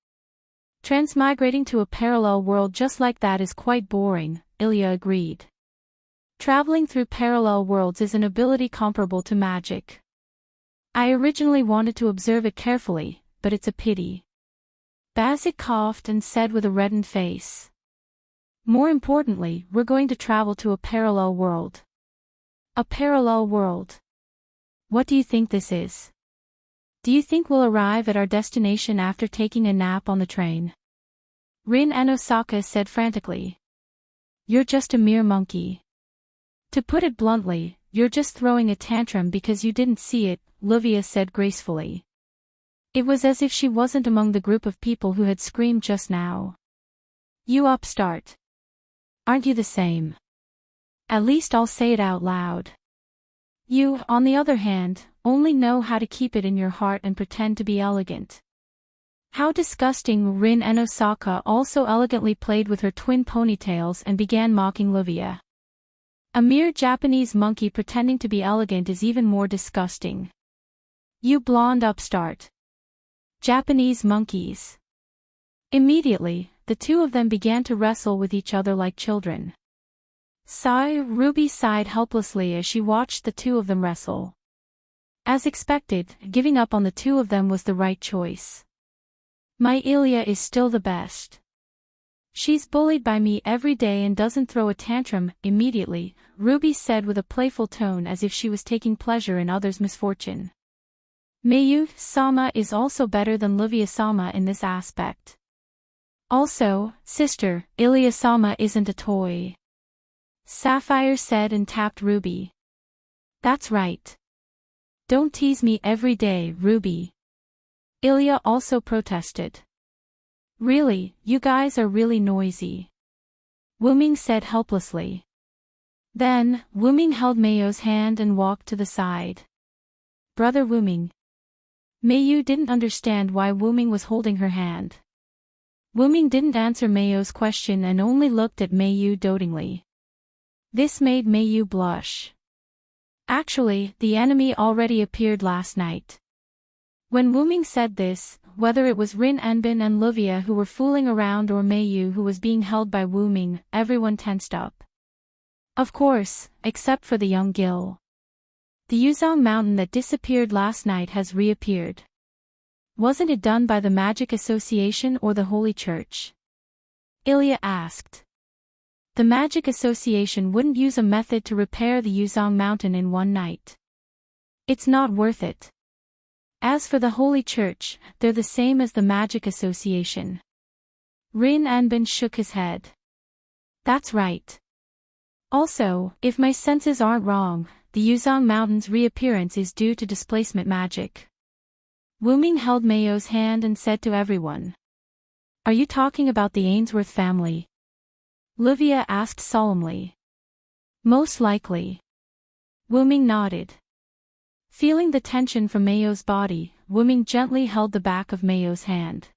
Transmigrating to a parallel world just like that is quite boring, Ilya agreed. Traveling through parallel worlds is an ability comparable to magic. I originally wanted to observe it carefully, but it's a pity. Basit coughed and said with a reddened face. More importantly, we're going to travel to a parallel world. A parallel world. What do you think this is? Do you think we'll arrive at our destination after taking a nap on the train? Rin and Osaka said frantically. You're just a mere monkey. To put it bluntly, you're just throwing a tantrum because you didn't see it, Livia said gracefully. It was as if she wasn't among the group of people who had screamed just now. You upstart. Aren't you the same? At least I'll say it out loud. You, on the other hand, only know how to keep it in your heart and pretend to be elegant. How disgusting! Rin and Osaka also elegantly played with her twin ponytails and began mocking Livia. A mere Japanese monkey pretending to be elegant is even more disgusting. You blonde upstart. Japanese monkeys. Immediately, the two of them began to wrestle with each other like children. Ruby sighed helplessly as she watched the two of them wrestle. As expected, giving up on the two of them was the right choice. My Ilya is still the best. She's bullied by me every day and doesn't throw a tantrum immediately, Ruby said with a playful tone as if she was taking pleasure in others' misfortune. Mayu-sama is also better than Livia-sama in this aspect. Also, sister, Ilya-sama isn't a toy. Sapphire said and tapped Ruby. That's right. Don't tease me every day, Ruby. Ilya also protested. Really, you guys are really noisy. Wu Ming said helplessly. Then, Wu Ming held Mayo's hand and walked to the side. Brother Wu Ming. Mayu didn't understand why Wu Ming was holding her hand. Wu Ming didn't answer Mayo's question and only looked at Mayu dotingly. This made Mayu blush. Actually, the enemy already appeared last night. When Wu Ming said this, whether it was Rin Enbin and Livia who were fooling around or Meiyu who was being held by Wu Ming, everyone tensed up. Of course, except for the young Gil. The Yuzhong mountain that disappeared last night has reappeared. Wasn't it done by the Magic Association or the Holy Church? Ilya asked. The Magic Association wouldn't use a method to repair the Yuzhong mountain in one night. It's not worth it. As for the Holy Church, they're the same as the Magic Association. Rin Anbin shook his head. That's right. Also, if my senses aren't wrong, the Yuzhong mountain's reappearance is due to displacement magic. Wu Ming held Mayo's hand and said to everyone. Are you talking about the Ainsworth family? Livia asked solemnly. Most likely. Wu Ming nodded. Feeling the tension from Mayo's body, Wu Ming gently held the back of Mayo's hand.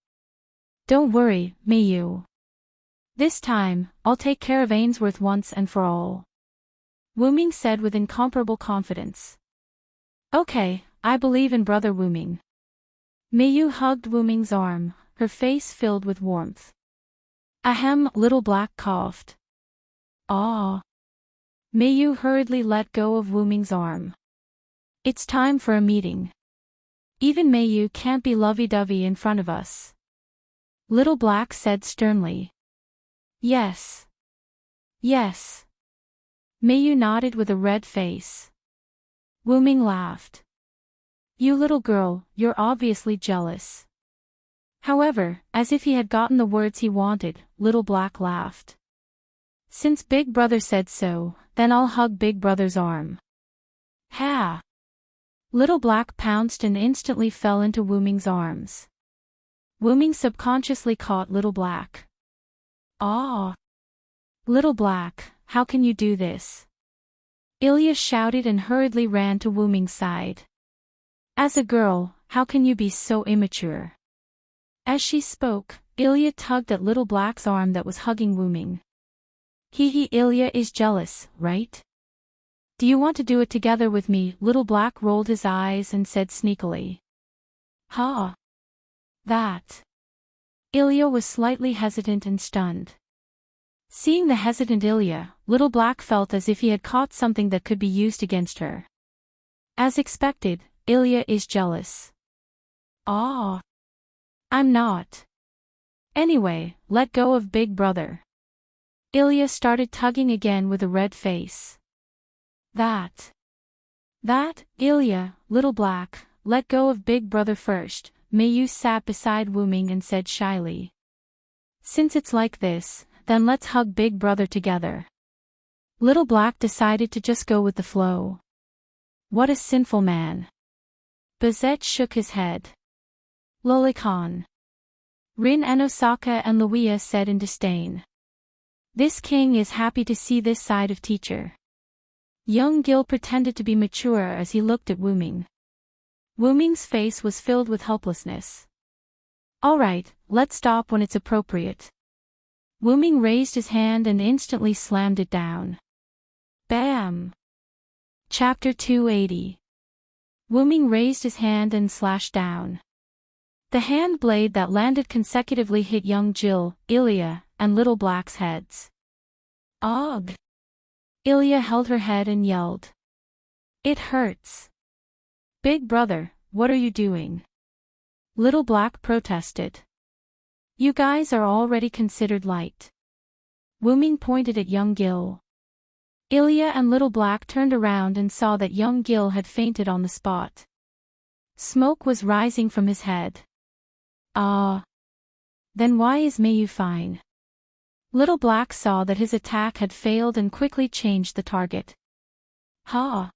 Don't worry, Mayu. This time, I'll take care of Ainsworth once and for all. Wu Ming said with incomparable confidence. Okay, I believe in Brother Wu Ming. Mayu hugged Wu Ming's arm, her face filled with warmth. Ahem, Little Black coughed. Ah. Mayu hurriedly let go of Wu Ming's arm. It's time for a meeting. Even Mayu can't be lovey-dovey in front of us. Little Black said sternly. Yes. Yes. Mayu nodded with a red face. Wu Ming laughed. You little girl, you're obviously jealous. However, as if he had gotten the words he wanted, Little Black laughed. Since Big Brother said so, then I'll hug Big Brother's arm. Ha! Little Black pounced and instantly fell into Wu Ming's arms. Wu Ming subconsciously caught Little Black. Ah! Little Black, how can you do this? Ilya shouted and hurriedly ran to Wu Ming's side. As a girl, how can you be so immature? As she spoke, Ilya tugged at Little Black's arm that was hugging Wu Ming. Ilya is jealous, right? Do you want to do it together with me? Little Black rolled his eyes and said sneakily. Ha! That. Ilya was slightly hesitant and stunned. Seeing the hesitant Ilya, Little Black felt as if he had caught something that could be used against her. As expected, Ilya is jealous. Ah. I'm not. Anyway, let go of Big Brother. Ilya started tugging again with a red face. That, Ilya, Little Black, let go of Big Brother first. Mayu sat beside Wu Ming and said shyly. Since it's like this, then let's hug Big Brother together. Little Black decided to just go with the flow. What a sinful man. Bazette shook his head. Lolicon. Rin and Osaka and Luia said in disdain. This king is happy to see this side of teacher. Young Gil pretended to be mature as he looked at Wu Ming. Wu Ming's face was filled with helplessness. All right, let's stop when it's appropriate. Wu Ming raised his hand and instantly slammed it down. Bam! Chapter 280. Wu Ming raised his hand and slashed down. The hand blade that landed consecutively hit young Jill, Ilya, and Little Black's heads. Ugh! Ilya held her head and yelled. It hurts. Big Brother, what are you doing? Little Black protested. You guys are already considered light. Wu Ming pointed at young Gil. Ilya and Little Black turned around and saw that young Gil had fainted on the spot. Smoke was rising from his head. Ah. Then why is Mayu fine? Little Black saw that his attack had failed and quickly changed the target. Ha!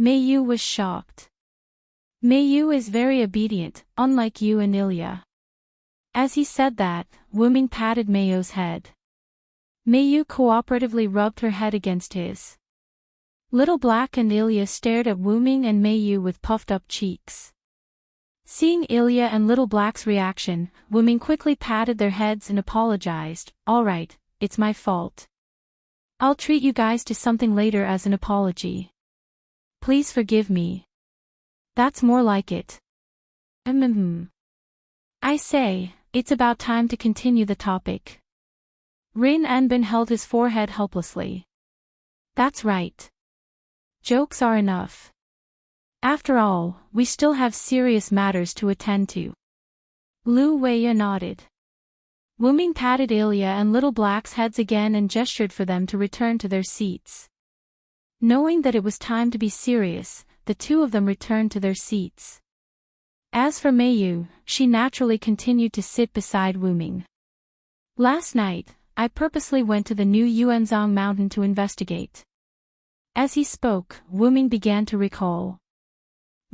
Mayu was shocked. Mayu is very obedient, unlike you and Ilya. As he said that, Wu Ming patted Mayu's head. Mayu cooperatively rubbed her head against his. Little Black and Ilya stared at Wu Ming and Mayu with puffed-up cheeks. Seeing Ilya and Little Black's reaction, Wu Ming quickly patted their heads and apologized. All right, it's my fault. I'll treat you guys to something later as an apology. Please forgive me. That's more like it. I say, it's about time to continue the topic. Rin Anbin held his forehead helplessly. That's right. Jokes are enough. After all, we still have serious matters to attend to. Lu Weya nodded. Wuming patted Ilya and Little Black's heads again and gestured for them to return to their seats. Knowing that it was time to be serious, the two of them returned to their seats. As for Meiyu, she naturally continued to sit beside Wuming. Last night, I purposely went to the new Yuanzhong mountain to investigate. As he spoke, Wuming began to recall.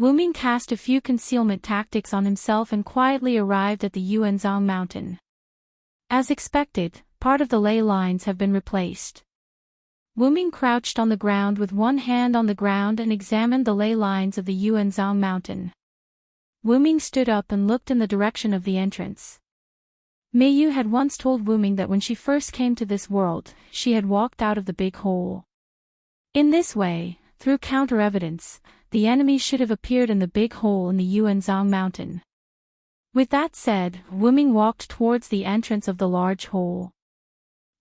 Wuming cast a few concealment tactics on himself and quietly arrived at the Yuanzhong mountain. As expected, part of the ley lines have been replaced. Wuming crouched on the ground with one hand on the ground and examined the ley lines of the Yuanzhong mountain. Wuming stood up and looked in the direction of the entrance. Meiyu had once told Wuming that when she first came to this world, she had walked out of the big hole. In this way, through counter-evidence, the enemy should have appeared in the big hole in the Yuanzhong mountain. With that said, Wuming walked towards the entrance of the large hole.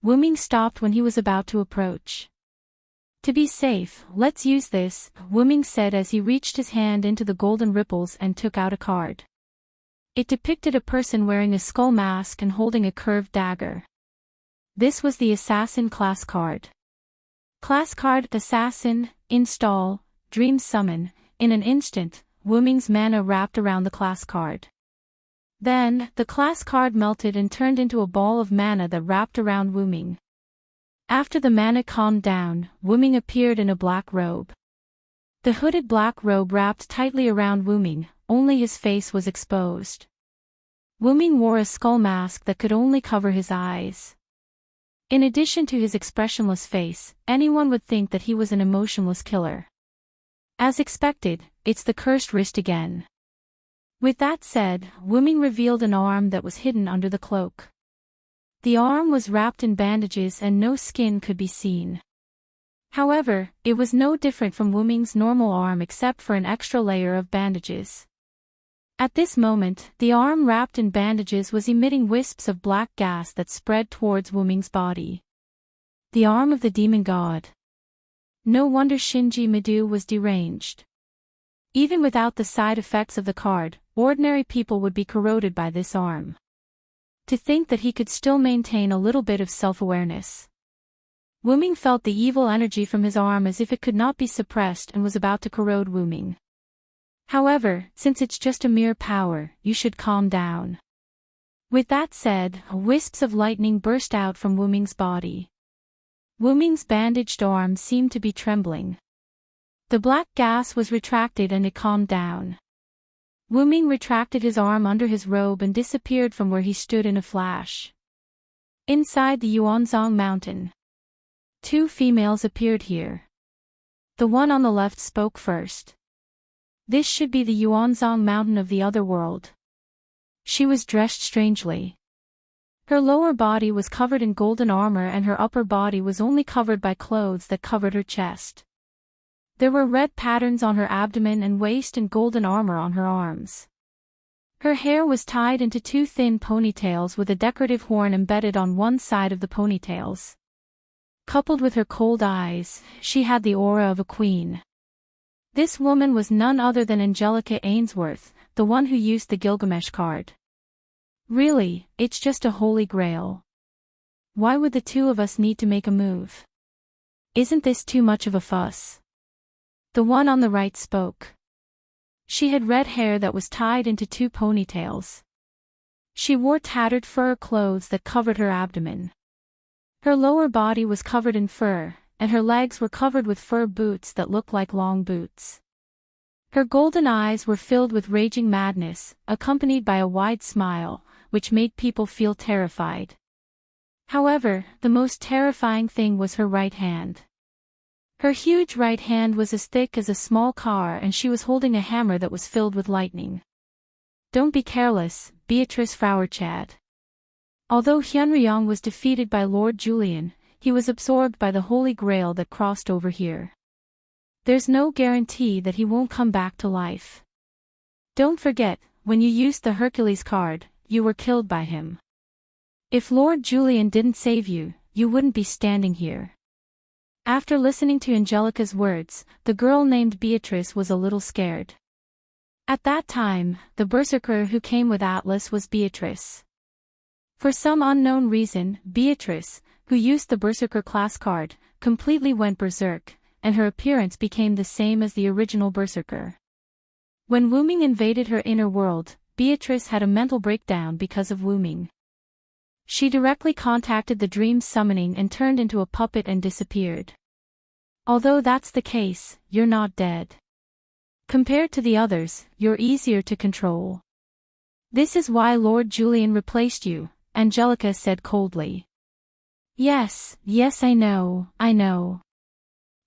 Wuming stopped when he was about to approach. To be safe, let's use this, Wuming said as he reached his hand into the golden ripples and took out a card. It depicted a person wearing a skull mask and holding a curved dagger. This was the Assassin class card. Class card Assassin, Install, Dream Summon. In an instant, Wuming's mana wrapped around the class card. Then, the class card melted and turned into a ball of mana that wrapped around Wuming. After the mana calmed down, Wuming appeared in a black robe. The hooded black robe wrapped tightly around Wuming, only his face was exposed. Wuming wore a skull mask that could only cover his eyes. In addition to his expressionless face, anyone would think that he was an emotionless killer. As expected, it's the cursed wrist again. With that said, Wuming revealed an arm that was hidden under the cloak. The arm was wrapped in bandages and no skin could be seen. However, it was no different from Wuming's normal arm except for an extra layer of bandages. At this moment, the arm wrapped in bandages was emitting wisps of black gas that spread towards Wuming's body. The arm of the demon god. No wonder Shinji Midu was deranged. Even without the side effects of the card, ordinary people would be corroded by this arm. To think that he could still maintain a little bit of self-awareness. Wuming felt the evil energy from his arm as if it could not be suppressed and was about to corrode Wuming. However, since it's just a mere power, you should calm down. With that said, wisps of lightning burst out from Wuming's body. Wuming's bandaged arm seemed to be trembling. The black gas was retracted and it calmed down. Wuming retracted his arm under his robe and disappeared from where he stood in a flash. Inside the Yuanzhong mountain. Two females appeared here. The one on the left spoke first. This should be the Yuanzhong mountain of the other world. She was dressed strangely. Her lower body was covered in golden armor and her upper body was only covered by clothes that covered her chest. There were red patterns on her abdomen and waist and golden armor on her arms. Her hair was tied into two thin ponytails with a decorative horn embedded on one side of the ponytails. Coupled with her cold eyes, she had the aura of a queen. This woman was none other than Angelica Ainsworth, the one who used the Gilgamesh card. Really, it's just a holy grail. Why would the two of us need to make a move? Isn't this too much of a fuss? The one on the right spoke. She had red hair that was tied into two ponytails. She wore tattered fur clothes that covered her abdomen. Her lower body was covered in fur, and her legs were covered with fur boots that looked like long boots. Her golden eyes were filled with raging madness, accompanied by a wide smile, which made people feel terrified. However, the most terrifying thing was her right hand. Her huge right hand was as thick as a small car and she was holding a hammer that was filled with lightning. Don't be careless, Beatrice Frauerchad. Although Hyunryong was defeated by Lord Julian, he was absorbed by the Holy Grail that crossed over here. There's no guarantee that he won't come back to life. Don't forget, when you used the Hercules card, you were killed by him. If Lord Julian didn't save you, you wouldn't be standing here. After listening to Angelica's words, the girl named Beatrice was a little scared. At that time, the berserker who came with Atlas was Beatrice. For some unknown reason, Beatrice, who used the berserker class card, completely went berserk, and her appearance became the same as the original berserker. When Wuming invaded her inner world, Beatrice had a mental breakdown because of Wuming. She directly contacted the dream summoning and turned into a puppet and disappeared. Although that's the case, you're not dead. Compared to the others, you're easier to control. This is why Lord Julian replaced you, Angelica said coldly. Yes, I know.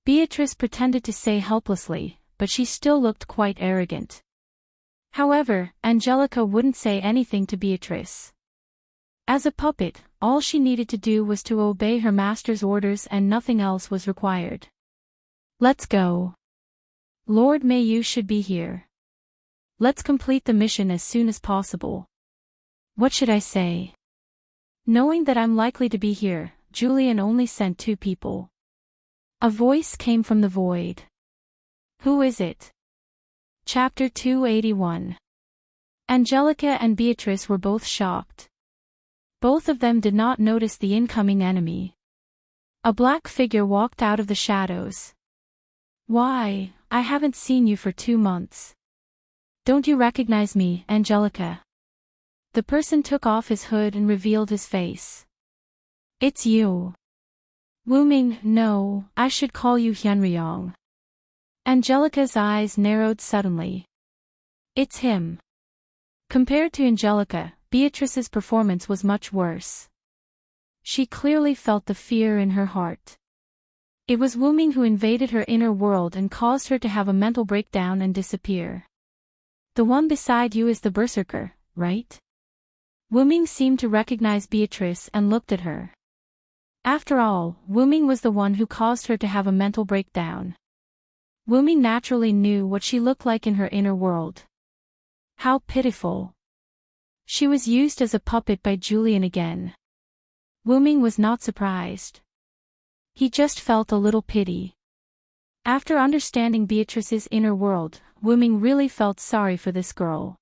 Beatrice pretended to say helplessly, but she still looked quite arrogant. However, Angelica wouldn't say anything to Beatrice. As a puppet, all she needed to do was to obey her master's orders and nothing else was required. Let's go. Lord Mayu should be here. Let's complete the mission as soon as possible. What should I say? Knowing that I'm likely to be here, Julian only sent 2 people. A voice came from the void. Who is it? Chapter 281. Angelica and Beatrice were both shocked. Both of them did not notice the incoming enemy. A black figure walked out of the shadows. Why, I haven't seen you for 2 months. Don't you recognize me, Angelica? The person took off his hood and revealed his face. It's you. Wuming, no, I should call you Hyunryong. Angelica's eyes narrowed suddenly. It's him. Compared to Angelica, Beatrice's performance was much worse. She clearly felt the fear in her heart. It was Wuming who invaded her inner world and caused her to have a mental breakdown and disappear. The one beside you is the berserker, right? Wuming seemed to recognize Beatrice and looked at her. After all, Wuming was the one who caused her to have a mental breakdown. Wuming naturally knew what she looked like in her inner world. How pitiful. She was used as a puppet by Julian again. Wuming was not surprised. He just felt a little pity. After understanding Beatrice's inner world, Wuming really felt sorry for this girl.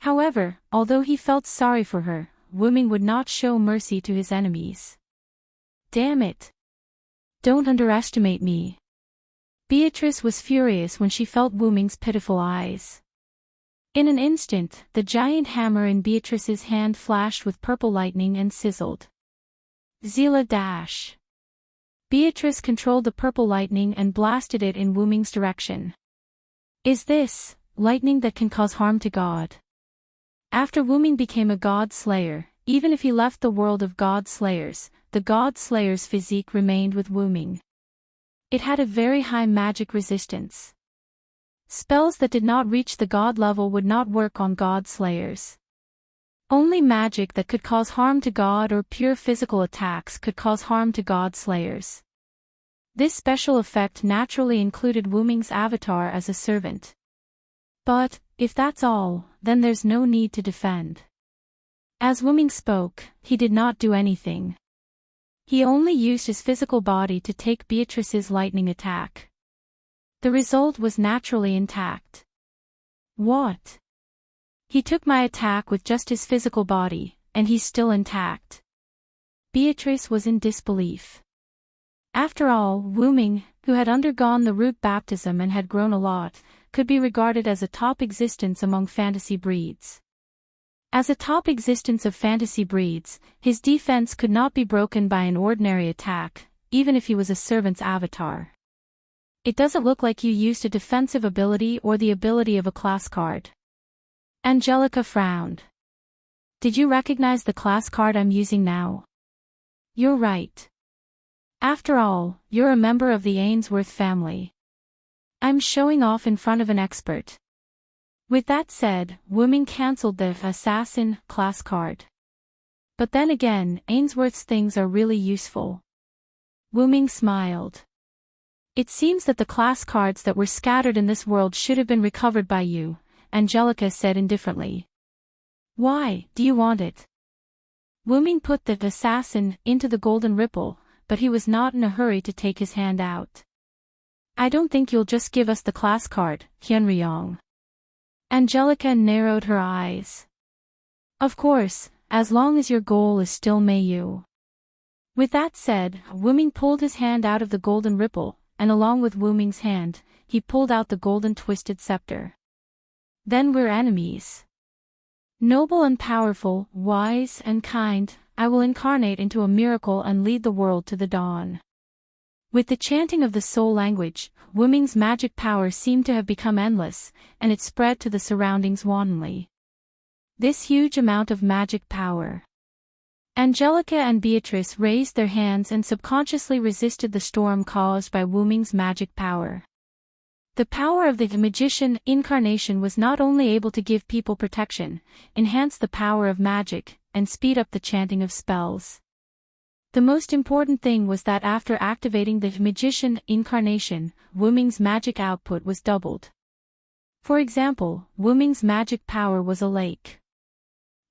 However, although he felt sorry for her, Wuming would not show mercy to his enemies. Damn it. Don't underestimate me. Beatrice was furious when she felt Wuming's pitiful eyes. In an instant, the giant hammer in Beatrice's hand flashed with purple lightning and sizzled. Zila dash. Beatrice controlled the purple lightning and blasted it in Wuming's direction. Is this lightning that can cause harm to God? After Wuming became a god slayer, even if he left the world of god slayers, the god slayer's physique remained with Wuming. It had a very high magic resistance. Spells that did not reach the god level would not work on god slayers. Only magic that could cause harm to God or pure physical attacks could cause harm to god slayers. This special effect naturally included Wuming's avatar as a servant. But, if that's all, then there's no need to defend. As Wuming spoke, he did not do anything. He only used his physical body to take Beatrice's lightning attack. The result was naturally intact. What? He took my attack with just his physical body, and he's still intact. Beatrice was in disbelief. After all, Wuming, who had undergone the root baptism and had grown a lot, could be regarded as a top existence among fantasy breeds. As a top existence of fantasy breeds, his defense could not be broken by an ordinary attack, even if he was a servant's avatar. It doesn't look like you used a defensive ability or the ability of a class card. Angelica frowned. Did you recognize the class card I'm using now? You're right. After all, you're a member of the Ainsworth family. I'm showing off in front of an expert. With that said, Wuming cancelled the assassin class card. But then again, Ainsworth's things are really useful. Wuming smiled. It seems that the class cards that were scattered in this world should have been recovered by you, Angelica said indifferently. Why, do you want it? Wu Ming put the assassin into the golden ripple, but he was not in a hurry to take his hand out. I don't think you'll just give us the class card, Hyunryong. Angelica narrowed her eyes. Of course, as long as your goal is still Mayu. With that said, Wu Ming pulled his hand out of the golden ripple, and along with Wu Ming's hand, he pulled out the golden twisted scepter. Then we're enemies. Noble and powerful, wise and kind, I will incarnate into a miracle and lead the world to the dawn. With the chanting of the soul language, Wu Ming's magic power seemed to have become endless, and it spread to the surroundings wantonly. This huge amount of magic power. Angelica and Beatrice raised their hands and subconsciously resisted the storm caused by Wu Ming's magic power. The power of the magician incarnation was not only able to give people protection, enhance the power of magic, and speed up the chanting of spells. The most important thing was that after activating the magician incarnation, Wu Ming's magic output was doubled. For example, Wu Ming's magic power was a lake.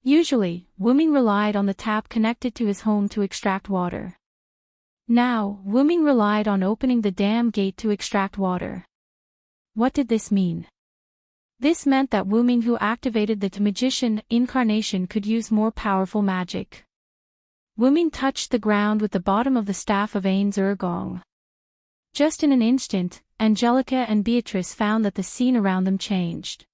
Usually, Wu Ming relied on the tap connected to his home to extract water. Now, Wu Ming relied on opening the dam gate to extract water. What did this mean? This meant that Wu Ming, who activated the magician incarnation, could use more powerful magic. Wu Ming touched the ground with the bottom of the staff of Ain Zergong. Just in an instant, Angelica and Beatrice found that the scene around them changed.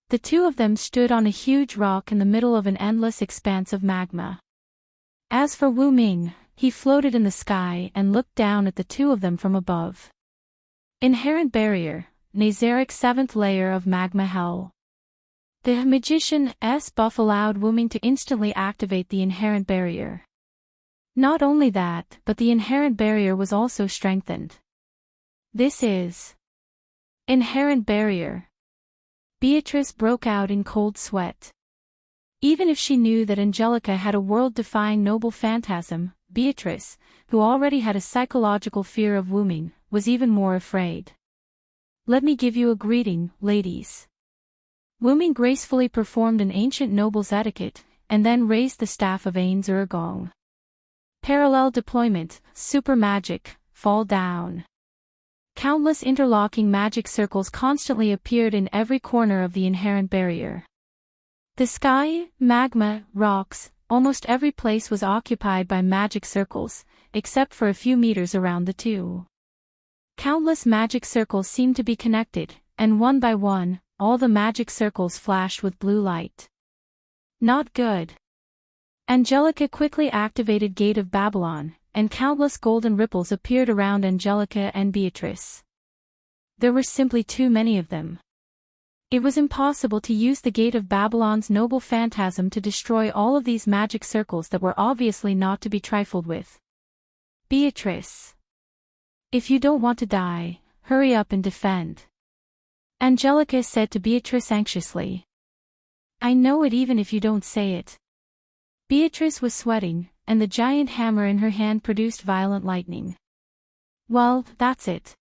The two of them stood on a huge rock in the middle of an endless expanse of magma. As for Wu Ming, he floated in the sky and looked down at the two of them from above. Inherent barrier, Nazaric 7th layer of magma hell. The magician's buff allowed Wu Ming to instantly activate the inherent barrier. Not only that, but the inherent barrier was also strengthened. This is inherent barrier. Beatrice broke out in cold sweat. Even if she knew that Angelica had a world-defying noble phantasm, Beatrice, who already had a psychological fear of Wu Ming, was even more afraid. Let me give you a greeting, ladies. Wu Ming gracefully performed an ancient noble's etiquette, and then raised the staff of Ain Zergong. Parallel deployment, super magic, fall down. Countless interlocking magic circles constantly appeared in every corner of the inherent barrier. The sky, magma, rocks, almost every place was occupied by magic circles, except for a few meters around the two. Countless magic circles seemed to be connected, and one by one, all the magic circles flashed with blue light. Not good. Angelica quickly activated Gate of Babylon, and countless golden ripples appeared around Angelica and Beatrice. There were simply too many of them. It was impossible to use the Gate of Babylon's noble phantasm to destroy all of these magic circles that were obviously not to be trifled with. Beatrice. If you don't want to die, hurry up and defend. Angelica said to Beatrice anxiously. I know it even if you don't say it. Beatrice was sweating, and the giant hammer in her hand produced violent lightning. Well, that's it.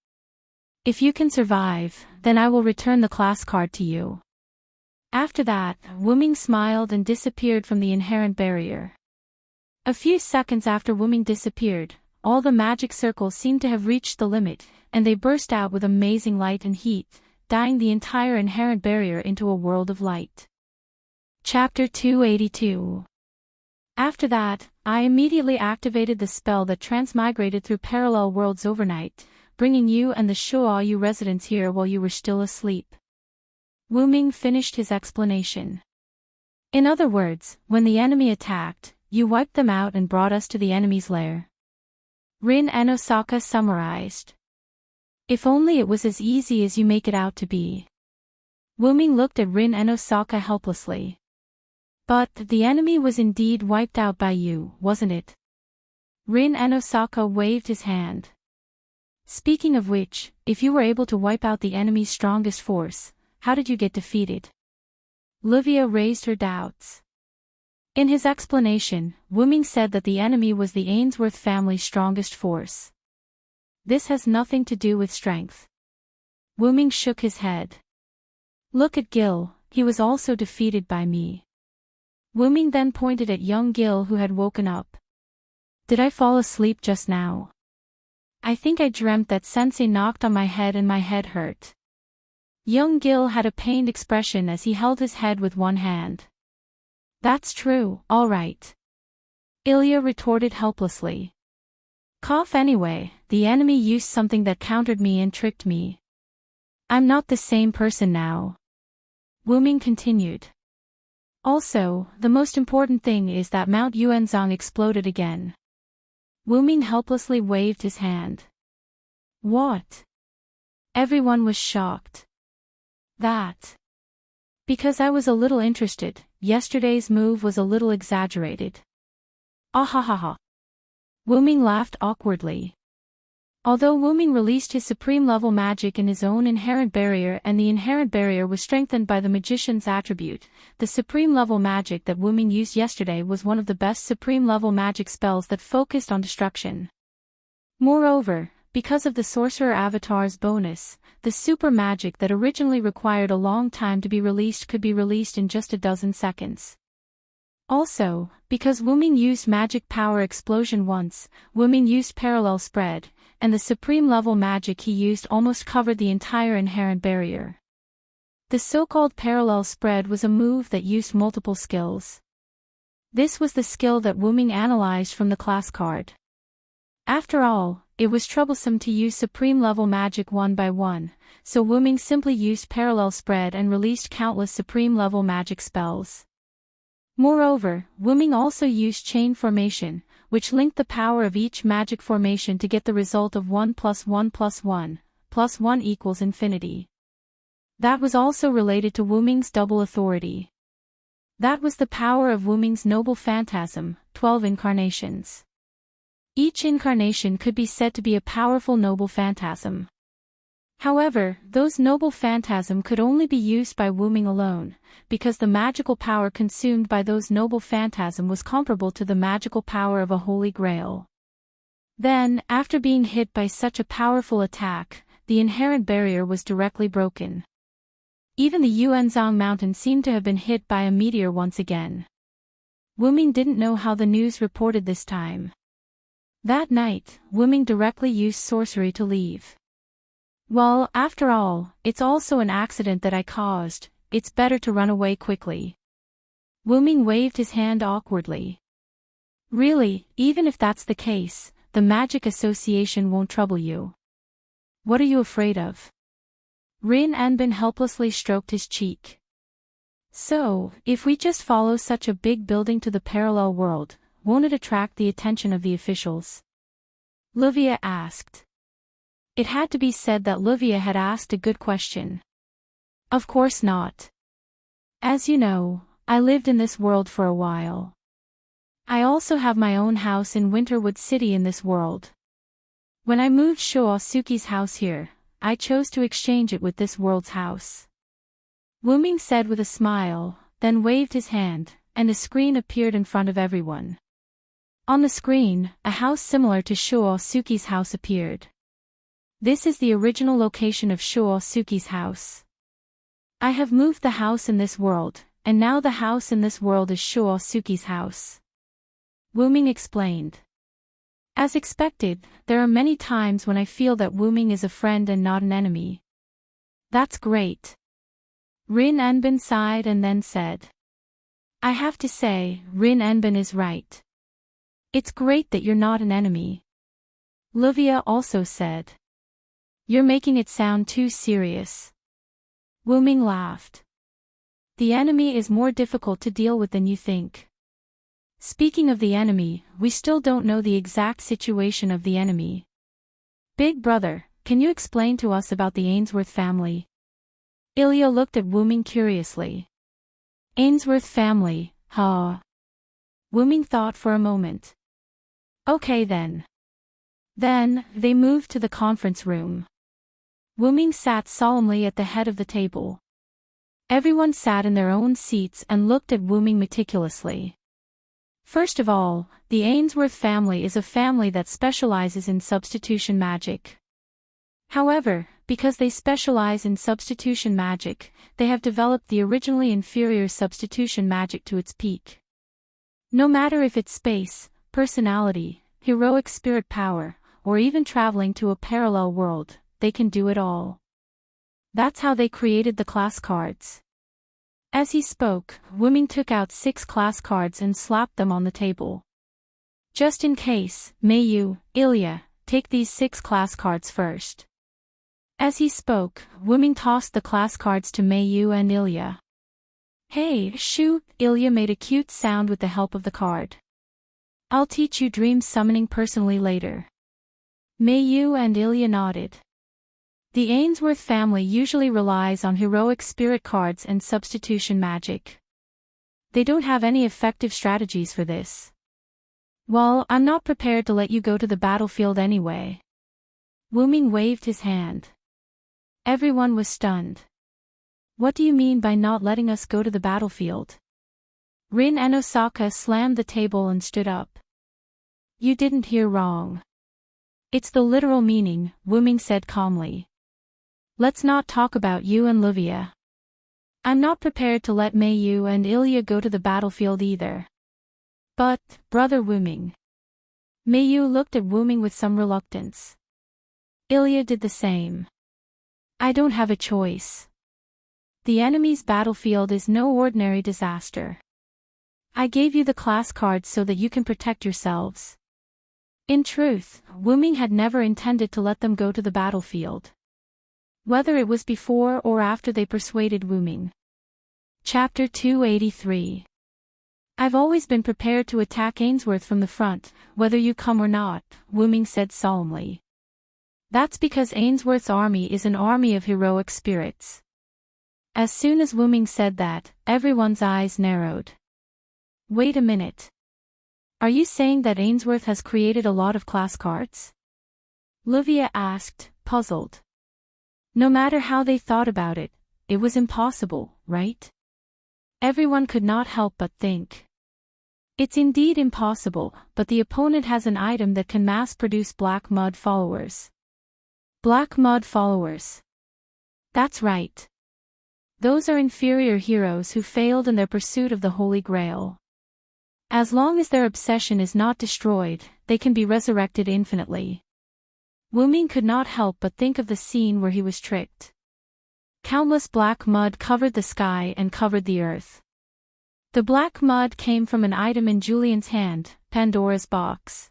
If you can survive, then I will return the class card to you. After that, Wu Ming smiled and disappeared from the inherent barrier. A few seconds after Wu Ming disappeared, all the magic circles seemed to have reached the limit, and they burst out with amazing light and heat, dyeing the entire inherent barrier into a world of light. Chapter 282. After that, I immediately activated the spell that transmigrated through parallel worlds overnight, bringing you and the Shoayu residents here while you were still asleep. Wu Ming finished his explanation. In other words, when the enemy attacked, you wiped them out and brought us to the enemy's lair. Rin and Osaka summarized. If only it was as easy as you make it out to be. Wu Ming looked at Rin and Osaka helplessly. But the enemy was indeed wiped out by you, wasn't it? Rin and Osaka waved his hand. Speaking of which, if you were able to wipe out the enemy's strongest force, how did you get defeated? Livia raised her doubts. In his explanation, Wu Ming said that the enemy was the Ainsworth family's strongest force. This has nothing to do with strength. Wu Ming shook his head. Look at Gil, he was also defeated by me. Wu-Ming then pointed at young Gil who had woken up. Did I fall asleep just now? I think I dreamt that sensei knocked on my head and my head hurt. Young Gil had a pained expression as he held his head with one hand. That's true, all right. Ilya retorted helplessly. Cough anyway, the enemy used something that countered me and tricked me. I'm not the same person now. Wu-Ming continued. Also, the most important thing is that Mount Yuanzhang exploded again. Wu-Ming helplessly waved his hand. What? Everyone was shocked. That. Because I was a little interested, yesterday's move was a little exaggerated. Ahahaha. Wu-Ming laughed awkwardly. Although Wu-Ming released his supreme level magic in his own inherent barrier and the inherent barrier was strengthened by the magician's attribute, the supreme level magic that Wu-Ming used yesterday was one of the best supreme level magic spells that focused on destruction. Moreover, because of the sorcerer avatar's bonus, the super magic that originally required a long time to be released could be released in just a dozen seconds. Also, because Wu-Ming used magic power explosion once, Wu-Ming used parallel spread, and the supreme level magic he used almost covered the entire inherent barrier. The so-called parallel spread was a move that used multiple skills. This was the skill that Wu-Ming analyzed from the class card. After all, it was troublesome to use supreme level magic one by one, so Wu-Ming simply used parallel spread and released countless supreme level magic spells. Moreover, Wu-Ming also used chain formation, which linked the power of each magic formation to get the result of 1 + 1 + 1, + 1 equals infinity. That was also related to Wu-Ming's double authority. That was the power of Wu-Ming's noble phantasm, 12 incarnations. Each incarnation could be said to be a powerful noble phantasm. However, those noble phantasm could only be used by Wu-Ming alone, because the magical power consumed by those noble phantasm was comparable to the magical power of a holy grail. Then, after being hit by such a powerful attack, the inherent barrier was directly broken. Even the Yuanzhang mountain seemed to have been hit by a meteor once again. Wu-Ming didn't know how the news reported this time. That night, Wu-Ming directly used sorcery to leave. Well, after all, it's also an accident that I caused, it's better to run away quickly. Wu-Ming waved his hand awkwardly. Really, even if that's the case, the magic association won't trouble you. What are you afraid of? Rin Anbin helplessly stroked his cheek. So, if we just follow such a big building to the parallel world, won't it attract the attention of the officials? Livia asked. It had to be said that Livia had asked a good question. Of course not. As you know, I lived in this world for a while. I also have my own house in Winterwood City in this world. When I moved Shoasuke's house here, I chose to exchange it with this world's house. Wu-Ming said with a smile, then waved his hand, and a screen appeared in front of everyone. On the screen, a house similar to Shoasuke's house appeared. This is the original location of Shoasuke's house. I have moved the house in this world, and now the house in this world is Shoasuke's house. Wu-Ming explained. As expected, there are many times when I feel that Wu-Ming is a friend and not an enemy. That's great. Rin Anbin sighed and then said. I have to say, Rin Anbin is right. It's great that you're not an enemy. Livia also said. You're making it sound too serious. Wu-Ming laughed. The enemy is more difficult to deal with than you think. Speaking of the enemy, we still don't know the exact situation of the enemy. Big brother, can you explain to us about the Ainsworth family? Ilya looked at Wu-Ming curiously. Ainsworth family, huh? Wu-Ming thought for a moment. Okay then. Then, they moved to the conference room. Wu-Ming sat solemnly at the head of the table. Everyone sat in their own seats and looked at Wu-Ming meticulously. First of all, the Ainsworth family is a family that specializes in substitution magic. However, because they specialize in substitution magic, they have developed the originally inferior substitution magic to its peak. No matter if it's space, personality, heroic spirit power, or even traveling to a parallel world, they can do it all. That's how they created the class cards. As he spoke, Wuming took out 6 class cards and slapped them on the table. Just in case, may you, Ilya, take these 6 class cards first. As he spoke, Wuming tossed the class cards to Mayu and Ilya. Hey, shoo, Ilya made a cute sound with the help of the card. I'll teach you dream summoning personally later. Mayu and Ilya nodded. The Ainsworth family usually relies on heroic spirit cards and substitution magic. They don't have any effective strategies for this. Well, I'm not prepared to let you go to the battlefield anyway. Wuming waved his hand. Everyone was stunned. What do you mean by not letting us go to the battlefield? Rin and Osaka slammed the table and stood up. You didn't hear wrong. It's the literal meaning, Wuming said calmly. Let's not talk about you and Livia. I'm not prepared to let Mayu and Ilya go to the battlefield either. But, Brother Wuming. Mayu looked at Wuming with some reluctance. Ilya did the same. I don't have a choice. The enemy's battlefield is no ordinary disaster. I gave you the class cards so that you can protect yourselves. In truth, Wuming had never intended to let them go to the battlefield. Whether it was before or after they persuaded Wuming. Chapter 283. I've always been prepared to attack Ainsworth from the front, whether you come or not, Wuming said solemnly. That's because Ainsworth's army is an army of heroic spirits. As soon as Wuming said that, everyone's eyes narrowed. Wait a minute. Are you saying that Ainsworth has created a lot of class cards? Livia asked, puzzled. No matter how they thought about it, it was impossible, right? Everyone could not help but think. It's indeed impossible, but the opponent has an item that can mass-produce black mud followers. Black mud followers. That's right. Those are inferior heroes who failed in their pursuit of the Holy Grail. As long as their obsession is not destroyed, they can be resurrected infinitely. Wuming could not help but think of the scene where he was tricked. Countless black mud covered the sky and covered the earth. The black mud came from an item in Julian's hand, Pandora's box.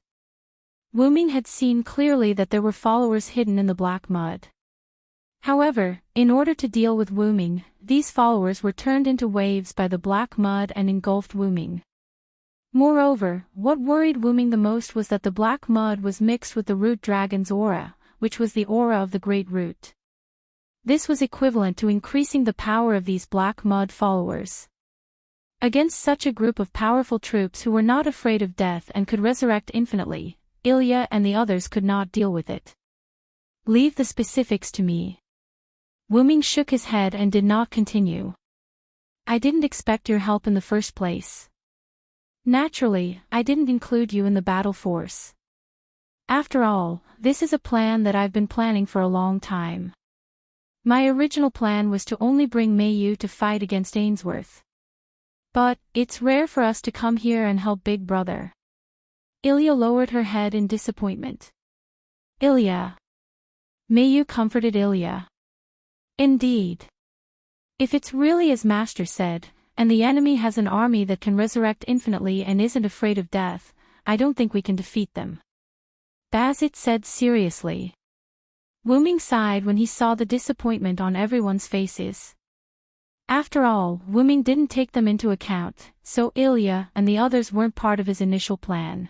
Wuming had seen clearly that there were followers hidden in the black mud. However, in order to deal with Wuming, these followers were turned into waves by the black mud and engulfed Wuming. Moreover, what worried Wuming the most was that the black mud was mixed with the root dragon's aura, which was the aura of the great root. This was equivalent to increasing the power of these black mud followers. Against such a group of powerful troops who were not afraid of death and could resurrect infinitely, Ilya and the others could not deal with it. Leave the specifics to me. Wuming shook his head and did not continue. I didn't expect your help in the first place. Naturally, I didn't include you in the battle force. After all, this is a plan that I've been planning for a long time. My original plan was to only bring Mayu to fight against Ainsworth. But, it's rare for us to come here and help Big Brother. Ilya lowered her head in disappointment. Ilya. Mayu comforted Ilya. Indeed. If it's really as Master said, and the enemy has an army that can resurrect infinitely and isn't afraid of death, I don't think we can defeat them. Bazit said seriously. Wuming sighed when he saw the disappointment on everyone's faces. After all, Wuming didn't take them into account, so Ilya and the others weren't part of his initial plan.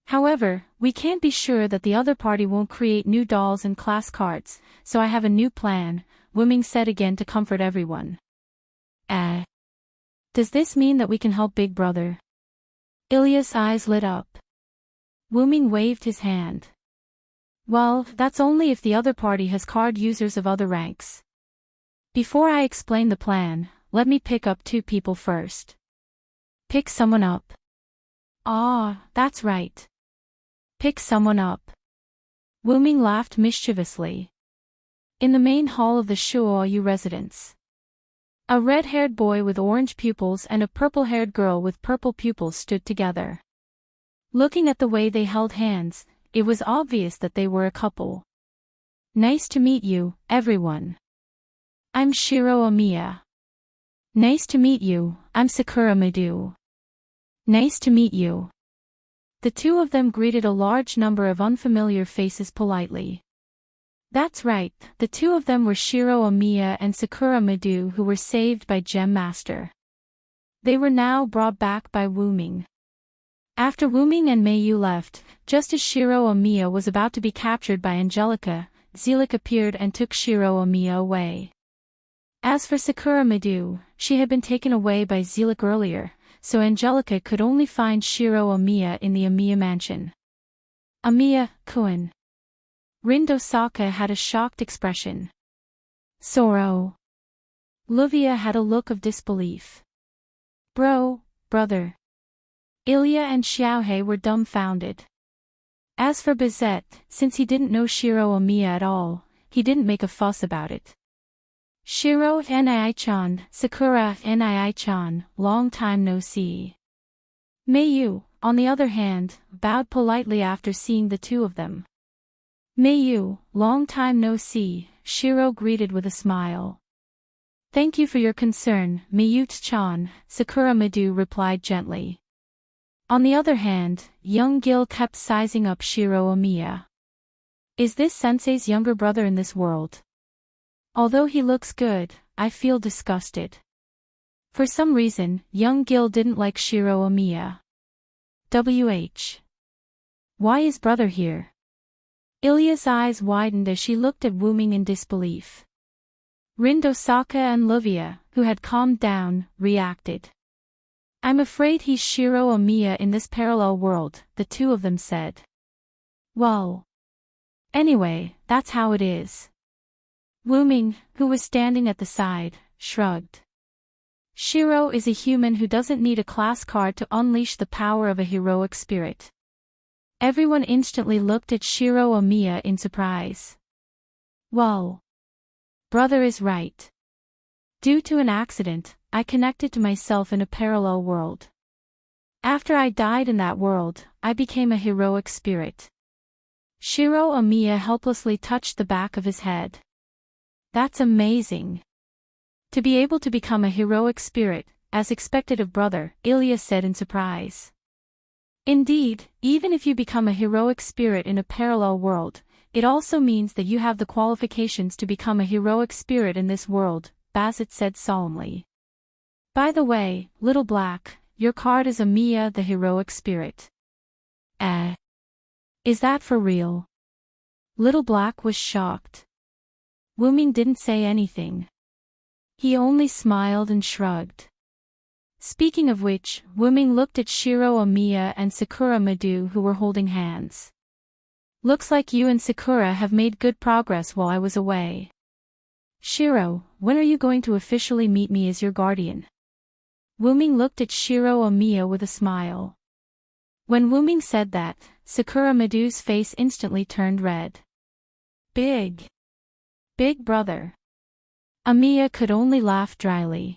However, we can't be sure that the other party won't create new dolls and class cards, so I have a new plan, Wuming said again to comfort everyone. Does this mean that we can help Big Brother? Ilya's eyes lit up. Wuming waved his hand. Well, that's only if the other party has card users of other ranks. Before I explain the plan, let me pick up 2 people first. Pick someone up. Ah, that's right. Pick someone up. Wuming laughed mischievously. In the main hall of the Shuoyu residence. A red-haired boy with orange pupils and a purple-haired girl with purple pupils stood together. Looking at the way they held hands, it was obvious that they were a couple. Nice to meet you, everyone. I'm Shiro Amiya. Nice to meet you, I'm Sakura Midu. Nice to meet you. The two of them greeted a large number of unfamiliar faces politely. That's right, the two of them were Shiro Amiya and Sakura Midu, who were saved by Gem Master. They were now brought back by Wuming. After Wuming and Meiyu left, just as Shiro Amiya was about to be captured by Angelica, Zelik appeared and took Shiro Amiya away. As for Sakura Midu, she had been taken away by Zelik earlier, so Angelica could only find Shiro Amiya in the Amiya mansion. Amiya-kun. Rin Dosaka had a shocked expression. Soro. Luvia had a look of disbelief. Brother. Ilya and Xiaohei were dumbfounded. As for Bizet, since he didn't know Shiro Amiya at all, he didn't make a fuss about it. Shiro Nii-chan, Sakura Nii-chan, long time no see. Meiyu, on the other hand, bowed politely after seeing the two of them. Meiyu, long time no see, Shiro greeted with a smile. Thank you for your concern, Meiyu-chan, Sakura Midu replied gently. On the other hand, young Gil kept sizing up Shiro Amiya. Is this sensei's younger brother in this world? Although he looks good, I feel disgusted. For some reason, young Gil didn't like Shiro Amiya. Why is brother here? Ilya's eyes widened as she looked at Wuming in disbelief. Rin Dosaka and Luvia, who had calmed down, reacted. I'm afraid he's Shiro Amiya in this parallel world, the two of them said. Well. Anyway, that's how it is. Wuming, who was standing at the side, shrugged. Shiro is a human who doesn't need a class card to unleash the power of a heroic spirit. Everyone instantly looked at Shiro Amiya in surprise. Well. Brother is right. Due to an accident, I connected to myself in a parallel world. After I died in that world, I became a heroic spirit. Shiro Amiya helplessly touched the back of his head. That's amazing. To be able to become a heroic spirit, as expected of brother, Ilya said in surprise. Indeed, even if you become a heroic spirit in a parallel world, it also means that you have the qualifications to become a heroic spirit in this world, Bazet said solemnly. By the way, Little Black, your card is Amiya the heroic spirit. Is that for real? Little Black was shocked. Wuming didn't say anything. He only smiled and shrugged. Speaking of which, Wuming looked at Shiro Amiya and Sakura Midu, who were holding hands. Looks like you and Sakura have made good progress while I was away. Shiro, when are you going to officially meet me as your guardian? Wuming looked at Shiro Amiya with a smile. When Wuming said that, Sakura Midu's face instantly turned red. Big brother. Amiya could only laugh dryly.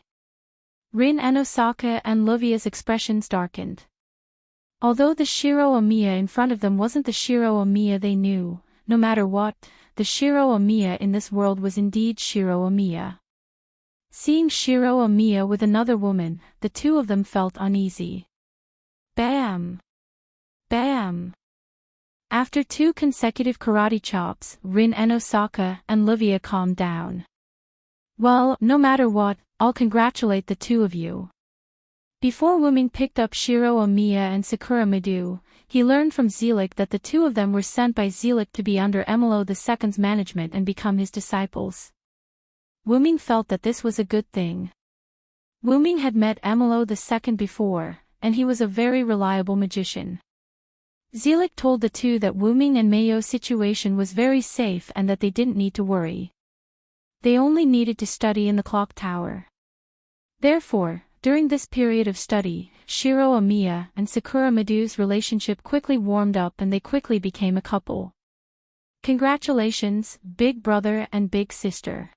Rin and Osaka and Luvia's expressions darkened. Although the Shiro Amiya in front of them wasn't the Shiro Amiya they knew, no matter what, the Shiro Amiya in this world was indeed Shiro Amiya. Seeing Shiro Amiya with another woman, the two of them felt uneasy. Bam! Bam! After 2 consecutive karate chops, Rin and Osaka and Luvia calmed down. Well, no matter what, I'll congratulate the two of you. Before Wuming picked up Shiro Amiya and Sakura Midu, he learned from Zelik that the two of them were sent by Zelik to be under Emilo II's management and become his disciples. Wuming felt that this was a good thing. Wuming had met Emilo II before, and he was a very reliable magician. Zelik told the two that Wuming and Meiyo's situation was very safe and that they didn't need to worry. They only needed to study in the clock tower. Therefore, during this period of study, Shiro Amiya and Sakura Midu's relationship quickly warmed up and they quickly became a couple. Congratulations, big brother and big sister.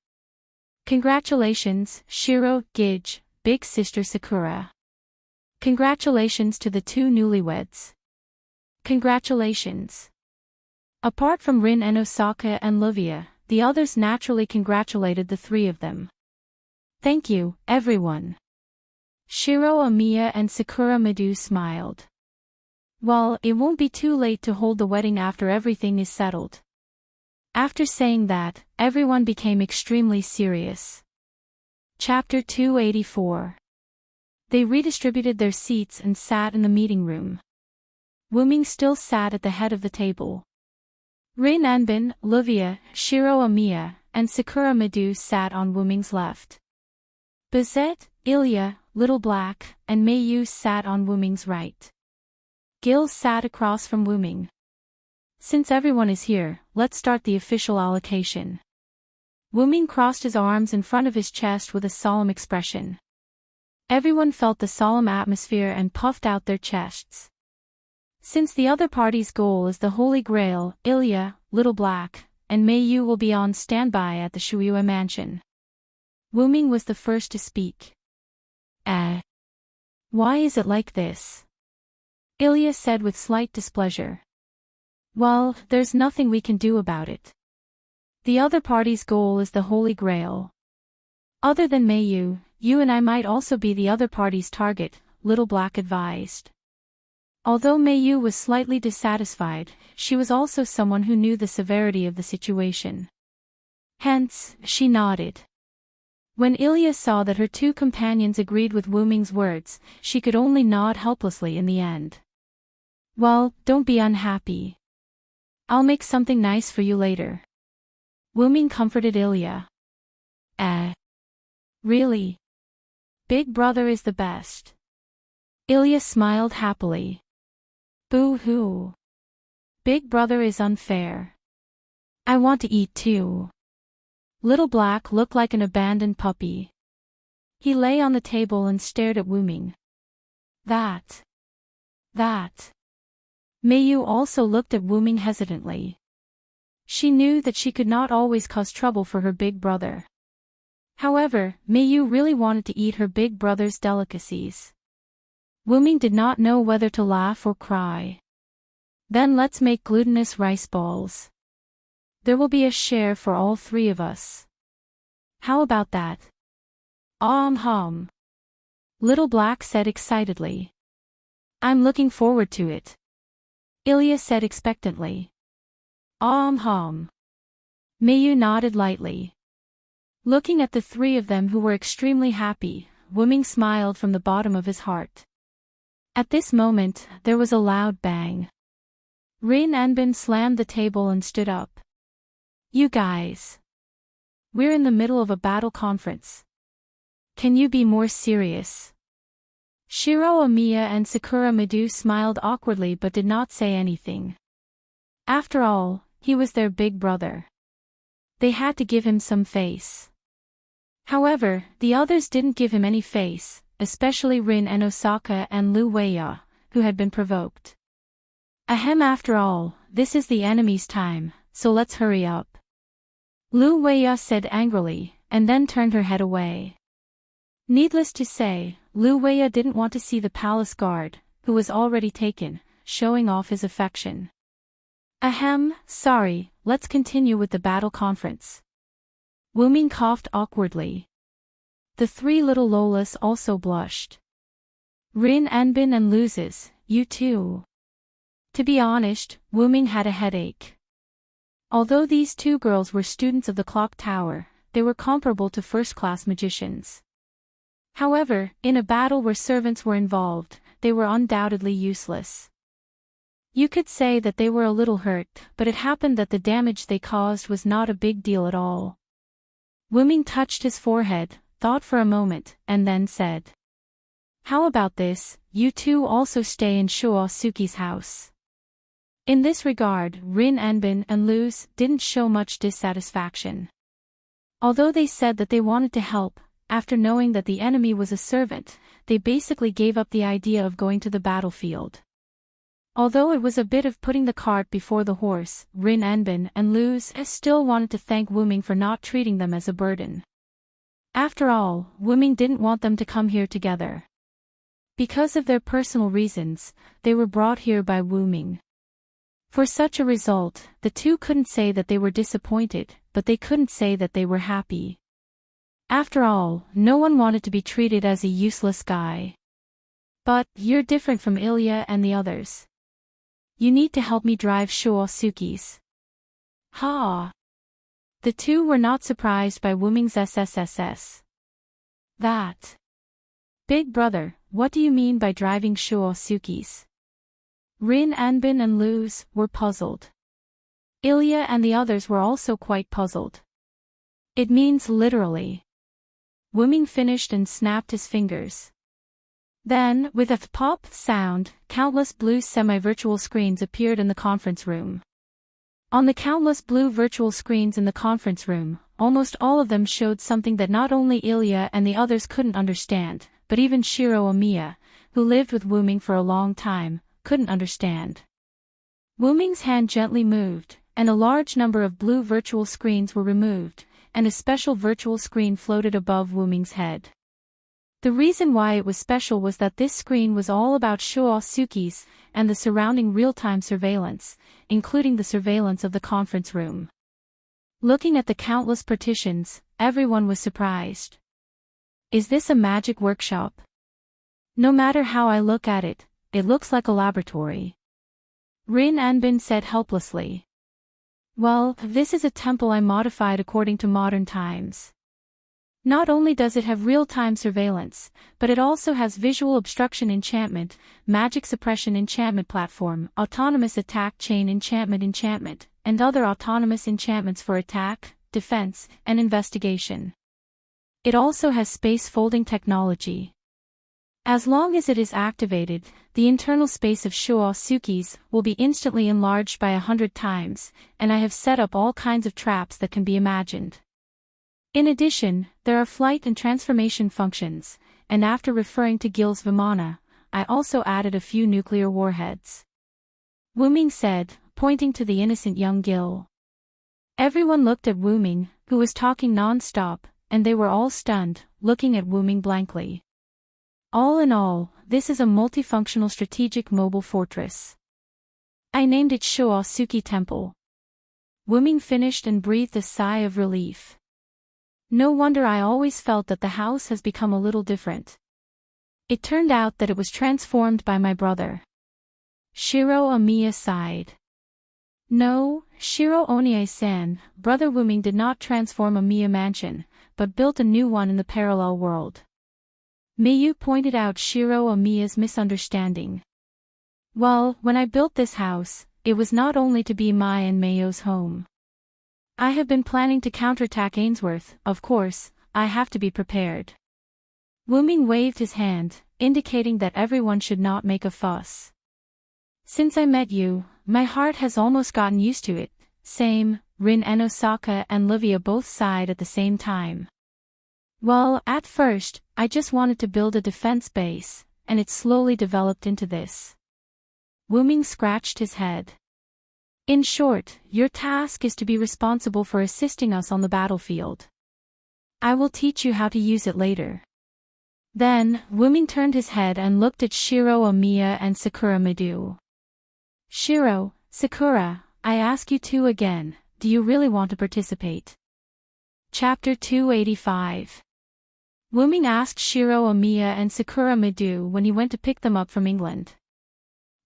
Congratulations, Shiro, Gige, big sister Sakura. Congratulations to the two newlyweds. Congratulations. Apart from Rin and Osaka and Livia, the others naturally congratulated the three of them. Thank you, everyone. Shiro, Amiya and Sakura Madu smiled. Well, it won't be too late to hold the wedding after everything is settled. After saying that, everyone became extremely serious. Chapter 284. They redistributed their seats and sat in the meeting room. Wuming still sat at the head of the table. Rin Anbin, Livia, Shiro Amiya, and Sakura Madu sat on Wuming's left. Bizet, Ilya, Little Black, and Meiyu sat on Wuming's right. Gil sat across from Wuming. Since everyone is here, let's start the official allocation. Wuming crossed his arms in front of his chest with a solemn expression. Everyone felt the solemn atmosphere and puffed out their chests. Since the other party's goal is the Holy Grail, Ilya, Little Black, and Meiyu will be on standby at the Shuiwa mansion. Wuming was the first to speak. Why is it like this? Ilya said with slight displeasure. Well, there's nothing we can do about it. The other party's goal is the Holy Grail. Other than Meiyu, you and I might also be the other party's target, Little Black advised. Although Meiyu was slightly dissatisfied, she was also someone who knew the severity of the situation. Hence, she nodded. When Ilya saw that her two companions agreed with Wuming's words, she could only nod helplessly in the end. Well, don't be unhappy. I'll make something nice for you later. Wuming comforted Ilya. Really? Big brother is the best. Ilya smiled happily. Boo-hoo. Big brother is unfair. I want to eat too. Little Black looked like an abandoned puppy. He lay on the table and stared at Wuming. That. Meiyu also looked at Wuming hesitantly. She knew that she could not always cause trouble for her big brother. However, Meiyu really wanted to eat her big brother's delicacies. Wuming did not know whether to laugh or cry. Then let's make glutinous rice balls. There will be a share for all three of us. How about that? Hum. Little Black said excitedly. I'm looking forward to it. Ilya said expectantly. Hum. Meiyu nodded lightly. Looking at the three of them who were extremely happy, Wuming smiled from the bottom of his heart. At this moment, there was a loud bang. Rin Anbin slammed the table and stood up. You guys. We're in the middle of a battle conference. Can you be more serious? Shiro Amiya and Sakura Madu smiled awkwardly but did not say anything. After all, he was their big brother. They had to give him some face. However, the others didn't give him any face, especially Rin and Osaka and Lu Weiya, who had been provoked. After all, this is the enemy's time, so let's hurry up. Lu Weiya said angrily, and then turned her head away. Needless to say, Lu Weiya didn't want to see the palace guard, who was already taken, showing off his affection. Sorry, let's continue with the battle conference. Wuming coughed awkwardly. The three little Lolas also blushed. Rin Anbin and Luzes, you too. To be honest, Wuming had a headache. Although these two girls were students of the clock tower, they were comparable to first-class magicians. However, in a battle where servants were involved, they were undoubtedly useless. You could say that they were a little hurt, but it happened that the damage they caused was not a big deal at all. Wuming touched his forehead, thought for a moment, and then said. How about this, you two also stay in Shuosuke's house. In this regard, Rin Anbin and Luz didn't show much dissatisfaction. Although they said that they wanted to help, after knowing that the enemy was a servant, they basically gave up the idea of going to the battlefield. Although it was a bit of putting the cart before the horse, Rin Anbin and Luz still wanted to thank Wuming for not treating them as a burden. After all, Wuming didn't want them to come here together. Because of their personal reasons, they were brought here by Wuming. For such a result, the two couldn't say that they were disappointed, but they couldn't say that they were happy. After all, no one wanted to be treated as a useless guy. But, you're different from Ilya and the others. You need to help me drive Shuosuke's. Ha! The two were not surprised by Wuming's SSSS. That. Big brother, what do you mean by driving Shuosuke's? Rin Anbin and Luz were puzzled. Ilya and the others were also quite puzzled. It means literally. Wuming finished and snapped his fingers. Then, with a pop sound, countless blue semi-virtual screens appeared in the conference room. On the countless blue virtual screens in the conference room, almost all of them showed something that not only Ilya and the others couldn't understand, but even Shiro Omiya, who lived with Wuming for a long time, couldn't understand. Wuming's hand gently moved, and a large number of blue virtual screens were removed, and a special virtual screen floated above Wuming's head. The reason why it was special was that this screen was all about Shuosuke's and the surrounding real-time surveillance, including the surveillance of the conference room. Looking at the countless partitions, everyone was surprised. Is this a magic workshop? No matter how I look at it, it looks like a laboratory. Rin Anbin said helplessly. Well, this is a temple I modified according to modern times. Not only does it have real-time surveillance, but it also has visual obstruction enchantment, magic suppression enchantment platform, autonomous attack chain enchantment, and other autonomous enchantments for attack, defense, and investigation. It also has space folding technology. As long as it is activated, the internal space of Shuosuke's will be instantly enlarged by 100 times, and I have set up all kinds of traps that can be imagined. In addition, there are flight and transformation functions, and after referring to Gil's Vimana, I also added a few nuclear warheads. Wuming said, pointing to the innocent young Gil. Everyone looked at Wuming, who was talking non-stop, and they were all stunned, looking at Wuming blankly. All in all, this is a multifunctional strategic mobile fortress. I named it Shuosuke Temple. Wuming finished and breathed a sigh of relief. No wonder I always felt that the house has become a little different. It turned out that it was transformed by my brother. Shiro Omiya sighed. No, Shiro Onie-san, brother Wuming did not transform Omiya Mansion, but built a new one in the parallel world. Miyu pointed out Shiro Omiya's misunderstanding. Well, when I built this house, it was not only to be my and Mayo's home. I have been planning to counterattack Ainsworth, of course, I have to be prepared. Wuming waved his hand, indicating that everyone should not make a fuss. Since I met you, my heart has almost gotten used to it, same, Rin and Osaka and Livia both sighed at the same time. Well, at first, I just wanted to build a defense base, and it slowly developed into this. Wuming scratched his head. In short, your task is to be responsible for assisting us on the battlefield. I will teach you how to use it later. Then, Wuming turned his head and looked at Shiro Omiya and Sakura Midu. Shiro, Sakura, I ask you two again, do you really want to participate? Chapter 285. Wuming asked Shiro Omiya and Sakura Midu when he went to pick them up from England.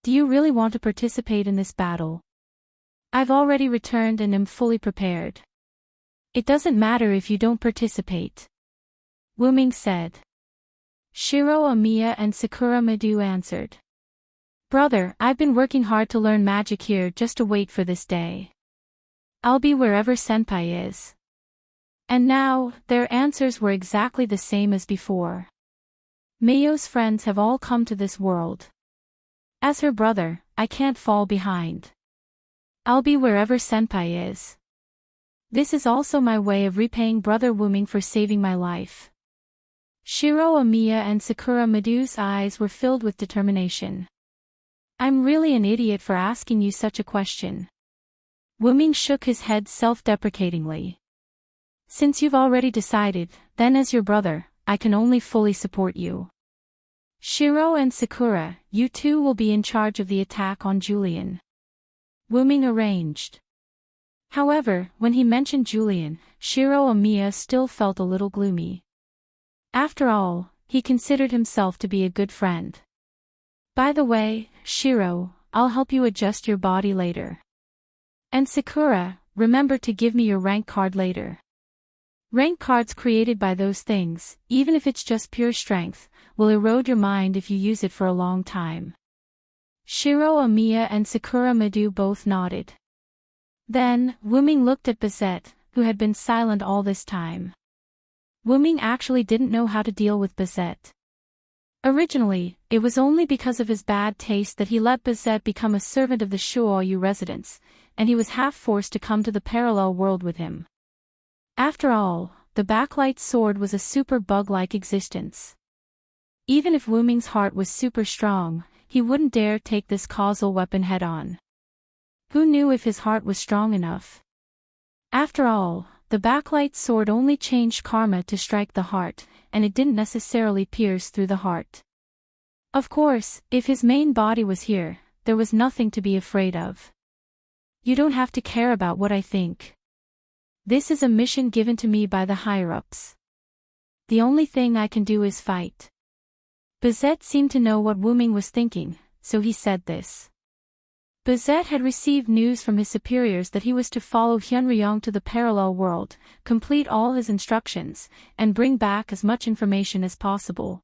Do you really want to participate in this battle? I've already returned and am fully prepared. It doesn't matter if you don't participate. Wuming said. Shiro Omiya and Sakura Midu answered. Brother, I've been working hard to learn magic here just to wait for this day. I'll be wherever Senpai is. And now, their answers were exactly the same as before. Mayo's friends have all come to this world. As her brother, I can't fall behind. I'll be wherever Senpai is. This is also my way of repaying Brother Wuming for saving my life. Shiro Omiya and Sakura Midu's eyes were filled with determination. I'm really an idiot for asking you such a question. Wuming shook his head self-deprecatingly. Since you've already decided, then as your brother, I can only fully support you. Shiro and Sakura, you two will be in charge of the attack on Julian. Wuming arranged. However, when he mentioned Julian, Shiro Amiya still felt a little gloomy. After all, he considered himself to be a good friend. By the way, Shiro, I'll help you adjust your body later. And Sakura, remember to give me your rank card later. Rank cards created by those things, even if it's just pure strength, will erode your mind if you use it for a long time. Shiro Amiya and Sakura Madu both nodded. Then, Wuming looked at Bazette, who had been silent all this time. Wuming actually didn't know how to deal with Bazette. Originally, it was only because of his bad taste that he let Bazette become a servant of the Shuoyu residents, and he was half forced to come to the parallel world with him. After all, the backlight sword was a super bug-like existence. Even if Wuming's heart was super strong, he wouldn't dare take this causal weapon head-on. Who knew if his heart was strong enough? After all, the backlight sword only changed karma to strike the heart, and it didn't necessarily pierce through the heart. Of course, if his main body was here, there was nothing to be afraid of. You don't have to care about what I think. This is a mission given to me by the higher-ups. The only thing I can do is fight. Bazette seemed to know what Wuming was thinking, so he said this. Bazette had received news from his superiors that he was to follow Hyunryong to the parallel world, complete all his instructions, and bring back as much information as possible.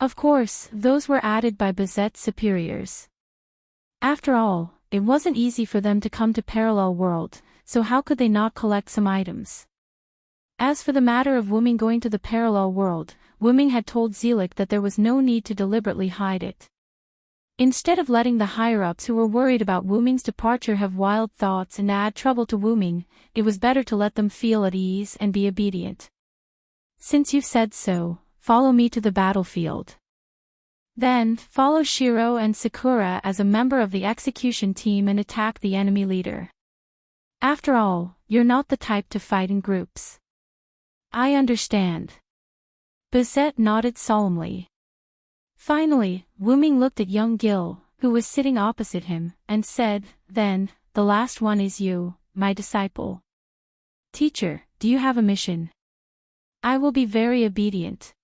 Of course, those were added by Bazette's superiors. After all, it wasn't easy for them to come to parallel world, so how could they not collect some items? As for the matter of Wuming going to the parallel world, Wuming had told Zelik that there was no need to deliberately hide it. Instead of letting the higher-ups who were worried about Wuming's departure have wild thoughts and add trouble to Wuming, it was better to let them feel at ease and be obedient. Since you've said so, follow me to the battlefield. Then, follow Shiro and Sakura as a member of the execution team and attack the enemy leader. After all, you're not the type to fight in groups. I understand. Bazette nodded solemnly. Finally, Wuming looked at young Gil, who was sitting opposite him, and said, "Then, the last one is you, my disciple. Teacher, do you have a mission? I will be very obedient."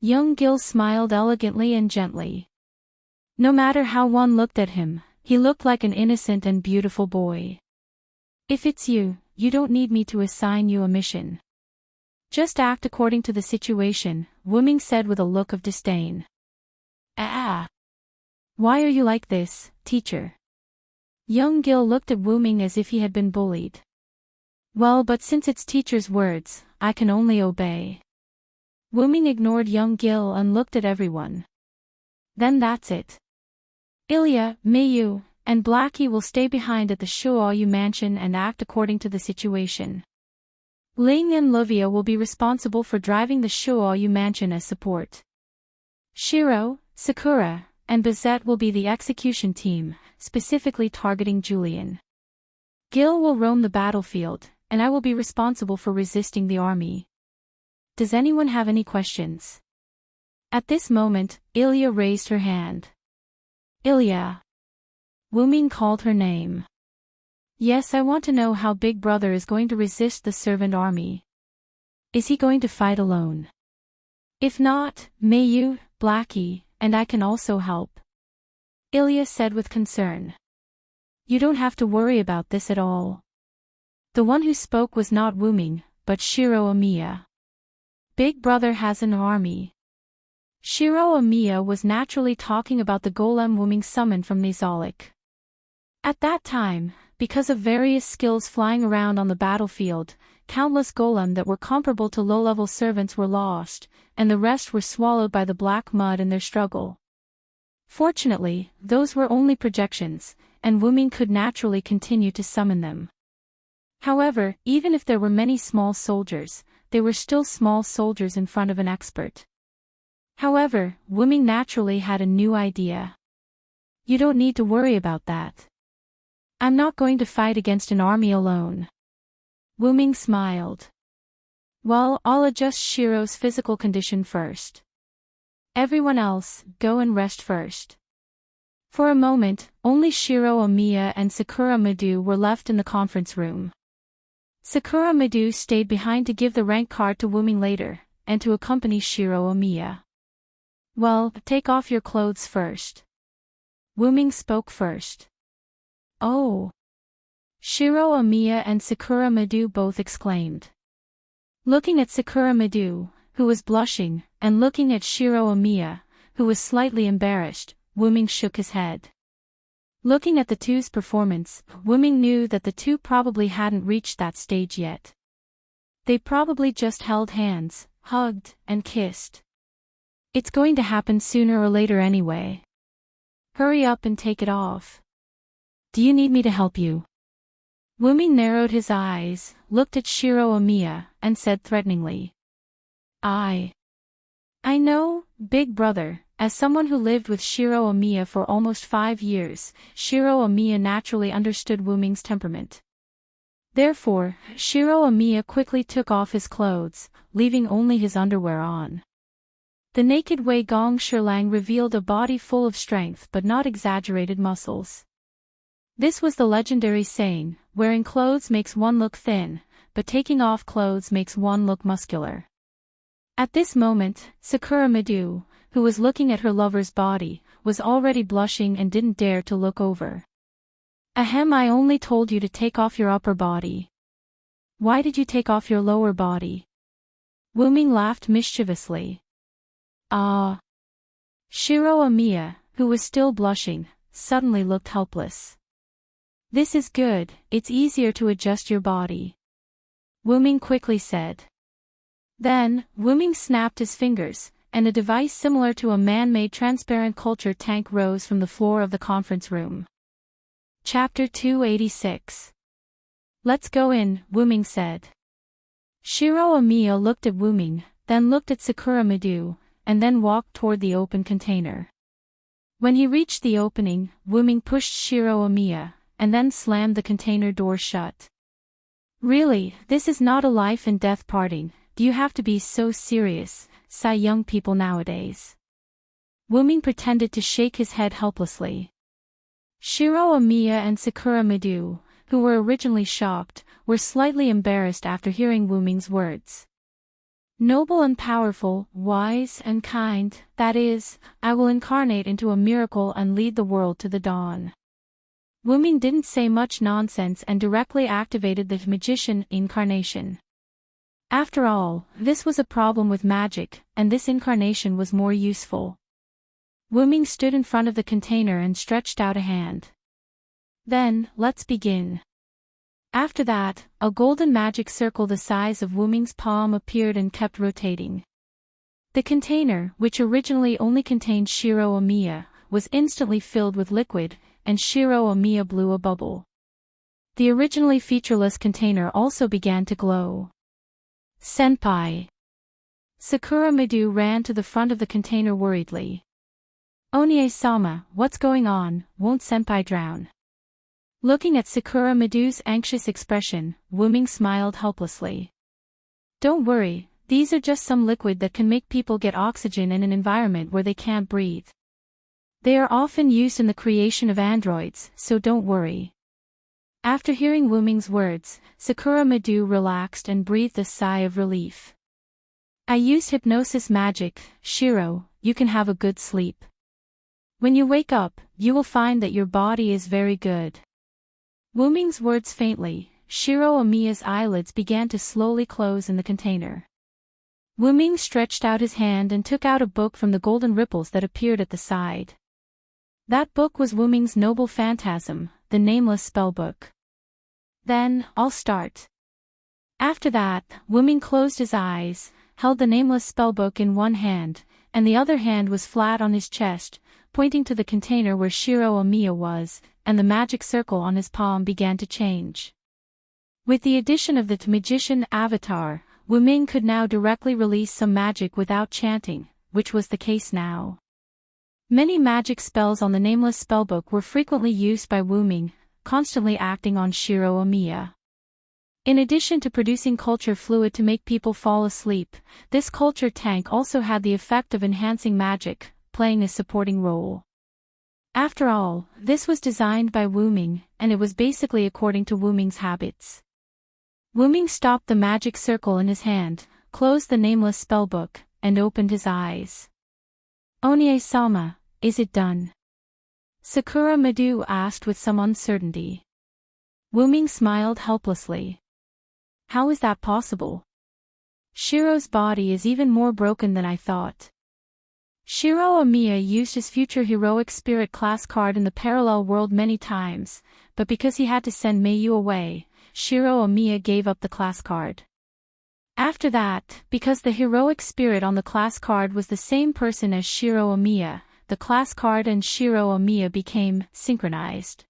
Young Gil smiled elegantly and gently. No matter how one looked at him, he looked like an innocent and beautiful boy. If it's you, you don't need me to assign you a mission. Just act according to the situation, Wuming said with a look of disdain. Ah! Why are you like this, teacher? Young Gil looked at Wuming as if he had been bullied. Well, but since it's teacher's words, I can only obey. Wuming ignored young Gil and looked at everyone. Then that's it. Ilya, Mayu, and Blackie will stay behind at the Shuoyu mansion and act according to the situation. Ling and Livia will be responsible for driving the Shuoyu mansion as support. Shiro, Sakura, and Bazette will be the execution team, specifically targeting Julian. Gil will roam the battlefield, and I will be responsible for resisting the army. Does anyone have any questions? At this moment, Ilya raised her hand. Ilya. Wuming called her name. Yes, I want to know how Big Brother is going to resist the servant army. Is he going to fight alone? If not, Mayu, Blackie, and I can also help. Ilya said with concern. You don't have to worry about this at all. The one who spoke was not Wuming, but Shiro Amiya. Big Brother has an army. Shiro Amiya was naturally talking about the golem Wuming summoned from Nizalik. At that time, because of various skills flying around on the battlefield, countless golem that were comparable to low-level servants were lost, and the rest were swallowed by the black mud in their struggle. Fortunately, those were only projections, and Wuming could naturally continue to summon them. However, even if there were many small soldiers, they were still small soldiers in front of an expert. However, Wuming naturally had a new idea. You don't need to worry about that. I'm not going to fight against an army alone. Wuming smiled. Well, I'll adjust Shiro's physical condition first. Everyone else, go and rest first. For a moment, only Shiro Omiya and Sakura Midu were left in the conference room. Sakura Midu stayed behind to give the rank card to Wuming later, and to accompany Shiro Omiya. Well, take off your clothes first. Wuming spoke first. Oh! Shiro Omiya and Sakura Midu both exclaimed. Looking at Sakura Midu, who was blushing, and looking at Shiro Omiya, who was slightly embarrassed, Wuming shook his head. Looking at the two's performance, Wuming knew that the two probably hadn't reached that stage yet. They probably just held hands, hugged, and kissed. It's going to happen sooner or later anyway. Hurry up and take it off. Do you need me to help you? Wuming narrowed his eyes, looked at Shiro Omiya, and said threateningly. I know, big brother. As someone who lived with Shiro Omiya for almost 5 years, Shiro Omiya naturally understood Wuming's temperament. Therefore, Shiro Omiya quickly took off his clothes, leaving only his underwear on. The naked Wei Gong Shirlang revealed a body full of strength but not exaggerated muscles. This was the legendary saying, wearing clothes makes one look thin, but taking off clothes makes one look muscular. At this moment, Sakura Midu, who was looking at her lover's body, was already blushing and didn't dare to look over. Ahem, I only told you to take off your upper body. Why did you take off your lower body? Wuming laughed mischievously. Ah. Shiro Omiya, who was still blushing, suddenly looked helpless. This is good, it's easier to adjust your body. Wuming quickly said. Then, Wuming snapped his fingers, and a device similar to a man-made transparent culture tank rose from the floor of the conference room. Chapter 286. Let's go in, Wuming said. Shiro Omiya looked at Wuming, then looked at Sakura Midu, and then walked toward the open container. When he reached the opening, Wuming pushed Shiro Omiya, and then slammed the container door shut. Really, this is not a life and death parting, do you have to be so serious? Sigh young people nowadays. Wuming pretended to shake his head helplessly. Shiro Omiya and Sakura Midu, who were originally shocked, were slightly embarrassed after hearing Wuming's words. Noble and powerful, wise and kind, that is, I will incarnate into a miracle and lead the world to the dawn. Wuming didn't say much nonsense and directly activated the magician incarnation. After all, this was a problem with magic, and this incarnation was more useful. Wuming stood in front of the container and stretched out a hand. Then, let's begin. After that, a golden magic circle the size of Wuming's palm appeared and kept rotating. The container, which originally only contained Shiro Omiya, was instantly filled with liquid, and Shiro Omiya blew a bubble. The originally featureless container also began to glow. Senpai. Sakura Midu ran to the front of the container worriedly. Onie-sama, what's going on, won't senpai drown? Looking at Sakura Midu's anxious expression, Wuming smiled helplessly. Don't worry, these are just some liquid that can make people get oxygen in an environment where they can't breathe. They are often used in the creation of androids, so don't worry. After hearing Wuming's words, Sakura Midu relaxed and breathed a sigh of relief. I use hypnosis magic, Shiro, you can have a good sleep. When you wake up, you will find that your body is very good. Wuming's words faintly, Shiro Omiya's eyelids began to slowly close in the container. Wuming stretched out his hand and took out a book from the golden ripples that appeared at the side. That book was Wuming's noble phantasm, the nameless spellbook. Then, I'll start. After that, Wuming closed his eyes, held the nameless spellbook in one hand, and the other hand was flat on his chest, pointing to the container where Shiro Omiya was, and the magic circle on his palm began to change. With the addition of the magician avatar, Wuming could now directly release some magic without chanting, which was the case now. Many magic spells on the nameless spellbook were frequently used by Wuming, constantly acting on Shiro Omiya. In addition to producing culture fluid to make people fall asleep, this culture tank also had the effect of enhancing magic, playing a supporting role. After all, this was designed by Wu Ming, and it was basically according to Wu Ming's habits. Wu Ming stopped the magic circle in his hand, closed the nameless spellbook, and opened his eyes. "Onie-sama, is it done?" Sakura Madu asked with some uncertainty. Wu Ming smiled helplessly. "How is that possible? Shiro's body is even more broken than I thought." Shiro Amiya used his future heroic spirit class card in the parallel world many times, but because he had to send Mayu away, Shiro Amiya gave up the class card. After that, because the heroic spirit on the class card was the same person as Shiro Amiya, the class card and Shiro Amiya became synchronized.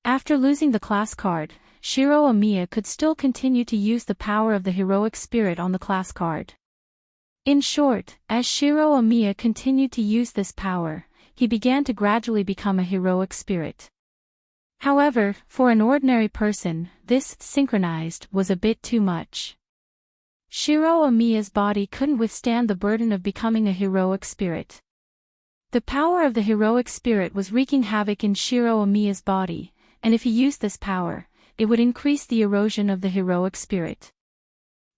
After losing the class card, Shiro Amiya could still continue to use the power of the heroic spirit on the class card. In short, as Shiro Amiya continued to use this power, he began to gradually become a heroic spirit. However, for an ordinary person, this synchronized was a bit too much. Shiro Amiya's body couldn't withstand the burden of becoming a heroic spirit. The power of the heroic spirit was wreaking havoc in Shiro Amiya's body, and if he used this power, it would increase the erosion of the heroic spirit.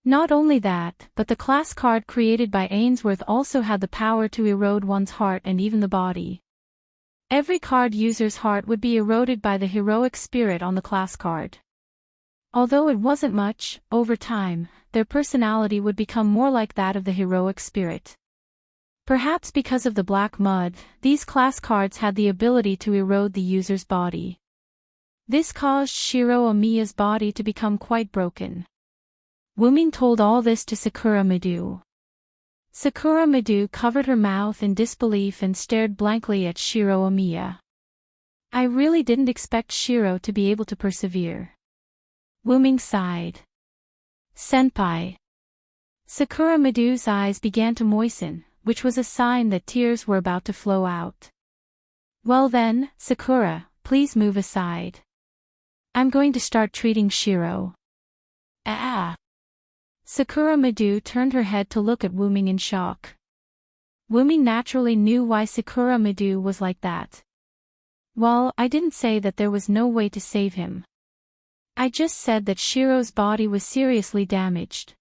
Not only that, but the class card created by Ainsworth also had the power to erode one's heart and even the body. Every card user's heart would be eroded by the heroic spirit on the class card. Although it wasn't much, over time, their personality would become more like that of the heroic spirit. Perhaps because of the black mud, these class cards had the ability to erode the user's body. This caused Shiro Amiya's body to become quite broken. Wu Ming told all this to Sakura Madu. Sakura Madu covered her mouth in disbelief and stared blankly at Shiro Amiya. "I really didn't expect Shiro to be able to persevere." Wu Ming sighed. "Senpai." Sakura Madu's eyes began to moisten, which was a sign that tears were about to flow out. "Well then, Sakura, please move aside. I'm going to start treating Shiro." "Ah." Sakura Madu turned her head to look at Wu Ming in shock. Wu Ming naturally knew why Sakura Madu was like that. "Well, I didn't say that there was no way to save him. I just said that Shiro's body was seriously damaged."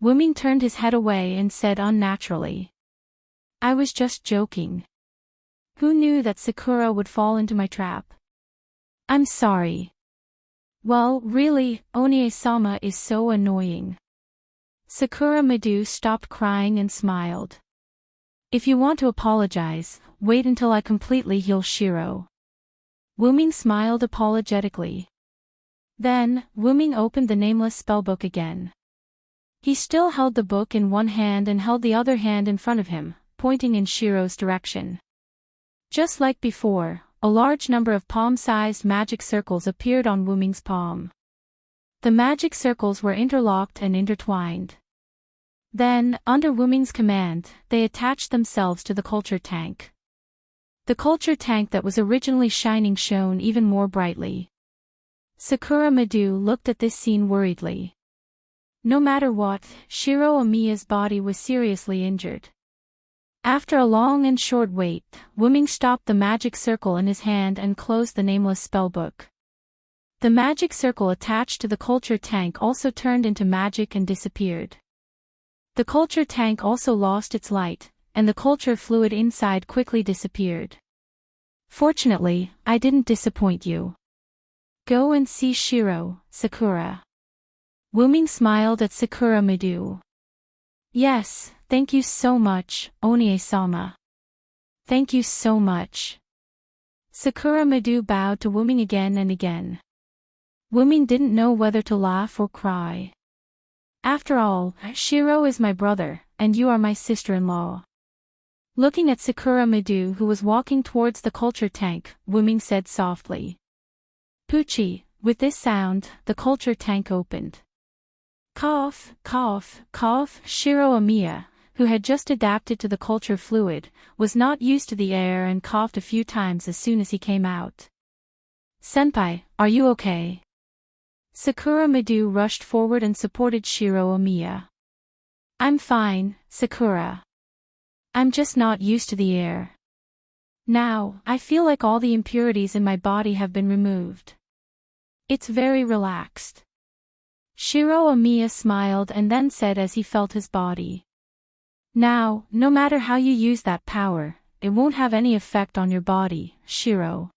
Wu Ming turned his head away and said unnaturally, "I was just joking. Who knew that Sakura would fall into my trap? I'm sorry." "Well, really, Onie-sama is so annoying." Sakura Madu stopped crying and smiled. "If you want to apologize, wait until I completely heal Shiro." Wu Ming smiled apologetically. Then, Wu Ming opened the nameless spellbook again. He still held the book in one hand and held the other hand in front of him, pointing in Shiro's direction. Just like before, a large number of palm-sized magic circles appeared on Wu Ming's palm. The magic circles were interlocked and intertwined. Then, under Wu Ming's command, they attached themselves to the culture tank. The culture tank that was originally shining shone even more brightly. Sakura Madu looked at this scene worriedly. No matter what, Shiro Amiya's body was seriously injured. After a long and short wait, Wu Ming stopped the magic circle in his hand and closed the nameless spellbook. The magic circle attached to the culture tank also turned into magic and disappeared. The culture tank also lost its light, and the culture fluid inside quickly disappeared. "Fortunately, I didn't disappoint you. Go and see Shiro, Sakura." Wu Ming smiled at Sakura Madu. "Yes, thank you so much, Onie-sama. Thank you so much." Sakura Madu bowed to Wu Ming again and again. Wu Ming didn't know whether to laugh or cry. "After all, Shiro is my brother, and you are my sister-in-law." Looking at Sakura Madu who was walking towards the culture tank, Wu Ming said softly. "Puchi." With this sound, the culture tank opened. Cough, cough, cough. Shiro Amiya, who had just adapted to the culture fluid, was not used to the air and coughed a few times as soon as he came out. "Senpai, are you okay?" Sakura Midu rushed forward and supported Shiro Omiya. I'm fine, Sakura. I'm just not used to the air. Now, I feel like all the impurities in my body have been removed. It's very relaxed. Shiro Omiya smiled and then said as he felt his body. Now, no matter how you use that power, it won't have any effect on your body, Shiro.